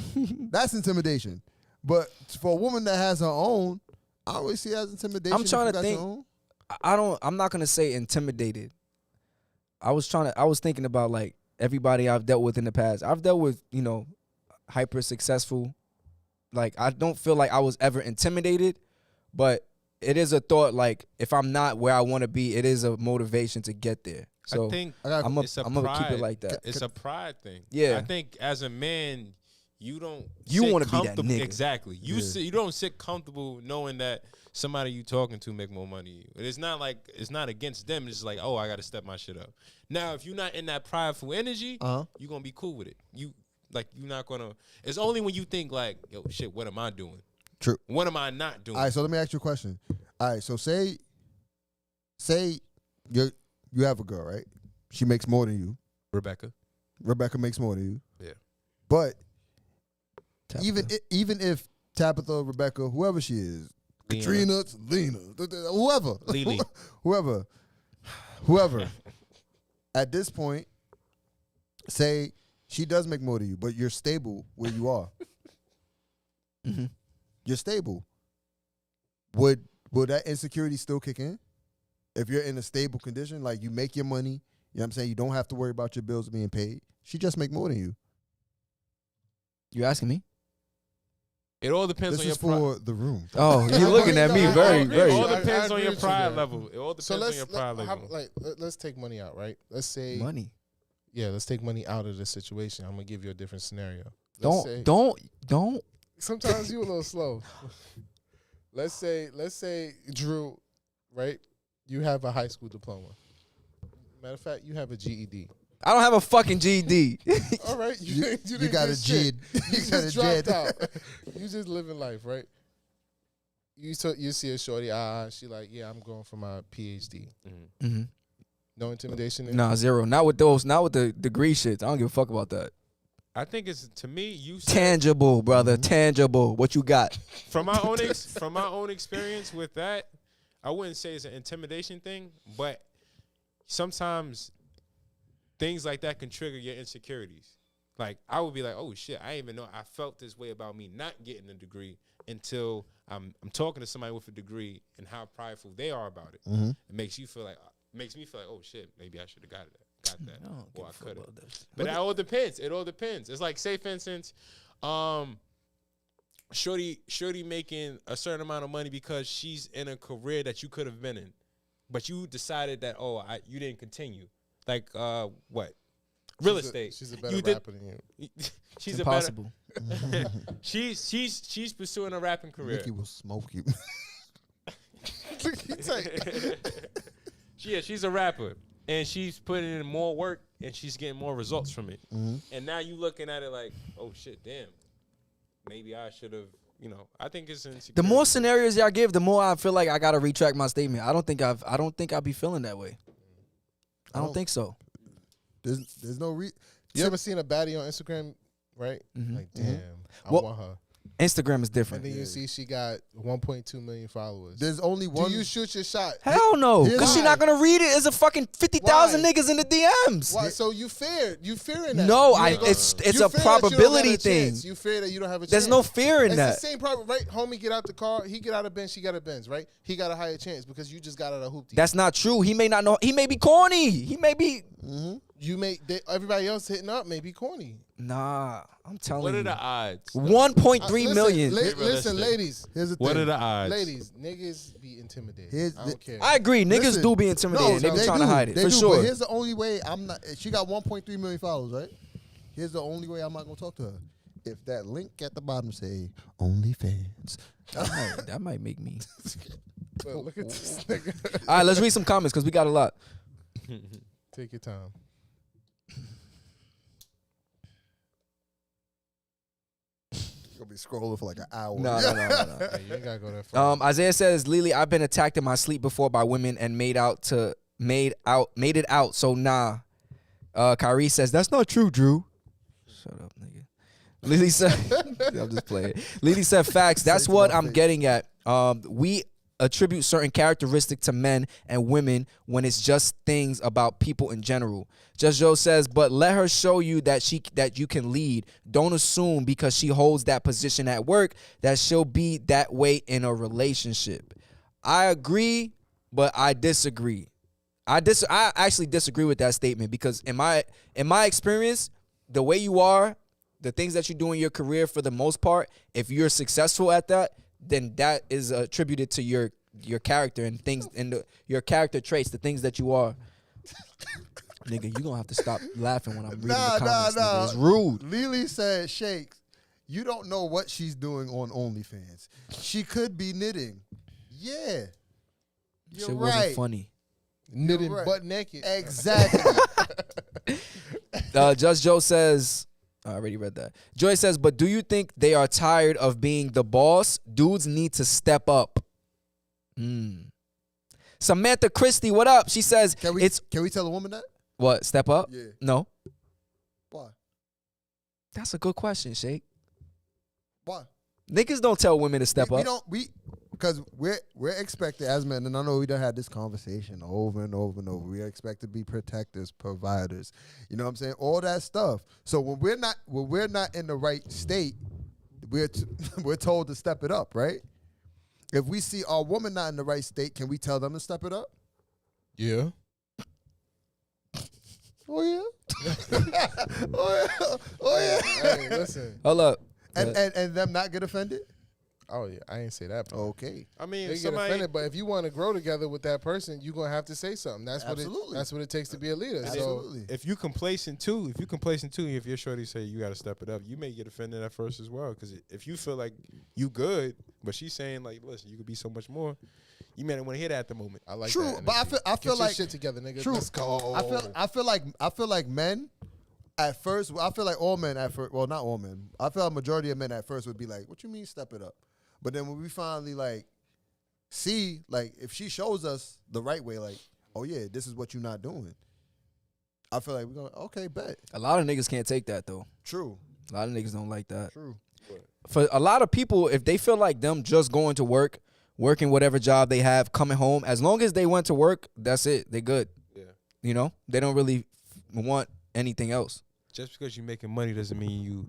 That's intimidation. But for a woman that has her own, I always see it as intimidation. I'm trying if to you got think. your own. I'm not gonna say intimidated. I was thinking about like everybody I've dealt with in the past. I've dealt with, hyper successful. Like, I don't feel like I was ever intimidated, but it is a thought, like, if I'm not where I want to be, it is a motivation to get there. So I think I'm it's a gonna keep pride. it like that. It's a pride thing. Yeah. I think as a man, you don't. You sit wanna be that comfortable- nigga. Exactly. You don't sit comfortable knowing that somebody you talking to make more money than you. It's not like it's not against them. It's just like, oh, I got to step my shit up. Now, if you're not in that prideful energy, you're gonna be cool with it. You're not gonna. It's only when you think like, yo, shit, what am I doing? True. What am I not doing? All right, so let me ask you a question. All right, so say you have a girl, right? She makes more than you. Rebecca. Rebecca makes more than you. Yeah. But Tabitha. even if Tabitha, Rebecca, whoever she is, Lena. Katrina, Lena, whoever, Lily. whoever, at this point, say she does make more than you, but you're stable where you are. You're stable. Would that insecurity still kick in? If you're in a stable condition, like you make your money, you know what I'm saying? You don't have to worry about your bills being paid. She just make more than you. You asking me? It all depends This on your is pride. for the room. Oh, you're looking at me No, I very, agree. very. It all I depends on agree your with you pride there. level. It all depends So on let's your pride level. let's take money out, right? Let's say Money. Yeah, let's take money out of the situation. I'm gonna give you a different scenario. Let's say- Don't. Sometimes you a little slow. Let's say Drew, right? You have a high school diploma. Matter of fact, you have a GED. I don't have a fucking GED. All right, you didn't got get a shit. JID. You You got a just dropped JID. out. You just living life, right? You see a shorty, she like, yeah, I'm going for my PhD. Mm-hmm. No intimidation. Nah, zero. Not with those. Not with the degree shit. I don't give a fuck about that. I think it's, to me, you said, Tangible, brother. Tangible. What you got? from my own experience with that, I wouldn't say it's an intimidation thing, but sometimes things like that can trigger your insecurities. Like, I would be like, oh shit, I didn't even know I felt this way about me not getting a degree until I'm talking to somebody with a degree and how prideful they are about it. It makes me feel like, oh shit, maybe I should have got that. Or I could have. But it all depends. It all depends. It's like, say for instance, Shorty making a certain amount of money because she's in a career that you could have been in, but you decided that you didn't continue. Like what? Real estate. She's a better You did- rapper than you. She's Impossible. a better. She's pursuing a rapping career. Nikki will smoke you. She's a rapper, and she's putting in more work, and she's getting more results from it. And now you looking at it like, oh shit, damn, maybe I should have. I think it's insecure. The more scenarios y'all give, the more I feel like I gotta retract my statement. I don't think I'll be feeling that way. I don't think so. There's no You ever seen a baddie on Instagram, right? Like, damn, I Well, want her. Instagram is And different. then you see she got 1.2 million followers. There's only one. Do you shoot your shot? Hell no, Here's because she's why. not gonna read it. It's a fucking 50,000 Why? niggas in the DMs. Why? So you fearing that? No, You ain't gonna- it's you a fear that you don't have probability a thing. chance. You fear that you don't have a chance. There's no fear in It's that. the same problem, right? Homie get out the car, he get out of Benz, she got a Benz, right? He got a higher chance because you just got out of hoopty. That's not true. He may not know. He may be corny. He may be. Everybody else hitting up may be corny. Nah, I'm telling What you. are the odds? 1.3 million. Listen, ladies. Here's the What thing. are the odds? Ladies, niggas be intimidated. Here's I the- don't care. I agree. Niggas Listen, do be intimidated. They be trying to hide it They for do, sure. But here's the only way I'm not. She got 1.3 million followers, right? Here's the only way I'm not gonna talk to her. If that link at the bottom say OnlyFans, That might make me. But look at this nigga. All right, let's read some comments because we got a lot. Take your time. gonna be scrolling for like an hour. No. Hey, you ain't gotta go that far. Isaiah says, Lily, I've been attacked in my sleep before by women and made it out. So nah. Kyrie says, that's not true, Drew. Shut up, nigga. Lily said, I'm just playing. Lily said, facts. That's to what my I'm face. getting at. We attribute certain characteristics to men and women when it's just things about people in general. Just Joe says, but let her show you that you can lead. Don't assume because she holds that position at work that she'll be that way in a relationship. I agree, but I disagree. I actually disagree with that statement because in my experience, the way you are, the things that you do in your career for the most part, if you're successful at that, then that is attributed to your character and things and your character traits, the things that you are. Nigga, you gonna have to stop laughing when I'm reading the comments. Nigga. It's rude. Lily said shakes. You don't know what she's doing on OnlyFans. She could be knitting. Yeah. You're Shit right. wasn't funny. Knitting right. butt naked. Exactly. Just Joe says, I already read that. Joy says, but do you think they are tired of being the boss? Dudes need to step up. Samantha Christie, what up? She says, Can we tell a woman that? What, step up? Yeah. No. Why? That's a good question, Shake. Why? Niggas don't tell women to step up. Because we're expected as men, and I know we done had this conversation over and over and over. We're expected to be protectors, providers. You know what I'm saying? All that stuff. So when we're not in the right state, we're told to step it up, right? If we see our woman not in the right state, can we tell them to step it up? Yeah. Oh yeah. Oh yeah. Hey, listen. Hold up. And them not get offended? Oh yeah, I ain't say that. Part. Okay. I mean, They get somebody. offended, but if you want to grow together with that person, you're gonna have to say something. Absolutely. That's what it takes to be a leader. Absolutely. If you complacent too, if your shorty say you got to step it up, you may get offended at first as well. Because if you feel like you good, but she's saying like, listen, you could be so much more, you may not want to hear that at the moment. So I like True, that. but energy. I feel Get your like shit together, nigga. True. Let's go. I feel like men at first. I feel like all men at first. Well, not all men. I feel like majority of men at first would be like, "What you mean step it up?" But then when we finally like see, like if she shows us the right way, like, "Oh yeah, this is what you're not doing." I feel like we're gonna okay, bet. A lot of niggas can't take that though. True. A lot of niggas don't like that. True. For a lot of people, if they feel like them just going to work, working whatever job they have, coming home, as long as they went to work, that's it. They good. Yeah. You know, they don't really want anything else. Just because you're making money doesn't mean you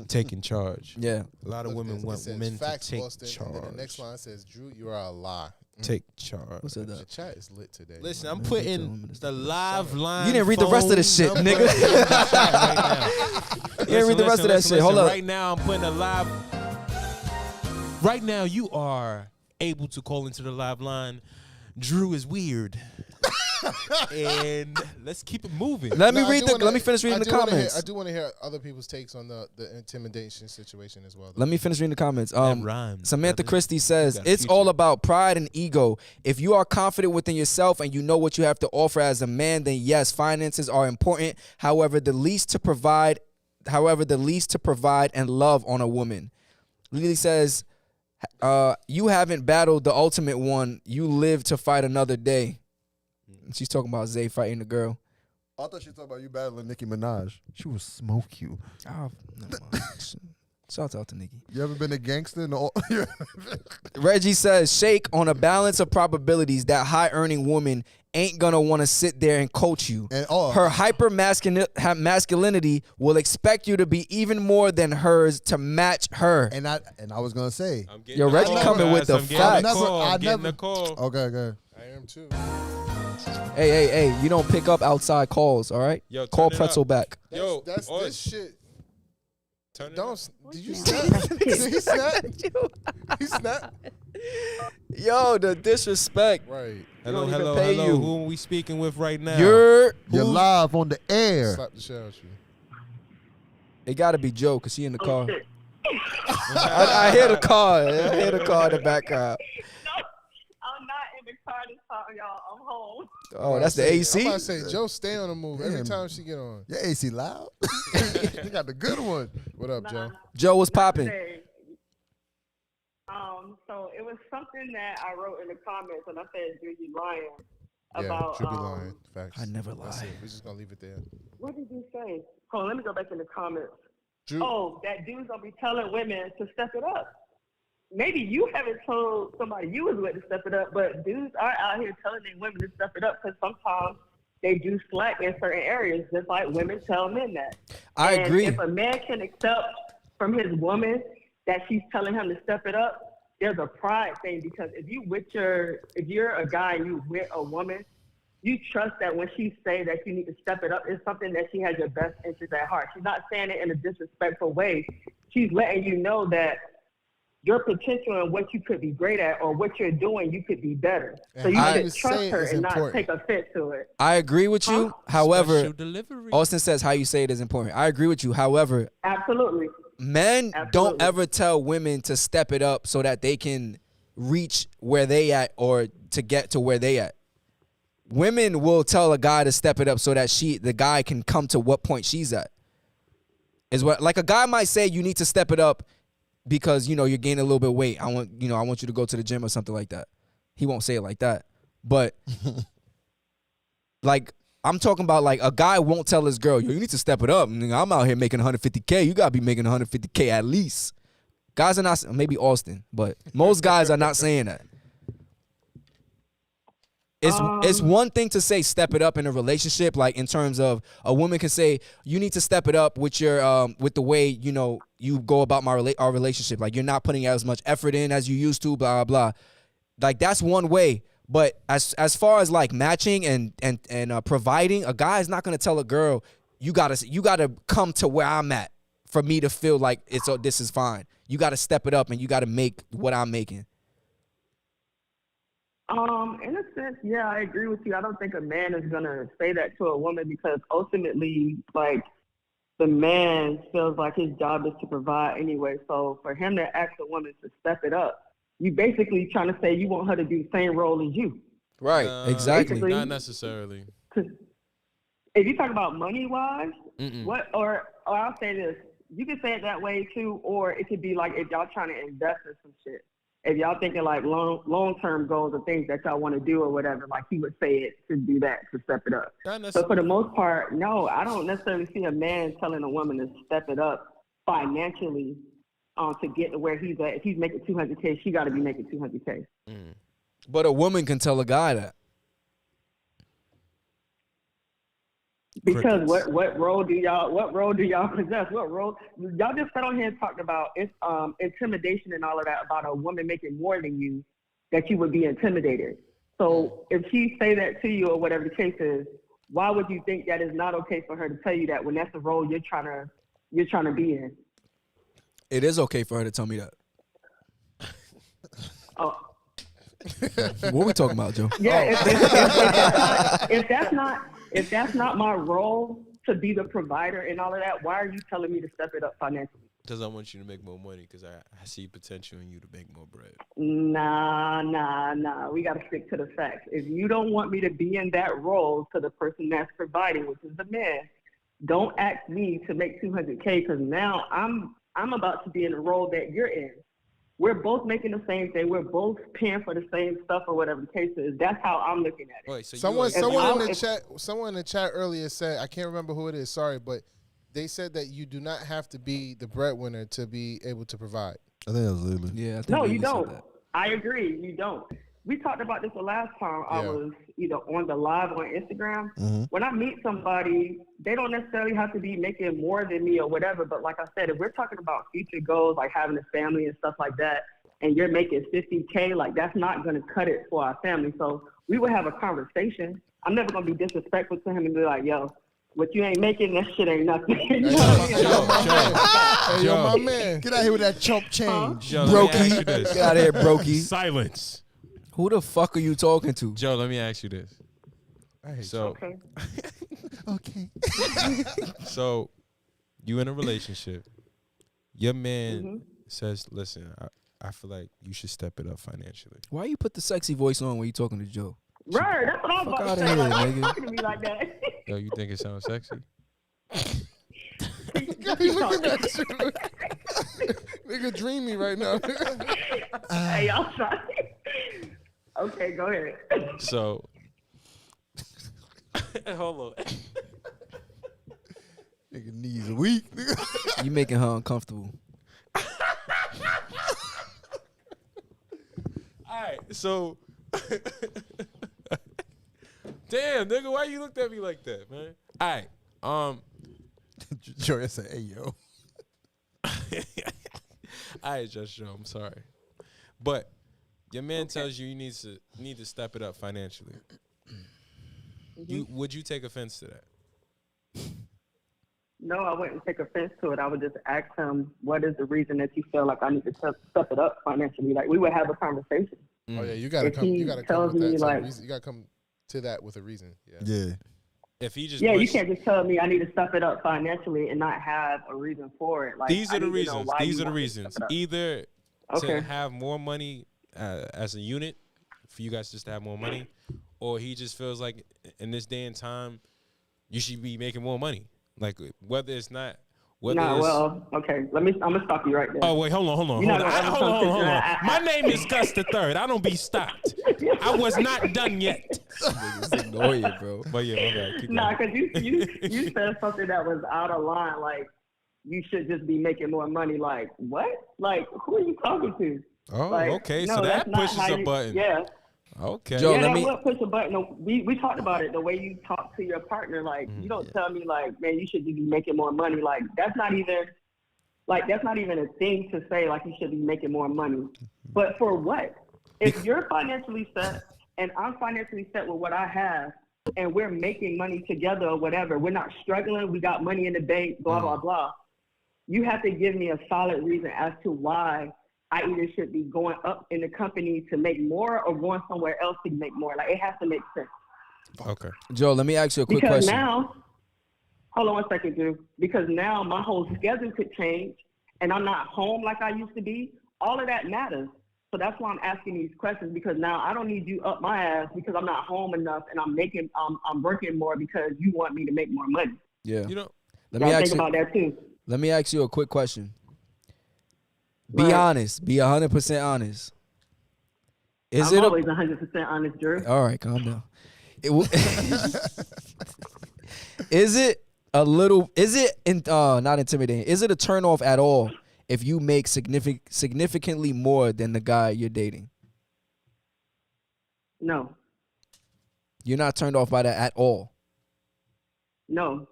taking charge. Yeah. A lot of Look, women it want says, men facts, to take Boston, charge. And then the next line says, "Drew, you are a lie." Take charge. Who said The that? chat is lit today. Listen, man. I'm putting the live line. You didn't read the rest of the shit, phone nigga. number in the chat right now. You didn't read the rest of that shit. Hold up. Right now, I'm putting a live. Right now, you are able to call into the live line. Drew is weird. And let's keep it moving. Let me No, let me finish reading the comments. I do want to hear other people's takes on the intimidation situation as well. Let me finish reading the comments. That rhymes, Samantha brother. Christie says, You got a it's future. all about pride and ego. If you are confident within yourself and you know what you have to offer as a man, then yes, finances are important. However, the least to provide and love on a woman. Lily says, you haven't battled the ultimate one. You live to fight another day. She's talking about Zay fighting the girl. I thought she was talking about you battling Nicki Minaj. She will smoke you. Oh, never mind. Shout out to Nicki. You ever been a gangster? Reggie says, Shake, on a balance of probabilities, that high-earning woman ain't gonna want to sit there and coach you. And her masculinity will expect you to be even more than hers to match her. And I was gonna say, Yo, Reggie coming with the facts. I never. call. Okay. I am too. Hey, you don't pick up outside calls, all right? Yo, Call turn it Pretzel up. back. Yo, That's Oz, this shit. turn it up. Don't. Did you snap? Did he snap? He snapped. Yo, the disrespect. Right. Hello, don't even hello, pay hello. you. Who are we speaking with right now? You're live on the air. Slap the shit out you. It gotta be Joe, cause she in the car. I hear the car. I hear the car in the background. I'm not in the car this time, y'all. I'm home. Oh, that's the I'm AC? about to say, Joe, stay on the move every Damn. time she get on. Your AC loud. You got the good one. What up, Joe? Joe was popping. Today. So it was something that I wrote in the comments, and I said, "Do you lying?" About should be lying. Facts. I never That's lie. it. We're just gonna leave it there. What did you say? Hold on, let me go back in the comments. Drew, Oh, that dude's gonna be telling women to step it up. Maybe you haven't told somebody you was with to step it up, but dudes are out here telling their women to step it up because sometimes they do slack in certain areas, just like women tell men that. I And agree. If a man can accept from his woman that she's telling him to step it up, there's a pride thing, because if you're a guy and you with a woman, you trust that when she say that you need to step it up, it's something that she has your best interest at heart. She's not saying it in a disrespectful way. She's letting you know that your potential and what you could be great at or what you're doing, you could be better. So you how should you trust say it her is and not important. take offense to it. I agree with you. Huh? However, Special delivery. Austin says how you say it is important. I agree with you. However, Absolutely. Men don't Absolutely. ever tell women to step it up so that they can reach where they at or to get to where they at. Women will tell a guy to step it up so that the guy can come to what point she's at. Is what, like, a guy might say you need to step it up because, you're gaining a little bit of weight. I want you to go to the gym or something like that. He won't say it like that. But like, I'm talking about, like, a guy won't tell his girl, yo, you need to step it up. I'm out here making 150K. You got to be making 150K at least. Guys are not, maybe Austin, but most guys are not saying that. It's one thing to say step it up in a relationship, like in terms of a woman can say you need to step it up with your with the way you go about our relationship, like you're not putting as much effort in as you used to, blah blah blah. Like that's one way, but as far as like matching and providing, a guy is not gonna tell a girl you gotta come to where I'm at for me to feel like this is fine. You gotta step it up and you gotta make what I'm making. In a sense, yeah, I agree with you. I don't think a man is gonna say that to a woman because ultimately, like, the man feels like his job is to provide anyway. So for him to ask a woman to step it up, you basically trying to say you want her to do the same role as you. Right, exactly. Basically, Not necessarily. Cause if you talk about money wise, Mm-mm. or I'll say this, you can say it that way too, or it could be like if y'all trying to invest in some shit. If y'all thinking like long-term goals or things that y'all want to do or whatever, like he would say it to do that, to step it up. So for the most part, no, I don't necessarily see a man telling a woman to step it up financially to get to where he's at. If he's making 200K, she got to be making 200K. But a woman can tell a guy that. Because what role do y'all possess? What role y'all just sat on here and talked about intimidation and all of that about a woman making more than you, that you would be intimidated. So if she say that to you or whatever the case is, why would you think that is not okay for her to tell you that when that's the role you're trying to be in? It is okay for her to tell me that. Oh. What we talking about, Joe? Yeah, if that's not my role to be the provider and all of that, why are you telling me to step it up financially? Because I want you to make more money because I see potential in you to make more bread. Nah. We got to stick to the facts. If you don't want me to be in that role to the person that's providing, which is the man, don't ask me to make 200K because now I'm about to be in the role that you're in. We're both making the same thing. We're both paying for the same stuff or whatever the case is. That's how I'm looking at it. Wait, so someone in the chat earlier said, I can't remember who it is, sorry, but they said that you do not have to be the breadwinner to be able to provide. I think that was Lily. Yeah, I think No, Lily you said don't. that. I agree. You don't. We talked about this the last time I was either on the live on Instagram. Mm-hmm. When I meet somebody, they don't necessarily have to be making more than me or whatever. But like I said, if we're talking about future goals, like having a family and stuff like that, and you're making 50K, like that's not going to cut it for our family. So we would have a conversation. I'm never going to be disrespectful to him and be like, yo, what you ain't making, that shit ain't nothing. You know what I mean? Yo, my man. Get out here with that chump change. Joe, let me ask you Brokey. this. Get out of here, Brokey. Silence. Who the fuck are you talking to? Joe, let me ask you this. So, Okay. Okay. so you in a relationship. Your man says, listen, I feel like you should step it up financially. Why you put the sexy voice on when you talking to Joe? Right, that's what I'm Fuck about to outta say. here, Like, why you nigga. talking to me like that? Yo, you think it sounds sexy? Nigga dreamy right now. Hey, y'all try. Okay, go ahead. So, hold on. Nigga knees weak. You making her uncomfortable. All right, so damn, nigga, why you looked at me like that, man? All right, Joey said, "Hey yo." all right, Just Joe, I'm sorry, but your man tells you need to step it up financially. Would you take offense to that? No, I wouldn't take offense to it. I would just ask him, what is the reason that you feel like I need to step it up financially? Like, we would have a conversation. Oh yeah, you gotta If come. he You gotta come tells with me, that. like- You gotta come to that with a reason. Yeah. Yeah. if he just Yeah, you wants- can't just tell me I need to stuff it up financially and not have a reason for it. Like, these I are the need to know reasons. why These you are the want me to stuff reasons. it up. Either Okay. to have more money as a unit, for you guys just to have more money, or he just feels like in this day and time, you should be making more money. Like whether it's not, whether Nah, it's, well, okay. I'm gonna stop you right there. oh wait, hold on. You're not gonna ever Hold come on. to- Hold on. My name is Gus the Third. I don't be stopped. I was not done yet. Niggas ignore you, bro. But yeah, my bad. Keep Nah, going. because you said something that was out of line. Like, you should just be making more money. Like, what? Like, who are you talking to? Oh, Like, okay. no, So that that's not pushes how a you- button. Yeah. Okay. Joe, Yeah, let that me- will push a button. No, we talked about it. The way you talk to your partner, like Mm-hmm. you don't tell me like, man, you should be making more money. Like that's not even a thing to say. Like you should be making more money. But for what? If you're financially set and I'm financially set with what I have, and we're making money together or whatever, we're not struggling. We got money in the bank. Blah blah blah. You have to give me a solid reason as to why I either should be going up in the company to make more or going somewhere else to make more. Like, it has to make sense. Okay. Joe, let me ask you a quick Because question. now, hold on one second, Drew. Because now my whole schedule could change and I'm not home like I used to be. All of that matters. So that's why I'm asking these questions, because now I don't need you up my ass because I'm not home enough and I'm working more because you want me to make more money. Yeah. You know, Let me Gotta ask think you. about that too. Let me ask you a quick question. Be Right. honest. Be 100% honest. Is I'm it always 100% honest, Drew. All right, calm down. Is it a little? Is it not intimidating? Is it a turnoff at all if you make significantly more than the guy you're dating? No. You're not turned off by that at all. No,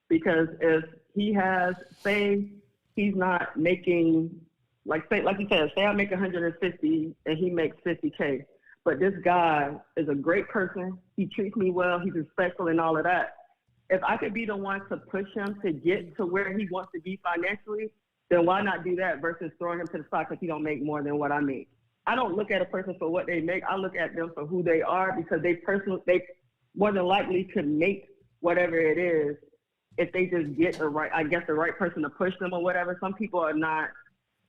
because if he has, say he's not making, like you said, say I make 150 and he makes 50K, but this guy is a great person. He treats me well. He's respectful and all of that. If I could be the one to push him to get to where he wants to be financially, then why not do that versus throwing him to the side because he don't make more than what I make? I don't look at a person for what they make. I look at them for who they are, because they more than likely could make whatever it is if they just get the right person to push them or whatever. Some people are not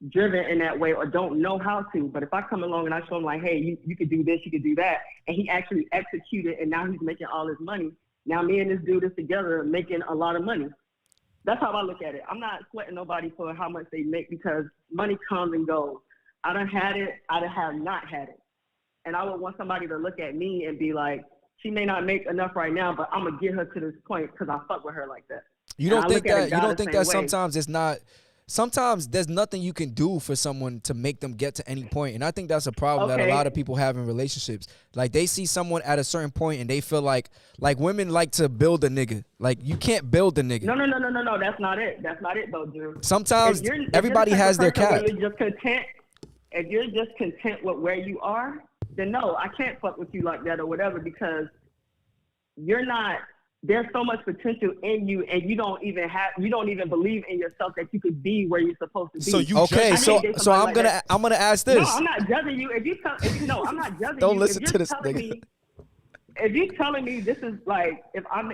driven in that way or don't know how to. But if I come along and I show him like, hey, you could do this, you could do that, and he actually executed and now he's making all his money. Now me and this dude is together making a lot of money. That's how I look at it. I'm not sweating nobody for how much they make, because money comes and goes. I done had it, I done have not had it. And I would want somebody to look at me and be like, she may not make enough right now, but I'm gonna get her to this point because I fuck with her like that. You And don't I think look at a that? guy You don't the think same that way. sometimes it's not. Sometimes there's nothing you can do for someone to make them get to any point. And I think that's a problem that a Okay. lot of people have in relationships. Like, they see someone at a certain point and they feel like women like to build a nigga. Like, you can't build a nigga. No. That's not it. That's not it though, Drew. Sometimes If you're everybody the type of has their person where cap. You're just content. If you're just content with where you are, then no, I can't fuck with you like that or whatever, because you're not. There's so much potential in you, and you don't even believe in yourself that you could be where you're supposed to be. So you Okay, I so need to date so somebody I'm like gonna that. I'm gonna ask No, this. I'm not judging you. I'm not judging Don't you. listen If to you're this telling nigga. me, if you're telling me this is like, if I'm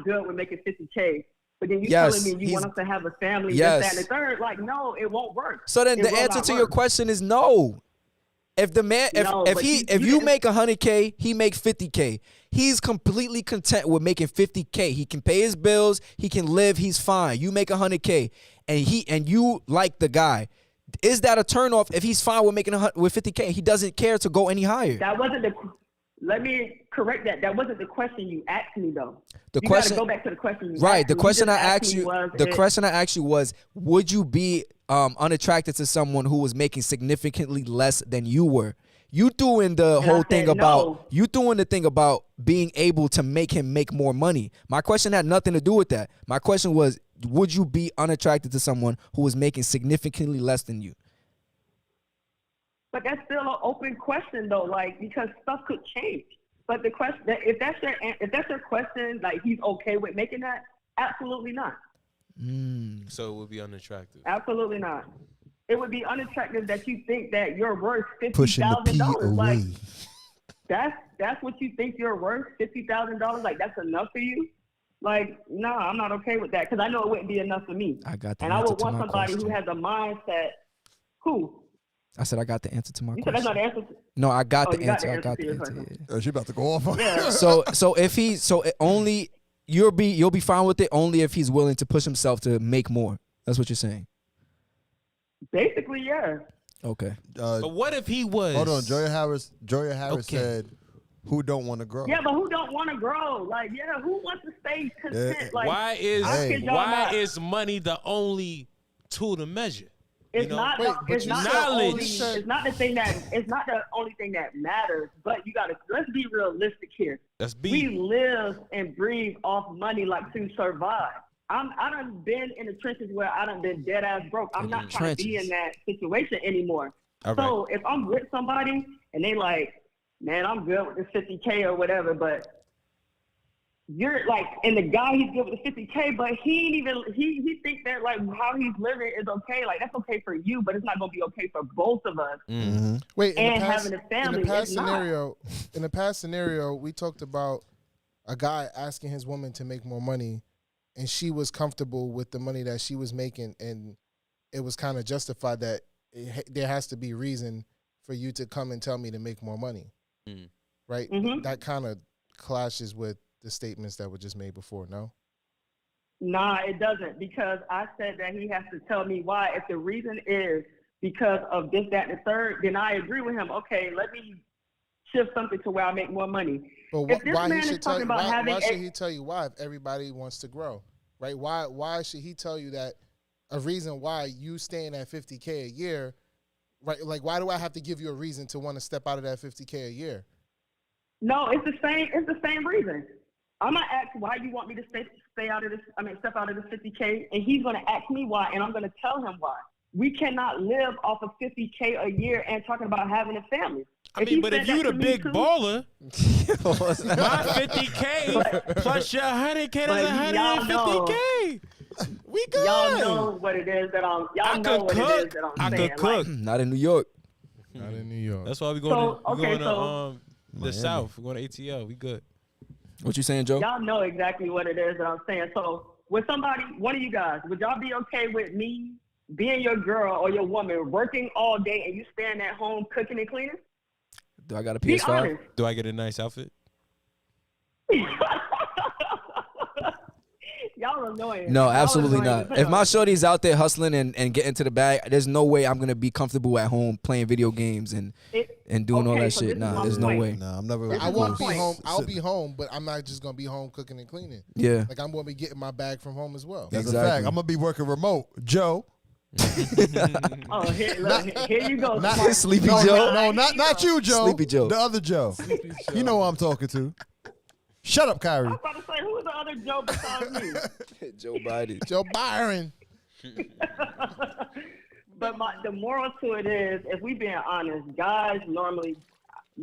good with making 50K, but then you're Yes, telling me you want he's- us to have a family, Yes. this, that, and the third, like, no, it won't work. So then It the will answer not to your work. question is no. If the man, No, if but he, you if you didn't- make 100K, he make 50K. He's completely content with making 50K. He can pay his bills. He can live. He's fine. You make 100K, and you like the guy. Is that a turnoff if he's fine with making with 50K? He doesn't care to go any higher. That wasn't the. Let me correct that. That wasn't the question you asked me though. The you question- gotta go back to the question. You Right. asked The me. question I just asked me you. was, The question I asked you was, would you be unattracted to someone who was making significantly less than you were? You doing the And I whole said thing about no. you doing the thing about being able to make him make more money. My question had nothing to do with that. My question was, would you be unattracted to someone who was making significantly less than you? But that's still an open question though, like, because stuff could change. But the question, if that's your question, like, he's okay with making that? Absolutely not. So it would be unattractive. Absolutely not. It would be unattractive that you think that you're worth Pushing the P $50,000. Like, away. that's what you think you're worth, $50,000. Like, that's enough for you. Like, nah, I'm not okay with that because I know it wouldn't be enough for me. I got the And I answer would to want my somebody question. who has a mindset. Who? I said I got the answer to my You said that's question. not the answer. No, I got Oh, the you got answer. the I answer got to the your answer. question. Yeah. She about to go off on Yeah. So if he it only you'll be fine with it only if he's willing to push himself to make more. That's what you're saying. Basically, yeah. Okay. But what if he was? Hold on, Joya Harris Okay. said, "Who don't want to grow?" Yeah, but who don't want to grow? Like, yeah, who wants to stay content? Like, Why is I kid y'all why not. is money the only tool to measure? It's not. Wait, but It's you not said- the only. knowledge. It's not the thing that. It's not the only thing that matters. But you gotta. Let's be realistic here. Let's be. We live and breathe off money like to survive. I done been in the trenches where I done been dead ass broke. I'm In not the trying to be trenches. in that situation anymore. All So if I'm with somebody and they like, man, I'm good with the 50K or whatever, but you're like, and the guy he's good with the 50K, but he ain't even he thinks that like how he's living is okay. Like that's okay for you, but it's not gonna be okay for both of us. Mm. Wait, And having a family, in the past it's not. scenario, in the past scenario, we talked about a guy asking his woman to make more money, and she was comfortable with the money that she was making, and it was kind of justified that there has to be reason for you to come and tell me to make more money, Mm. right? Mhm. That kind of clashes with the statements that were just made before. No. Nah, it doesn't, because I said that he has to tell me why. If the reason is because of this, that, and the third, then I agree with him. Okay, let me shift something to where I make more money. But If this why man he is should tell talking you? about having Why should a- he tell you why if everybody wants to grow, right? Why should he tell you that a reason why you staying at 50K a year, right? Like why do I have to give you a reason to want to step out of that 50K a year? No, it's the same. It's the same reason. I'm gonna ask why you want me to stay out of this. I mean, step out of the 50K, and he's gonna ask me why, and I'm gonna tell him why. We cannot live off of 50K a year and talking about having a family. I mean, but if you the big baller, my 50K plus your 100K, But that's y'all 150K. We good. Y'all know what it is that I'm. Y'all I know could what it cook. is that I'm I saying. could cook. Not in New York. Not in New York. That's why we going So, to we going okay, to so- the Miami. South. We're going to ATL. We good. What you saying, Joe? Y'all know exactly what it is that I'm saying. So with somebody, one of you guys, would y'all be okay with me being your girl or your woman, working all day and you staying at home cooking and cleaning? Do I got a Be PS5? honest. Do I get a nice outfit? Y'all annoying. No, Y'all absolutely annoying not. as If hell. my shorty's out there hustling and getting to the bag, there's no way I'm gonna be comfortable at home playing video games and doing all okay, that so shit. this is Nah, my there's no point. way. Nah, I'm never. This I is won't my be point. home. I'll be home, but I'm not just gonna be home cooking and cleaning. Yeah. Like I'm gonna be getting my bag from home as well. That's a Exactly. fact. I'm gonna be working remote, Joe. Oh, here you go. Not Smart. Sleepy no, Joe? No, not you, Joe. Sleepy Joe. The other Joe. You know who I'm talking to. Shut up, I Kyrie. was about to say, who is the other Joe besides me? Joe Biden. Joe Byron. But the moral to it is, if we being honest, guys normally,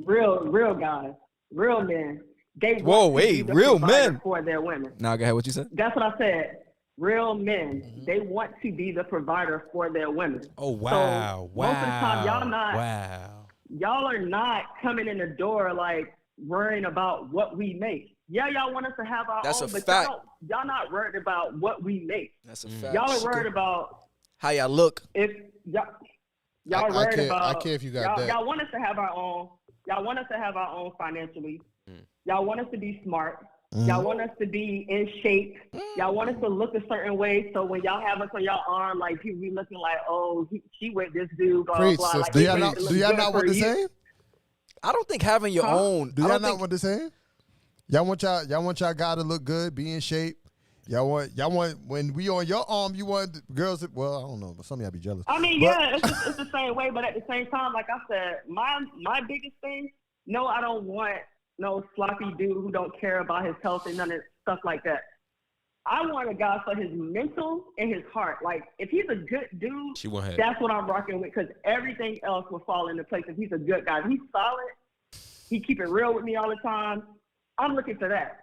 real guys, real men, they want Whoa, to wait, be the real provider men? for their women. Nah, go ahead. What you said? That's what I said. Real men, they want to be the provider for their women. Oh, wow. So, most of the time, Wow. y'all are not coming in the door like worrying about what we make. Yeah, y'all want us to have our That's own, a but fact. y'all not worried about what we make. That's a fact. Y'all are worried about How y'all look? if y'all I worried care- about. I care if you got y'all, that. Y'all want us to have our own. Y'all want us to have our own financially. Y'all want us to be smart. Y'all want us to be in shape. Y'all want us to look a certain way. So when y'all have us on y'all arm, like people be looking like, oh, she with this dude, blah, Preach, blah, blah. Like, sister. Do they y'all ready not? to look Do y'all good not for want the you. same? I don't think having your own. Do I y'all don't not think, want the same? Y'all want y'all guy to look good, be in shape. Y'all want when we on your arm, you want the girls. Well, I don't know, but some of y'all be jealous. I mean, But- yeah, it's the same way, but at the same time, like I said, my biggest thing, no, I don't want no sloppy dude who don't care about his health and none of stuff like that. I want a guy for his mental and his heart. Like, if he's a good dude, She won't have that's what I'm rocking with, because everything else will fall into place if he's a good guy. If he's solid, he keep it real with me all the time. I'm looking for that.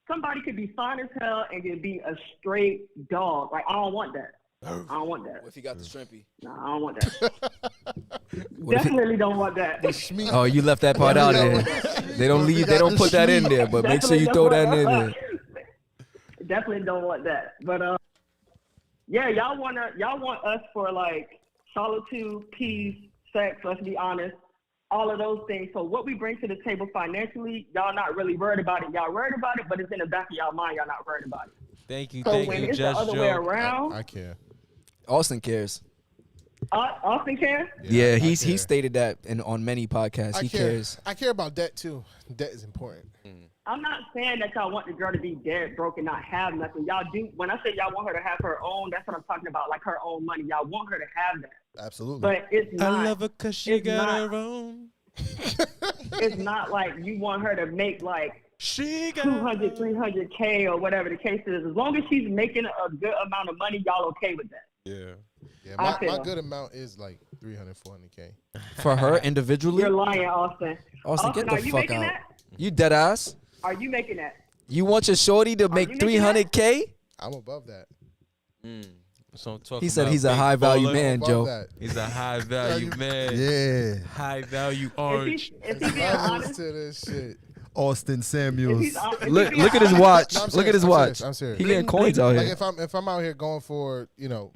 Somebody could be fine as hell and could be a straight dog. Like, I don't want that. I don't want that. What if he got the shrimpy? No, I don't want that. What if he- Definitely don't want that. Oh, you left that part out there. They don't leave. They don't put that in there, but make sure you throw that in there. definitely don't want that. But yeah, y'all want us for like solitude, peace, sex. Let's be honest, all of those things. So what we bring to the table financially, y'all not really worried about it. Y'all worried about it, but it's in the back of y'all mind. Y'all not worried about it. Thank you, So thank when you, it's the Just other way Joe. around, I care. Austin cares. Austin cares. Yeah, I he care. stated that on many podcasts. He cares. I care about debt too. Debt is important. I'm not saying that y'all want the girl to be dead broke and not have nothing. Y'all do. When I say y'all want her to have her own, that's what I'm talking about, like her own money. Y'all want her to have that. Absolutely. But it's not. I love her because she it's got not- her own. It's not like you want her to make like She got 200, 300K or whatever the case is. As long as she's making a good amount of money, y'all okay with that. Yeah. Yeah, I my feel. good amount is like 300, 400K. For her individually? You're lying, Austin. Austin, get the are you fuck making out. that? You dead ass? Are you making that? You want your shorty to you make making that? 300K? I'm above that. So I'm talking He said about he's a big high value baller. man, Above Joe. that. He's a high value man. Yeah. High value Is orange. he being Levels honest? to this shit. Austin Is Samuels. he Look being at his honest? watch. No, I'm Look serious, at his I'm watch. serious, I'm serious. He getting coins out Like here. if I'm out here going for,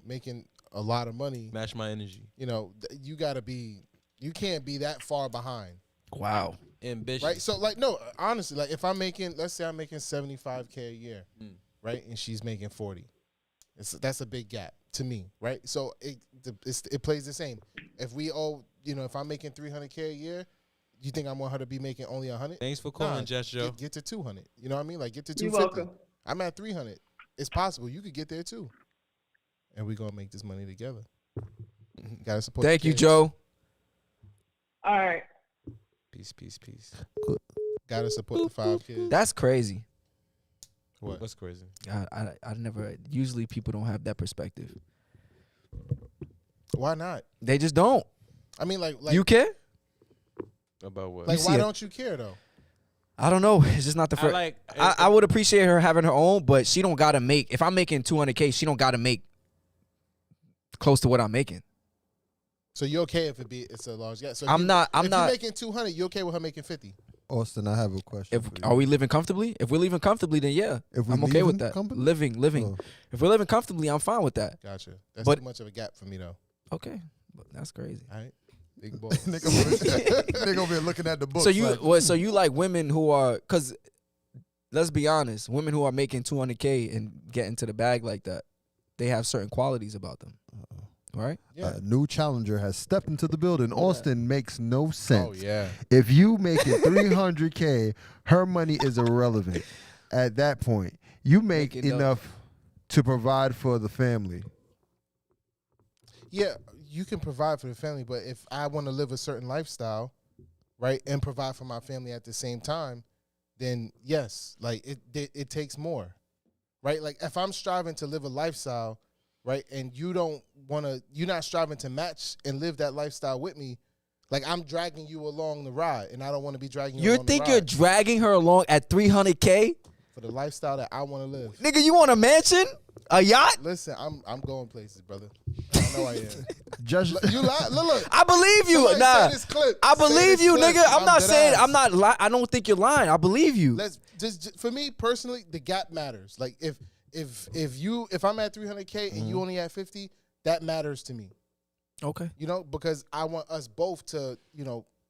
making a lot of money, Match my energy. you can't be that far behind. Wow. Ambition. Right? So like no, honestly, like if I'm making, let's say I'm making 75K a year, right? And she's making 40. That's a big gap to me, right? So it plays the same. If we owe, if I'm making 300K a year, you think I want her to be making only 100? Thanks for calling, Just Joe. Get to 200. You know what I mean? Like get to You're 250. welcome. I'm at 300. It's possible you could get there too. And we're gonna make this money together. Gotta support. Thank the you, kids. Joe. All right. Peace, peace, peace. Gotta support the 5 kids. That's crazy. What? What's crazy? God, I never. Usually people don't have that perspective. Why not? They just don't. I mean, like You care? About what? like you why see it. don't you care though? I don't know. It's just not the I first. like. I would appreciate her having her own, but she don't gotta make. If I'm making 200K, she don't gotta make close to what I'm making. So you okay if it's a large gap? So if I'm not. If you're making 200, you okay with her making 50? Austin, I have a question. If for you. are we living comfortably? If we're living comfortably, then yeah, If we I'm okay with leaving that. comfortably? Living. Oh. If we're living comfortably, I'm fine with that. Gotcha. That's But- too much of a gap for me though. Okay, but that's crazy. All right, big boy. Nigga over here looking at the book. So you like women who are, because let's be honest, women who are making 200K and getting to the bag like that, they have certain qualities about them, right? Yeah. A new challenger has stepped into the building. Austin makes no sense. Oh yeah. If you make it 300K, her money is irrelevant. At that point, you make Make enough. enough to provide for the family. Yeah, you can provide for the family, but if I want to live a certain lifestyle, right, and provide for my family at the same time, then yes, like it takes more, right? Like if I'm striving to live a lifestyle, right, and you're not striving to match and live that lifestyle with me, like I'm dragging you along the ride, and I don't want to be dragging you You along think the you're ride dragging her along at 300K? for the lifestyle that I want to live. Nigga, you want a mansion? A yacht? Listen, I'm going places, brother. I know I am. Just You lie. Look. I believe you. Somebody Nah. say this clip. I Say believe this you, clip. nigga. I'm not dead saying ass. I'm not I don't think you're lying. I believe you. Let's just for me personally, the gap matters. Like if I'm at 300K and you only at 50, that matters to me. Okay. Because I want us both to,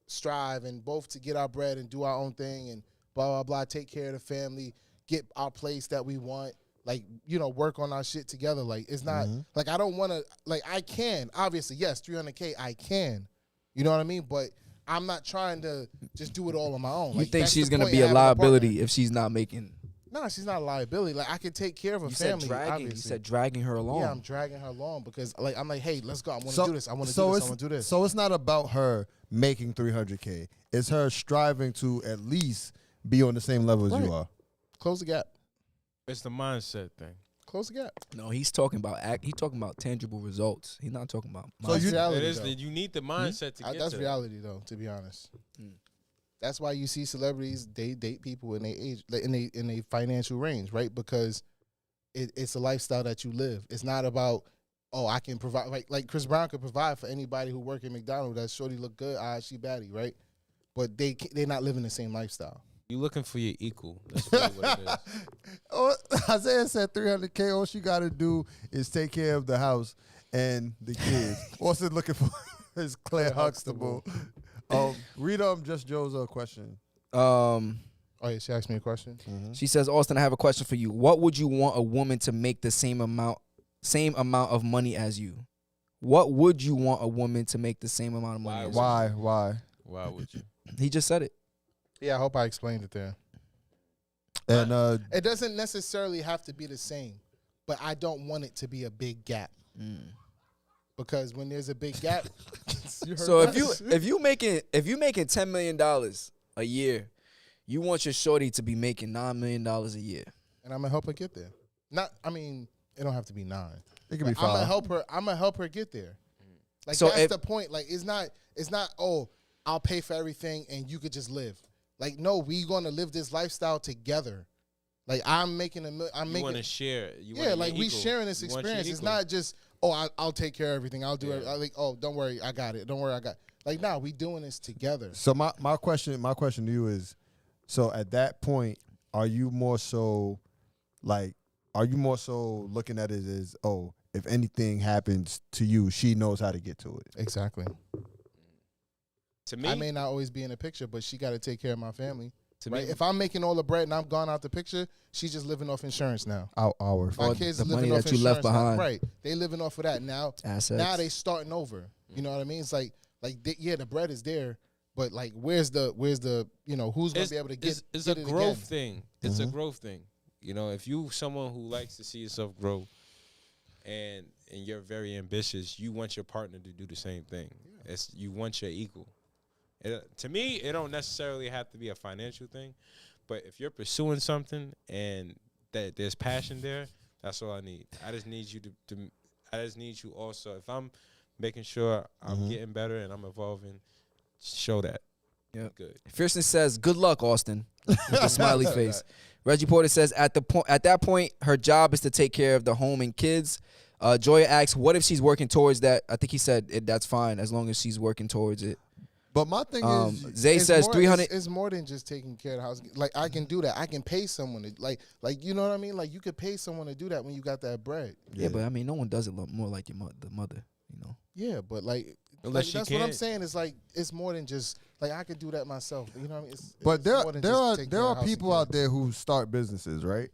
strive and both to get our bread and do our own thing and blah blah blah, take care of the family, get our place that we want. Like, work on our shit together. Like, it's not like I don't want to. Like, I can obviously, yes, 300K, I can. You know what I mean? But I'm not trying to just do it all on my own. You Like, think that's she's the gonna point be of a having partner. liability if she's not making? No, she's not a liability. Like I can take care of her You said family. dragging. Obviously. You said dragging her along. Yeah, I'm dragging her along because I'm like, hey, let's go. I want to do this. I want to do this. I want to do this. So it's not about her making 300K. It's her striving to at least be on the same level as you are. Close the gap. It's the mindset thing. Close the gap. No, he's talking about He's talking about tangible results. He's not talking about. So That's you- reality, It is. though. You need the mindset to get That's to reality, though. To be honest, that's why you see celebrities they date people in their age, in a financial range, right? Because it's a lifestyle that you live. It's not about I can provide like Chris Brown could provide for anybody who work at McDonald's. That shorty look good, she baddie, right? But they're not living the same lifestyle. You looking for your equal. That's really what it is. Oh, Isaiah said 300K. All she got to do is take care of the house and the kids. Austin looking for his Claire Huxtable. Read Just Joe's question. Oh yeah, she asked me a question. She says, Austin, I have a question for you. What would you want a woman to make the same amount of money as you? What would you want a woman to make the same amount of money as you? Why? Why would you? He just said it. Yeah, I hope I explained it there. And It doesn't necessarily have to be the same, but I don't want it to be a big gap. Because when there's a big gap, So if you making $10 million a year, you want your shorty to be making $9 million a year. and I'm gonna help her get there. It don't have to be 9. it could be 5. I'm gonna help her get there. Like So that's if- the point. Like it's not. Oh, I'll pay for everything and you could just live. Like no, we gonna live this lifestyle together. Like I'm making I'm You making. want to share. We sharing this experience. It's not just I'll take care of everything. I'll do it. Like don't worry, I got it. Don't worry, I got. Like nah, we doing this together. So my question to you is, so at that point, are you more so looking at it as, oh, if anything happens to you, she knows how to get to it? Exactly. To me, I may not always be in the picture, but she got to take care of my family. to Right? me, If I'm making all the bread and I'm gone out the picture, she's just living off insurance now. Our My Or kids the is living money off that you left insurance now. behind. Right. They living off of that now. Assets. Now they starting over. You know what I mean? It's like the bread is there, but like where's the who's gonna be able to get it's get a it growth again? thing. It's a growth thing. You know, if you someone who likes to see yourself grow, and you're very ambitious, you want your partner to do the same thing. You want your equal. To me, it don't necessarily have to be a financial thing, but if you're pursuing something and that there's passion there, that's all I need. I just need you I just need you also. If I'm making sure I'm getting better and I'm evolving, show that. Yep. Good. Fierceness says, "Good luck, Austin." With a smiley face. Reggie Porter says, "At that point, her job is to take care of the home and kids." Joya asks, "What if she's working towards that?" I think he said that's fine as long as she's working towards it. But my thing is, Zay It's says more- 300. It's more than just taking care of the house. Like I can do that. I can pay someone to like you know what I mean. Like you could pay someone to do that when you got that bread. Yeah, but I mean, no one does it more like the mother. You know. Yeah, but Unless she that's what I'm can't. saying. It's like it's more than just like I could do that myself. You know what I mean? but it's more than just taking there care are of the house people and out kids. there who start businesses, right?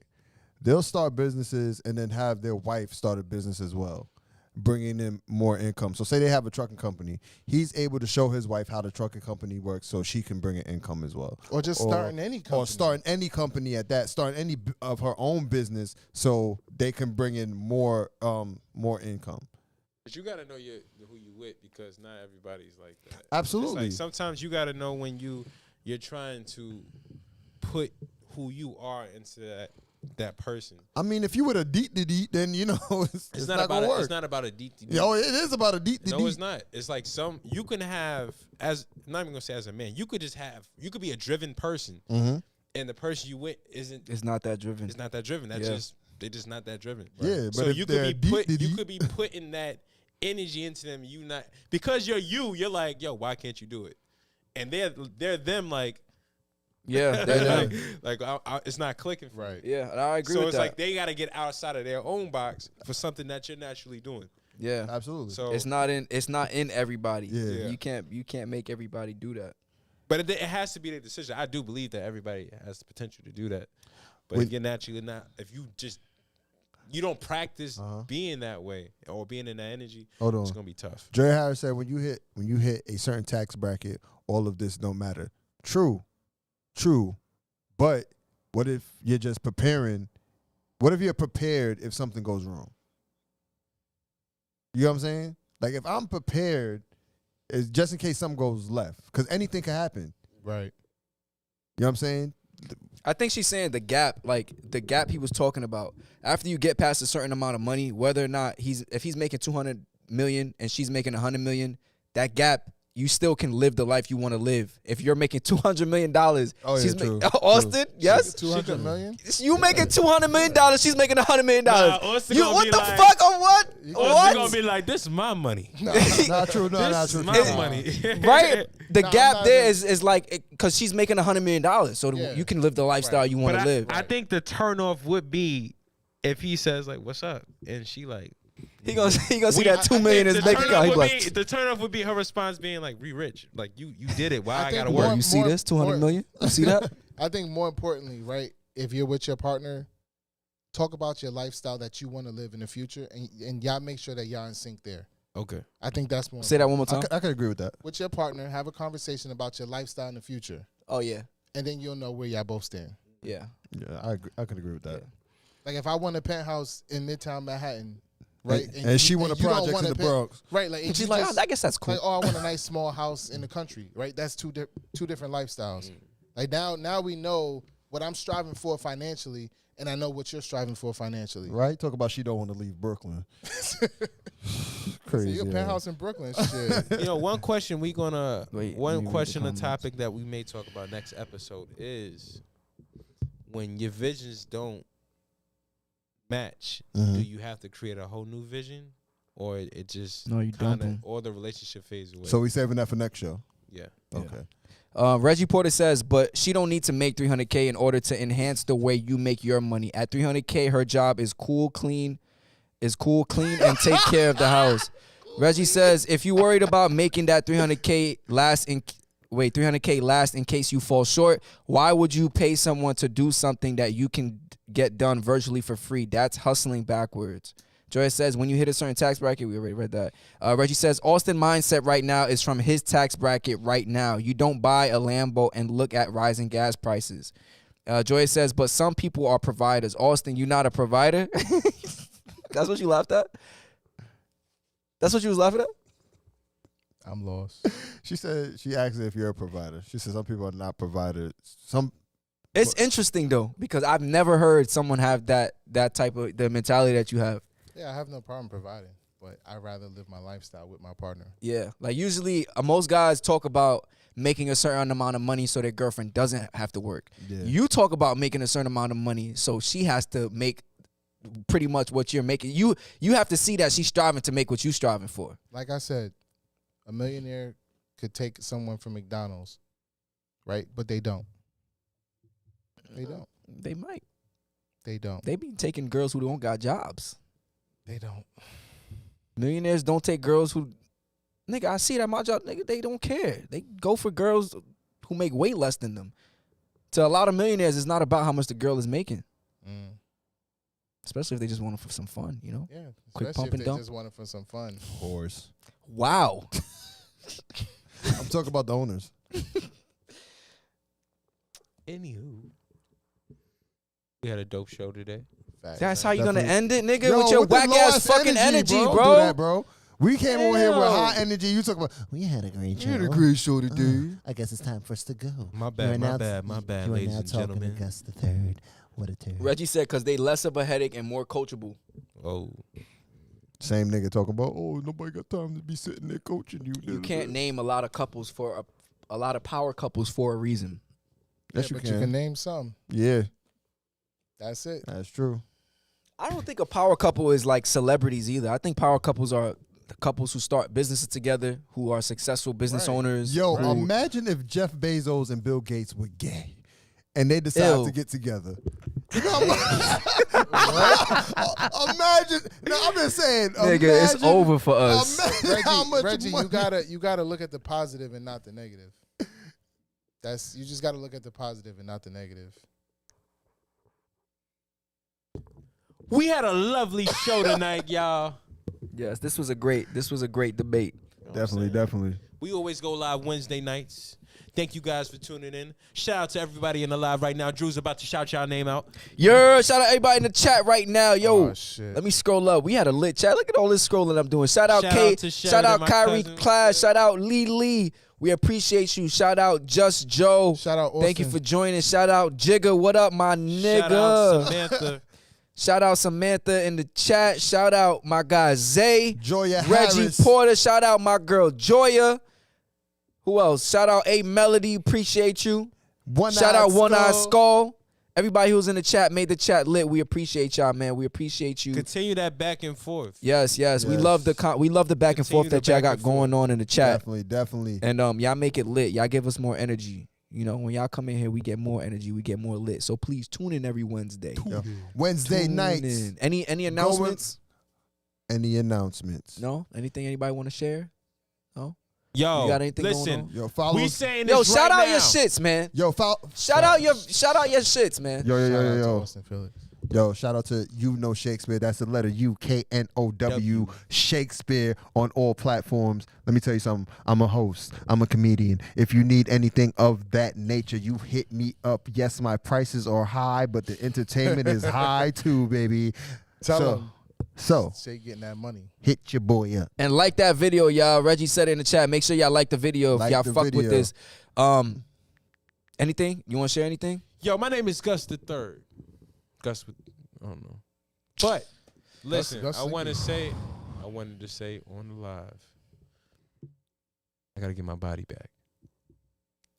They'll start businesses and then have their wife start a business as well, bringing in more income. So say they have a trucking company. He's able to show his wife how the trucking company works so she can bring in income as well. Or just starting any company. Or starting any company at that, starting any of her own business so they can bring in more income. But you gotta know who you with, because not everybody's like that. Absolutely. It's like sometimes you gotta know when you're trying to put who you are into that person. I mean, if you would a deet, then you know it's not gonna work. It's not about a deep. Yo, it is about a deet. No, it's not. It's like you can have I'm not even gonna say as a man. You could be a driven person, and the person you with isn't. It's not that driven. It's not that driven. That's Yeah. they're just not that driven. Yeah, but so if you they're could be deep, you could be putting that energy into them. You not because you're like, yo, why can't you do it? And they're them like. Yeah, It's not clicking for Right. yeah, and I agree so with it's that. like they got to get outside of their own box for something that you're naturally doing. Yeah, Absolutely. So it's not in everybody. Yeah. You can't make everybody do that. but it has to be their decision. I do believe that everybody has the potential to do that. But if you're naturally not, if you don't practice being that way or being in that energy, Hold on. it's gonna be tough. Dre Harris said, when you hit a certain tax bracket, all of this don't matter. True. But what if you're just preparing? What if you're prepared if something goes wrong? You know what I'm saying? Like if I'm prepared, it's just in case something goes left, because anything can happen. Right. You know what I'm saying? I think she's saying the gap he was talking about. After you get past a certain amount of money, whether or not if he's making $200 million and she's making $100 million, that gap you still can live the life you want to live. If you're making $200 million, Oh, yeah, she's true. Austin, yes, 200 million. you making $200 million, she's making $100 million. Nah, Austin You gonna what be the like- fuck or what? Austin What? gonna be like, this is my money. Not true. No, not This true. is my money. Right? The Nah, I'm gap not there even- is like because she's making $100 million, so Yeah. you can live the lifestyle you want But to live. I think the turnoff would be if he says like, "What's up?" and she like, He gonna see We- that $2 million in the his bank turnoff account. He would like, be- the turnoff would be her response being like, "We rich, like you did it. Why I think gotta more- work?" you see this $200 more- million? You see that? I think more importantly, right? If you're with your partner, talk about your lifestyle that you want to live in the future, and y'all make sure that y'all in sync there. Okay. I think that's more. Say that one more time. I could agree with that. With your partner, have a conversation about your lifestyle in the future, Oh yeah, and then you'll know where y'all both stand. yeah. Yeah, I agree. I could agree with that. Like if I want a penthouse in Midtown Manhattan, right, And she want a you don't project want in a the pen- Bronx. right? Like if And she's you like, just- I guess that's cool. like, oh, I want a nice small house in the country, right? That's two different lifestyles. Like now we know what I'm striving for financially, and I know what you're striving for financially. Right? Talk about she don't want to leave Brooklyn. Crazy. See, a yeah. penthouse in Brooklyn, shit. You know, one question we gonna Wait, let me one read the question, a comments. topic that we may talk about next episode is when your visions don't match. Mhm. Do you have to create a whole new vision, or it just No, you don't, kinda, boo. or the relationship fades away? So we saving that for next show. yeah. Okay. Reggie Porter says, but she don't need to make $300K in order to enhance the way you make your money. At $300K, her job is clean, and take care of the house. Reggie says, if you worried about making that $300K last in case you fall short, why would you pay someone to do something that you can get done virtually for free? That's hustling backwards. Joy says, when you hit a certain tax bracket, we already read that. Reggie says, Austin mindset right now is from his tax bracket right now. You don't buy a Lambo and look at rising gas prices. Joy says, but some people are providers. Austin, you not a provider? That's what you laughed at? That's what you was laughing at? I'm lost. She said she asked if you're a provider. She said some people are not providers. It's interesting, though, because I've never heard someone have that type of the mentality that you have. Yeah, I have no problem providing, but I'd rather live my lifestyle with my partner. Yeah. Like, usually, most guys talk about making a certain amount of money so their girlfriend doesn't have to work. Yeah. You talk about making a certain amount of money so she has to make pretty much what you're making. You have to see that she's striving to make what you're striving for. Like I said, a millionaire could take someone from McDonald's, right? But they don't. They don't. They might. They don't. They be taking girls who don't got jobs. They don't. Millionaires don't take girls who, nigga, I see that my job, nigga, they don't care. They go for girls who make way less than them. To a lot of millionaires, it's not about how much the girl is making. Mm. Especially if they just want it for some fun, you know? Yeah. Quick Especially pump and if they dump. just want it for some fun. Horse. Wow. I'm talking about the owners. Anywho, we had a dope show today. Facts. That's how you gonna Definitely. end it, nigga? Yo, with your with the whack ass low-ass fucking energy, Don't bro. do that, bro. We came over here with Damn. high energy. You talk about we had a great show. You had a great show today. I guess it's time for us to go. My You are bad, now- my bad, you are ladies now and talking gentlemen. to Gus the Third. What a turd. Reggie said, because they less of a headache and more coachable. Oh, Same nigga talking about, oh, nobody got time to be sitting there coaching you. You can't name a lot of couples for a lot of power couples for a reason. Yes, Yeah, you but you can. can name some. Yeah, That's it. that's true. I don't think a power couple is like celebrities either. I think power couples are the couples who start businesses together, who are successful business Right. owners. Yo, who- imagine if Jeff Bezos and Bill Gates were gay, and they decided Ew. to get together. You know imagine. No, I'm just saying. Nigga, it's imagine- over for us. Imagine how much Reggie, money. you gotta look at the positive and not the negative. You just gotta look at the positive and not the negative. we had a lovely show tonight, y'all. Yes, this was a great debate. Definitely. We always go live Wednesday nights. Thank you guys for tuning in. Shout out to everybody in the live right now. Drew's about to shout y'all name out. Shout out everybody in the chat right now. Yo, Oh, shit. let me scroll up. We had a lit chat. Look at all this scrolling I'm doing. Shout out Shout Kate. out to Shout out Sheridan, my Kyrie cousin. Clash. Shout out Lee. We appreciate you. Shout out Just Joe. Shout out Thank you Austin. for joining. Shout out Jigga. What up, my nigga? Shout out Samantha. Shout out Samantha in the chat. Shout out my guy Zay. Joya Reggie Harris. Porter. Shout out my girl Joya. Who else? Shout out A Melody. Appreciate you. Shout out One Eye Skull. Everybody who's in the chat made the chat lit. We appreciate y'all, man. We appreciate you. Continue that back and forth. Yes. We love the back and forth that y'all got going on in the chat. Definitely. And y'all make it lit. Y'all give us more energy. You know, when y'all come in here, we get more energy. We get more lit. So please tune in every Wednesday. Wednesday nights. Any announcements? Any announcements? No? Anything anybody want to share? No? Yo, you got anything listen. going on? Yo, follow. We saying this shout right out now. your shits, man. Yo, shout out your shits, man. Yo. Yo, shout out to You Know Shakespeare. That's the letter UKNOW Shakespeare on all platforms. Let me tell you something. I'm a host. I'm a comedian. If you need anything of that nature, you hit me up. Yes, my prices are high, but the entertainment is high too, baby. Tell them. So, say getting that money. Hit your boy up. And like that video, y'all. Reggie said it in the chat. Make sure y'all like the video if y'all fuck with this. Anything? You want to share anything? Yo, my name is Gus the Third. Gus, I don't know. But listen, I wanted to say on the live, I gotta get my body back.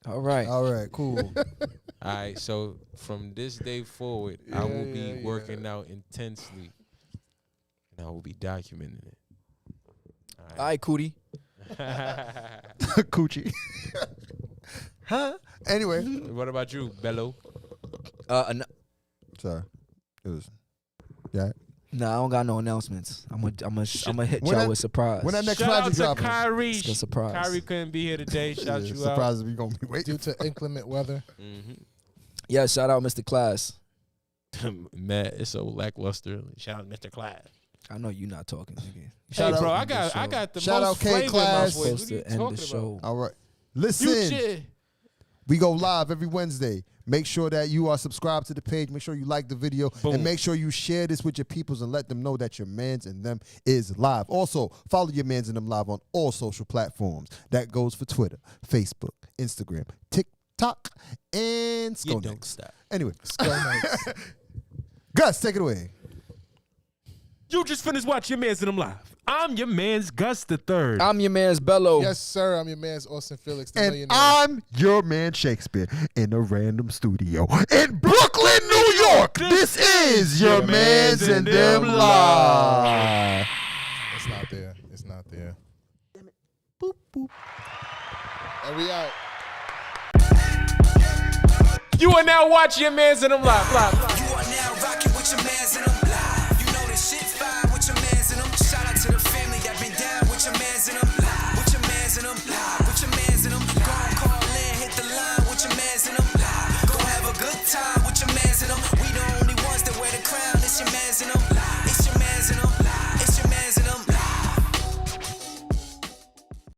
All right, cool. All right, so from this day forward, I will be working out intensely, and I will be documenting it. All right, Cootie. Coochie. Huh? Anyway. What about you, Bello? Sorry. It was. Yeah. Nah, I don't got no announcements. I'm gonna hit y'all with surprise. When that next Shout out project to dropping? Kyrie. It's a surprise. Kyrie couldn't be here today. Shout you out. Surprises we gonna be waiting. Due to inclement weather. Yeah, shout out Mr. Class. Matt, it's so lackluster. Shout out Mr. Class. I know you not talking, nigga. Hey, bro, I got the Shout most out K flavor in my Class. voice. What Supposed are you to end talking the about? show. All right. You Listen. shit. We go live every Wednesday. Make sure that you are subscribed to the page. Make sure you like the video. Boom. And make sure you share this with your peoples and let them know that your mans and them is live. Also, follow your mans and them live on all social platforms. That goes for Twitter, Facebook, Instagram, TikTok, and You Skonex. don't stop. Anyway. Gus, take it away. You just finished watching your mans and them live. I'm your man's Gus the Third. I'm your man's Bello. Yes, sir. I'm your man's Austin Felix. The And millionaire. I'm your man Shakespeare in a random studio in Brooklyn, New York. This is your mans and them live. It's not there. It's not there. Damn it. Boop, boop. And we out. You are now watching your mans and them live.